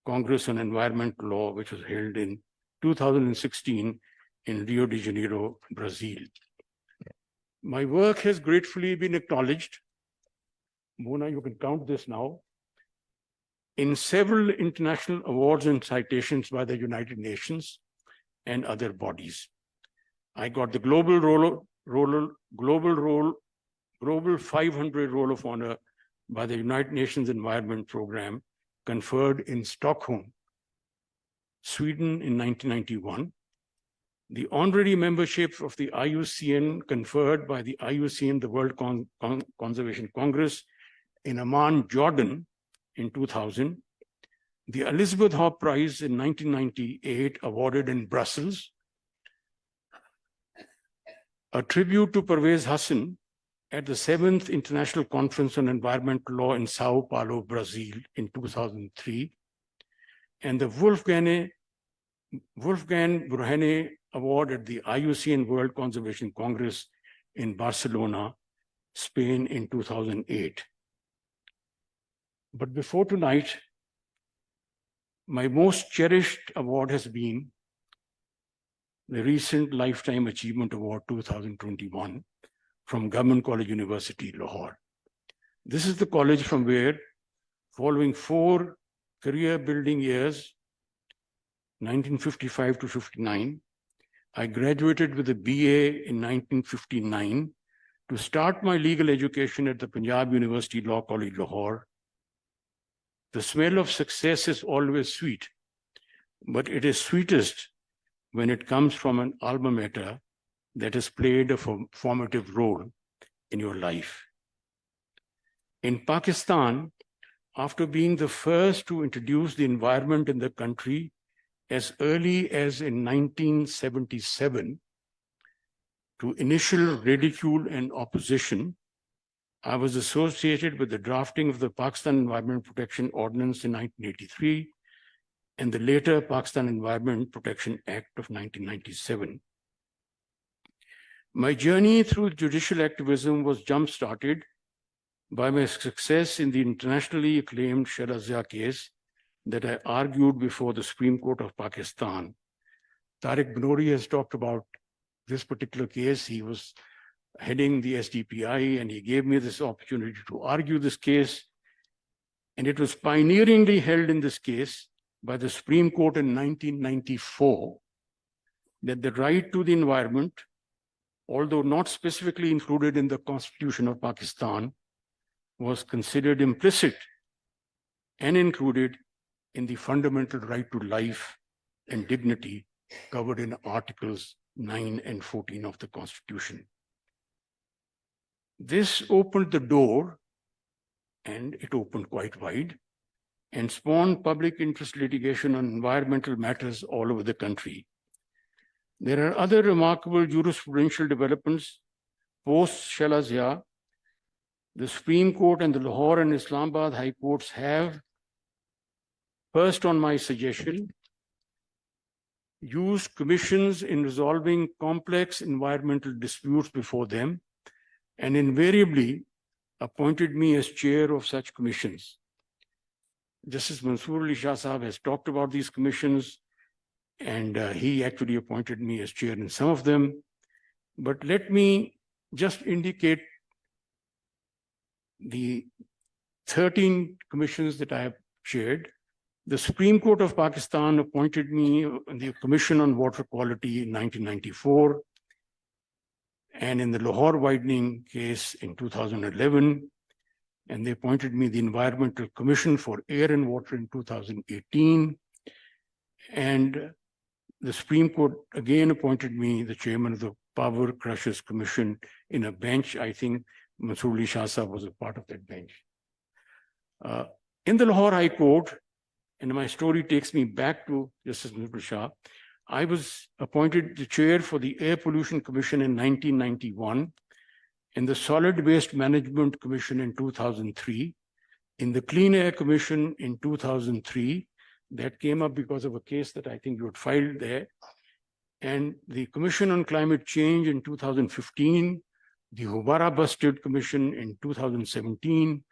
Congress on Environmental Law, which was held in 2016 in Rio de Janeiro, Brazil. My work has gratefully been acknowledged. Mona, you can count this now. In several international awards and citations by the United Nations and other bodies. I got the Global 500 Roll of Honor by the United Nations Environment Programme, conferred in Stockholm, Sweden in 1991. The honorary membership of the IUCN conferred by the IUCN, the World Conservation Congress, in Amman, Jordan in 2000. The Elizabeth Hope Prize in 1998, awarded in Brussels. A tribute to Pervez Hassan at the 7th International Conference on Environmental Law in Sao Paulo, Brazil in 2003. And the Wolfgang Burhane Award at the IUCN World Conservation Congress in Barcelona, Spain in 2008. But before tonight, my most cherished award has been the recent Lifetime Achievement Award 2021 from Government College University, Lahore. This is the college from where, following 4 career building years, 1955 to 59, I graduated with a BA in 1959 to start my legal education at the Punjab University Law College, Lahore. The smell of success is always sweet, but it is sweetest when it comes from an alma mater that has played a formative role in your life. In Pakistan, after being the first to introduce the environment in the country as early as in 1977, to initial ridicule and opposition, I was associated with the drafting of the Pakistan Environment Protection Ordinance in 1983 and the later Pakistan Environment Protection Act of 1997. My journey through judicial activism was jump-started by my success in the internationally acclaimed Shala Zia case that I argued before the Supreme Court of Pakistan. Tariq Bnori has talked about this particular case. He was heading the SDPI and he gave me this opportunity to argue this case. And it was pioneeringly held in this case by the Supreme Court in 1994 that the right to the environment, although not specifically included in the Constitution of Pakistan, was considered implicit and included in the fundamental right to life and dignity covered in Articles 9 and 14 of the Constitution. This opened the door, and it opened quite wide, and spawned public interest litigation on environmental matters all over the country. There are other remarkable jurisprudential developments post-Shala Zia. The Supreme Court and the Lahore and Islamabad High Courts have, first on my suggestion, used commissions in resolving complex environmental disputes before them, and invariably appointed me as chair of such commissions. Justice Mansoor Ali Shah Sahab has talked about these commissions, and he actually appointed me as chair in some of them. But let me just indicate the 13 commissions that I have chaired. The Supreme Court of Pakistan appointed me in the Commission on Water Quality in 1994, and in the Lahore widening case in 2011, and they appointed me the Environmental Commission for Air and Water in 2018, and the Supreme Court again appointed me the chairman of the Power Crushers Commission in a bench. I think Mansoor Ali Shah Sahab was a part of that bench. In the Lahore High Court, and my story takes me back to Justice Mansoor Shah, I was appointed the chair for the Air Pollution Commission in 1991, in the Solid Waste Management Commission in 2003, in the Clean Air Commission in 2003, that came up because of a case that I think you had filed there, and the Commission on Climate Change in 2015, the Hubara Busted Commission in 2017,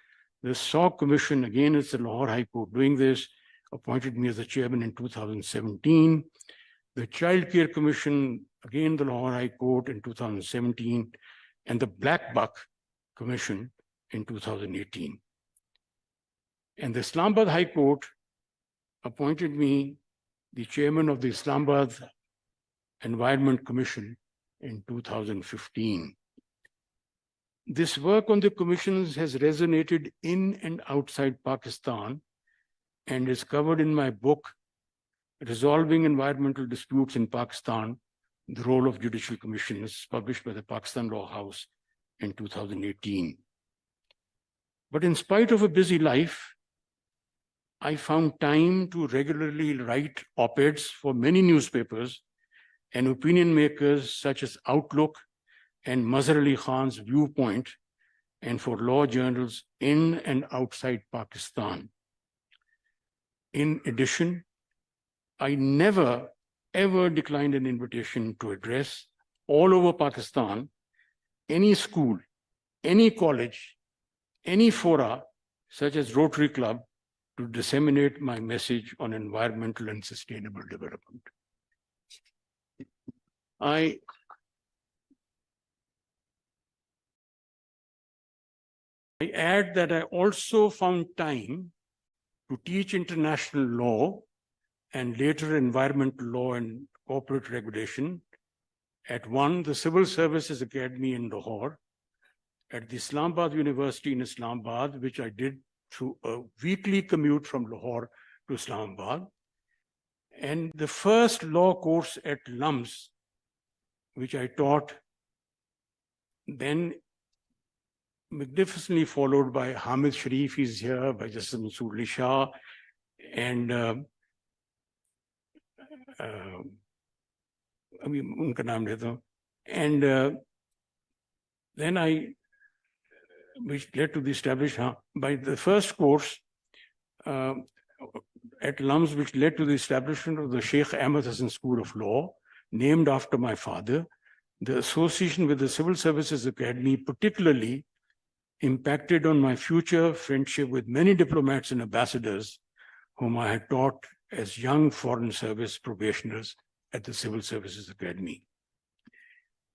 the SAW Commission, again, it's the Lahore High Court doing this, appointed me as the chairman in 2017. The Child Care Commission, again, the Lahore High Court in 2017, and the Black Buck Commission in 2018. And the Islamabad High Court appointed me the chairman of the Islamabad Environment Commission in 2015. This work on the commissions has resonated in and outside Pakistan and is covered in my book, Resolving Environmental Disputes in Pakistan, The Role of Judicial Commissions, published by the Pakistan Law House in 2018. But in spite of a busy life, I found time to regularly write op-eds for many newspapers and opinion makers such as Outlook and Mazhar Ali Khan's Viewpoint, and for law journals in and outside Pakistan. In addition, I never, ever declined an invitation to address all over Pakistan, any school, any college, any fora, such as Rotary Club, to disseminate my message on environmental and sustainable development. I add that I also found time to teach international law and later environmental law and corporate regulation at the Civil Services Academy in Lahore, at the Islamabad University in Islamabad, which I did through a weekly commute from Lahore to Islamabad, and the first law course at LUMS, which I taught then magnificently followed by Hamid Sharif, he's here, by Justice Mansoor Ali Shah, and unka naam leta hu. And then which led to the establishment, by the first course at LUMS, which led to the establishment of the Sheikh Ahmed Hassan School of Law, named after my father. The association with the Civil Services Academy particularly impacted on my future friendship with many diplomats and ambassadors whom I had taught as young foreign service probationers at the Civil Services Academy.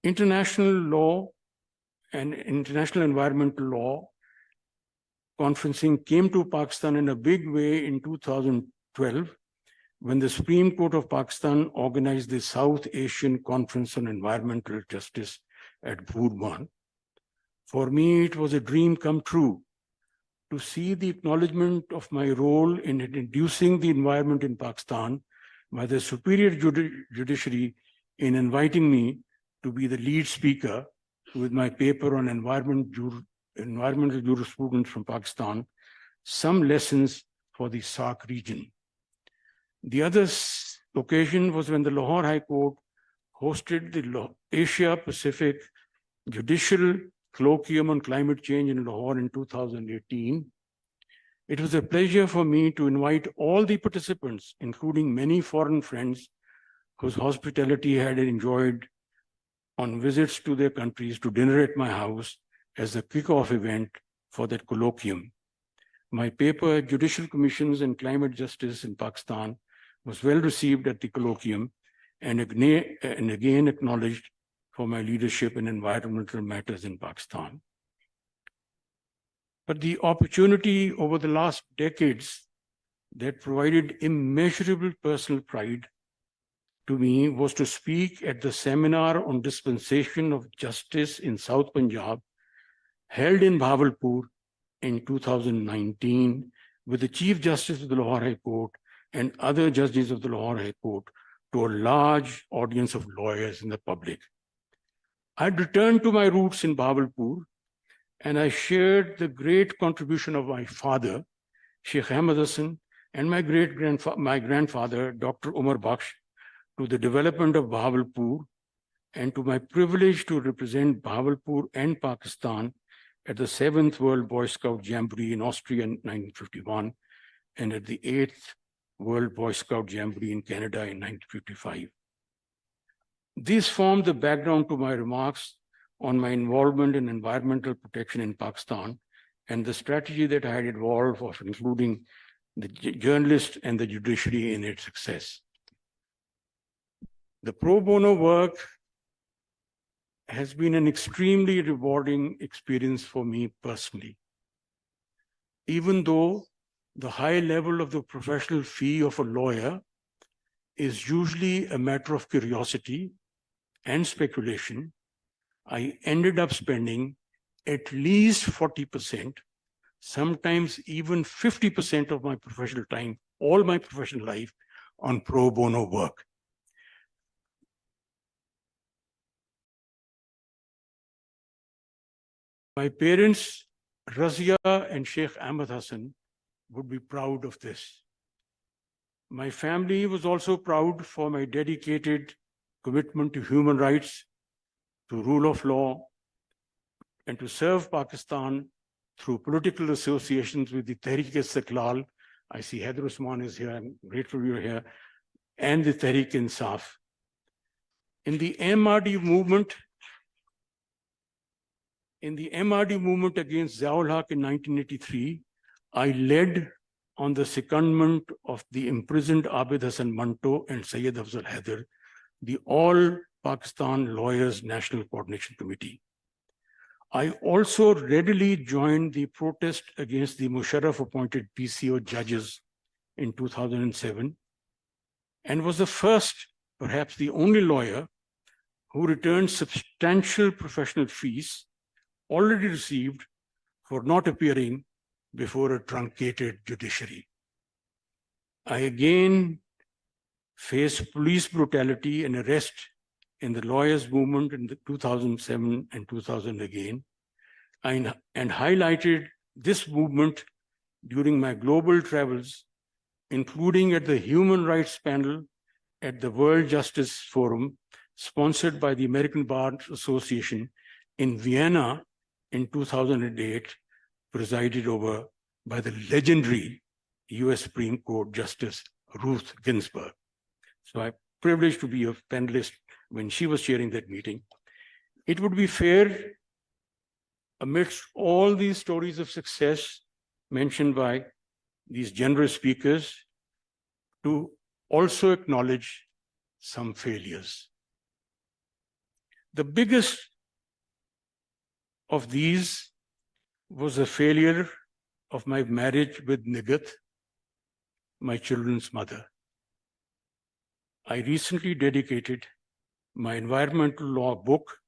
International law and international environmental law conferencing came to Pakistan in a big way in 2012 when the Supreme Court of Pakistan organized the South Asian Conference on Environmental Justice at Bhutan. For me, it was a dream come true to see the acknowledgement of my role in reducing the environment in Pakistan by the superior judiciary in inviting me to be the lead speaker with my paper on environmental jurisprudence from Pakistan, some lessons for the SAARC region. The other occasion was when the Lahore High Court hosted the Asia Pacific Judicial Colloquium on Climate Change in Lahore in 2018. It was a pleasure for me to invite all the participants, including many foreign friends whose hospitality I had enjoyed, on visits to their countries, to dinner at my house as a kickoff event for that colloquium. My paper, Judicial Commissions and Climate Justice in Pakistan, was well received at the colloquium and again acknowledged for my leadership in environmental matters in Pakistan. But the opportunity over the last decades that provided immeasurable personal pride to me was to speak at the seminar on dispensation of justice in South Punjab, held in Bahawalpur in 2019, with the Chief Justice of the Lahore High Court and other judges of the Lahore High Court, to a large audience of lawyers and the public. I returned to my roots in Bahawalpur, and I shared the great contribution of my father, Sheikh Ahmed Hassan, and my grandfather, Dr. Umar Bakhsh, to the development of Bahawalpur, and to my privilege to represent Bahawalpur and Pakistan at the 7th World Boy Scout Jamboree in Austria in 1951, and at the 8th World Boy Scout Jamboree in Canada in 1955. These form the background to my remarks on my involvement in environmental protection in Pakistan and the strategy that I had evolved of including the journalist and the judiciary in its success. The pro bono work has been an extremely rewarding experience for me personally. Even though the high level of the professional fee of a lawyer is usually a matter of curiosity and speculation, I ended up spending at least 40%, sometimes even 50% of my professional time, all my professional life, on pro bono work. My parents, Razia and Sheikh Ahmed Hassan, would be proud of this. My family was also proud for my dedicated commitment to human rights, to rule of law, and to serve Pakistan through political associations with the Tehreek-e-Istiqlal. I see Haider Usman is here, I'm grateful you're here, and the Tehreek-e-Insaf. In the MRD movement, against Ziaul Haq in 1983, I led on the secondment of the imprisoned Abid Hassan Manto and Syed Afzal Haider, the All Pakistan Lawyers National Coordination Committee. I also readily joined the protest against the Musharraf-appointed PCO judges in 2007, and was the first, perhaps the only lawyer who returned substantial professional fees already received for not appearing before a truncated judiciary. I again faced police brutality and arrest in the lawyers' movement in 2007 and 2000 again. and highlighted this movement during my global travels, including at the Human Rights Panel at the World Justice Forum, sponsored by the American Bar Association in Vienna in 2008, presided over by the legendary US Supreme Court Justice Ruth Ginsburg. So I'm privileged to be a panelist when she was chairing that meeting. It would be fair, amidst all these stories of success mentioned by these generous speakers, to also acknowledge some failures. The biggest of these was a failure of my marriage with Nigat, my children's mother. I recently dedicated my environmental law book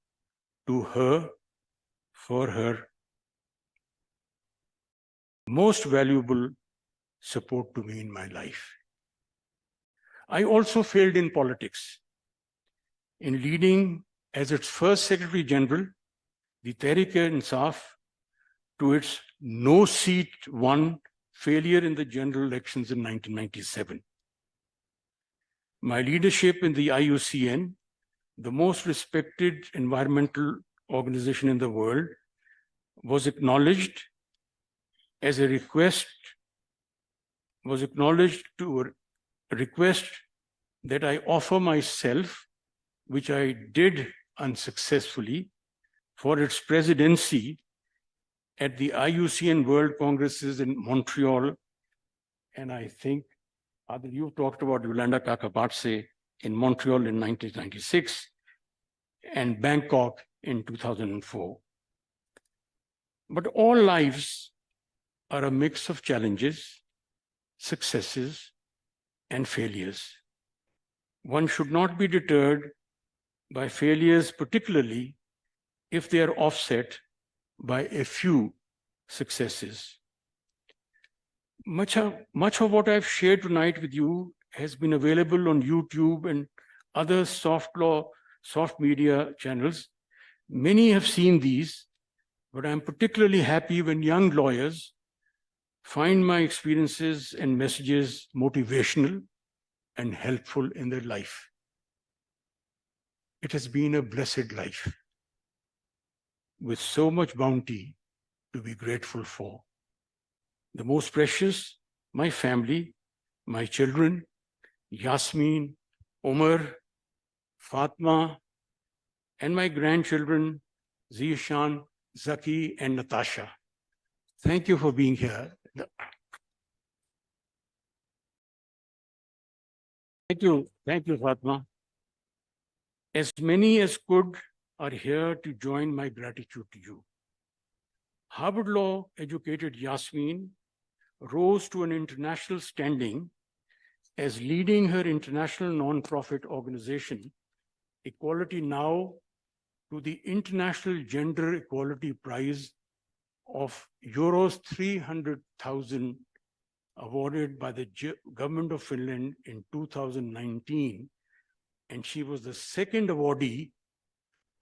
to her for her most valuable support to me in my life. I also failed in politics in leading as its first Secretary General the Tehreek-e-Insaf to its no seat won failure in the general elections in 1997. My leadership in the IUCN, the most respected environmental organization in the world, was acknowledged as a request, was acknowledged to a request that I offer myself, which I did unsuccessfully, for its presidency at the IUCN World Congresses in Montreal. And I think, Adil, you talked about Yolanda Kakabatse in Montreal in 1996 and Bangkok in 2004. But all lives are a mix of challenges, successes, and failures. One should not be deterred by failures, particularly if they are offset by a few successes. Much of what I've shared tonight with you has been available on YouTube and other soft media channels. Many have seen these, but I'm particularly happy when young lawyers find my experiences and messages motivational and helpful in their life. It has been a blessed life with so much bounty to be grateful for. The most precious, my family, my children, Yasmin, Umar, Fatma, and my grandchildren, Zishan, Zaki, and Natasha. Thank you for being here. Thank you, Fatma. As many as could are here to join my gratitude to you. Harvard Law educated Yasmin rose to an international standing as leading her international non-profit organization, Equality Now, to the International Gender Equality Prize of euros 300,000 awarded by the government of Finland in 2019. And she was the second awardee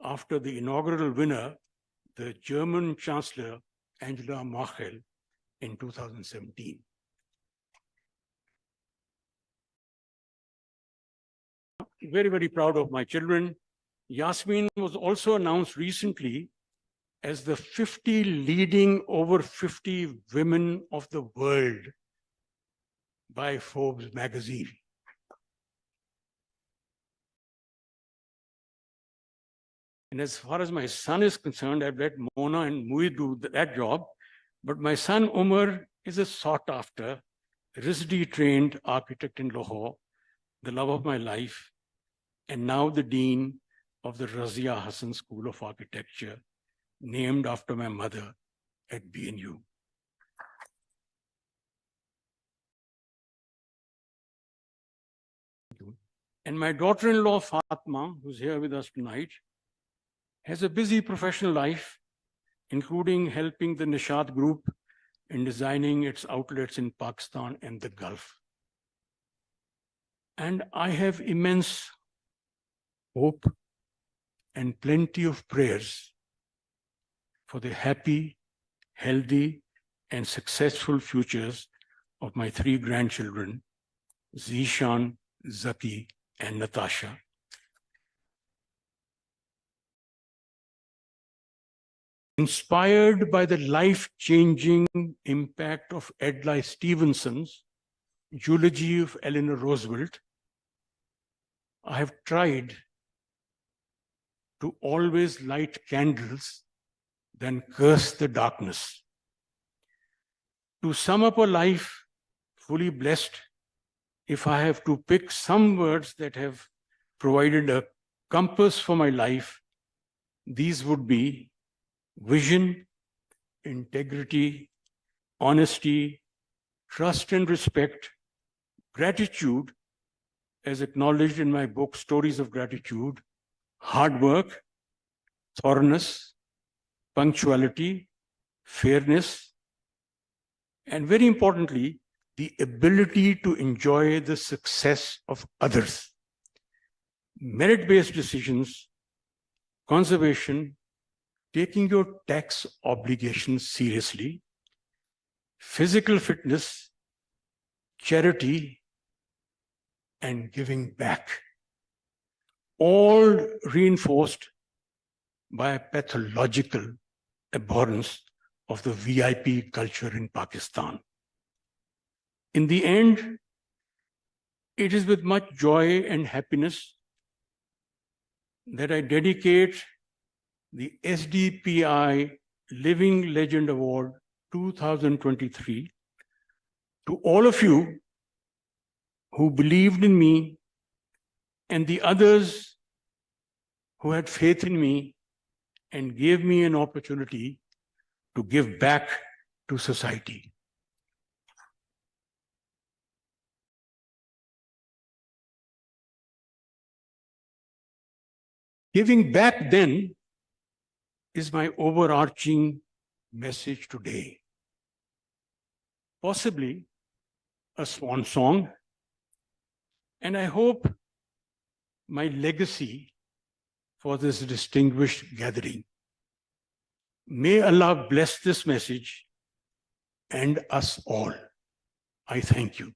after the inaugural winner, the German Chancellor, Angela Merkel, in 2017. Very, very proud of my children. Yasmin was also announced recently as the 50 leading over 50 women of the world by Forbes magazine. And as far as my son is concerned, I've let Mona and Muid do that job. But my son Umar is a sought-after, RISD-trained architect in Lahore, the love of my life, and now the dean of the Razia Hassan School of Architecture, named after my mother at BNU. And my daughter-in-law, Fatma, who's here with us tonight, has a busy professional life, including helping the Nishat Group in designing its outlets in Pakistan and the Gulf. And I have immense hope and plenty of prayers for the happy, healthy, and successful futures of my three grandchildren, Zishan, Zaki, and Natasha. Inspired by the life-changing impact of Adlai Stevenson's eulogy of Eleanor Roosevelt, I have tried to always light candles than curse the darkness. To sum up a life fully blessed, if I have to pick some words that have provided a compass for my life, these would be vision, integrity, honesty, trust and respect, gratitude, as acknowledged in my book, Stories of Gratitude, hard work, thoroughness, punctuality, fairness, and very importantly, the ability to enjoy the success of others. Merit-based decisions, conservation, taking your tax obligations seriously, physical fitness, charity, and giving back, all reinforced by a pathological abhorrence of the VIP culture in Pakistan. In the end, it is with much joy and happiness that I dedicate the SDPI Living Legend Award 2023 to all of you who believed in me and the others who had faith in me and gave me an opportunity to give back to society. Giving back then is my overarching message today. Possibly a swan song, and I hope my legacy for this distinguished gathering. May Allah bless this message and us all. I thank you.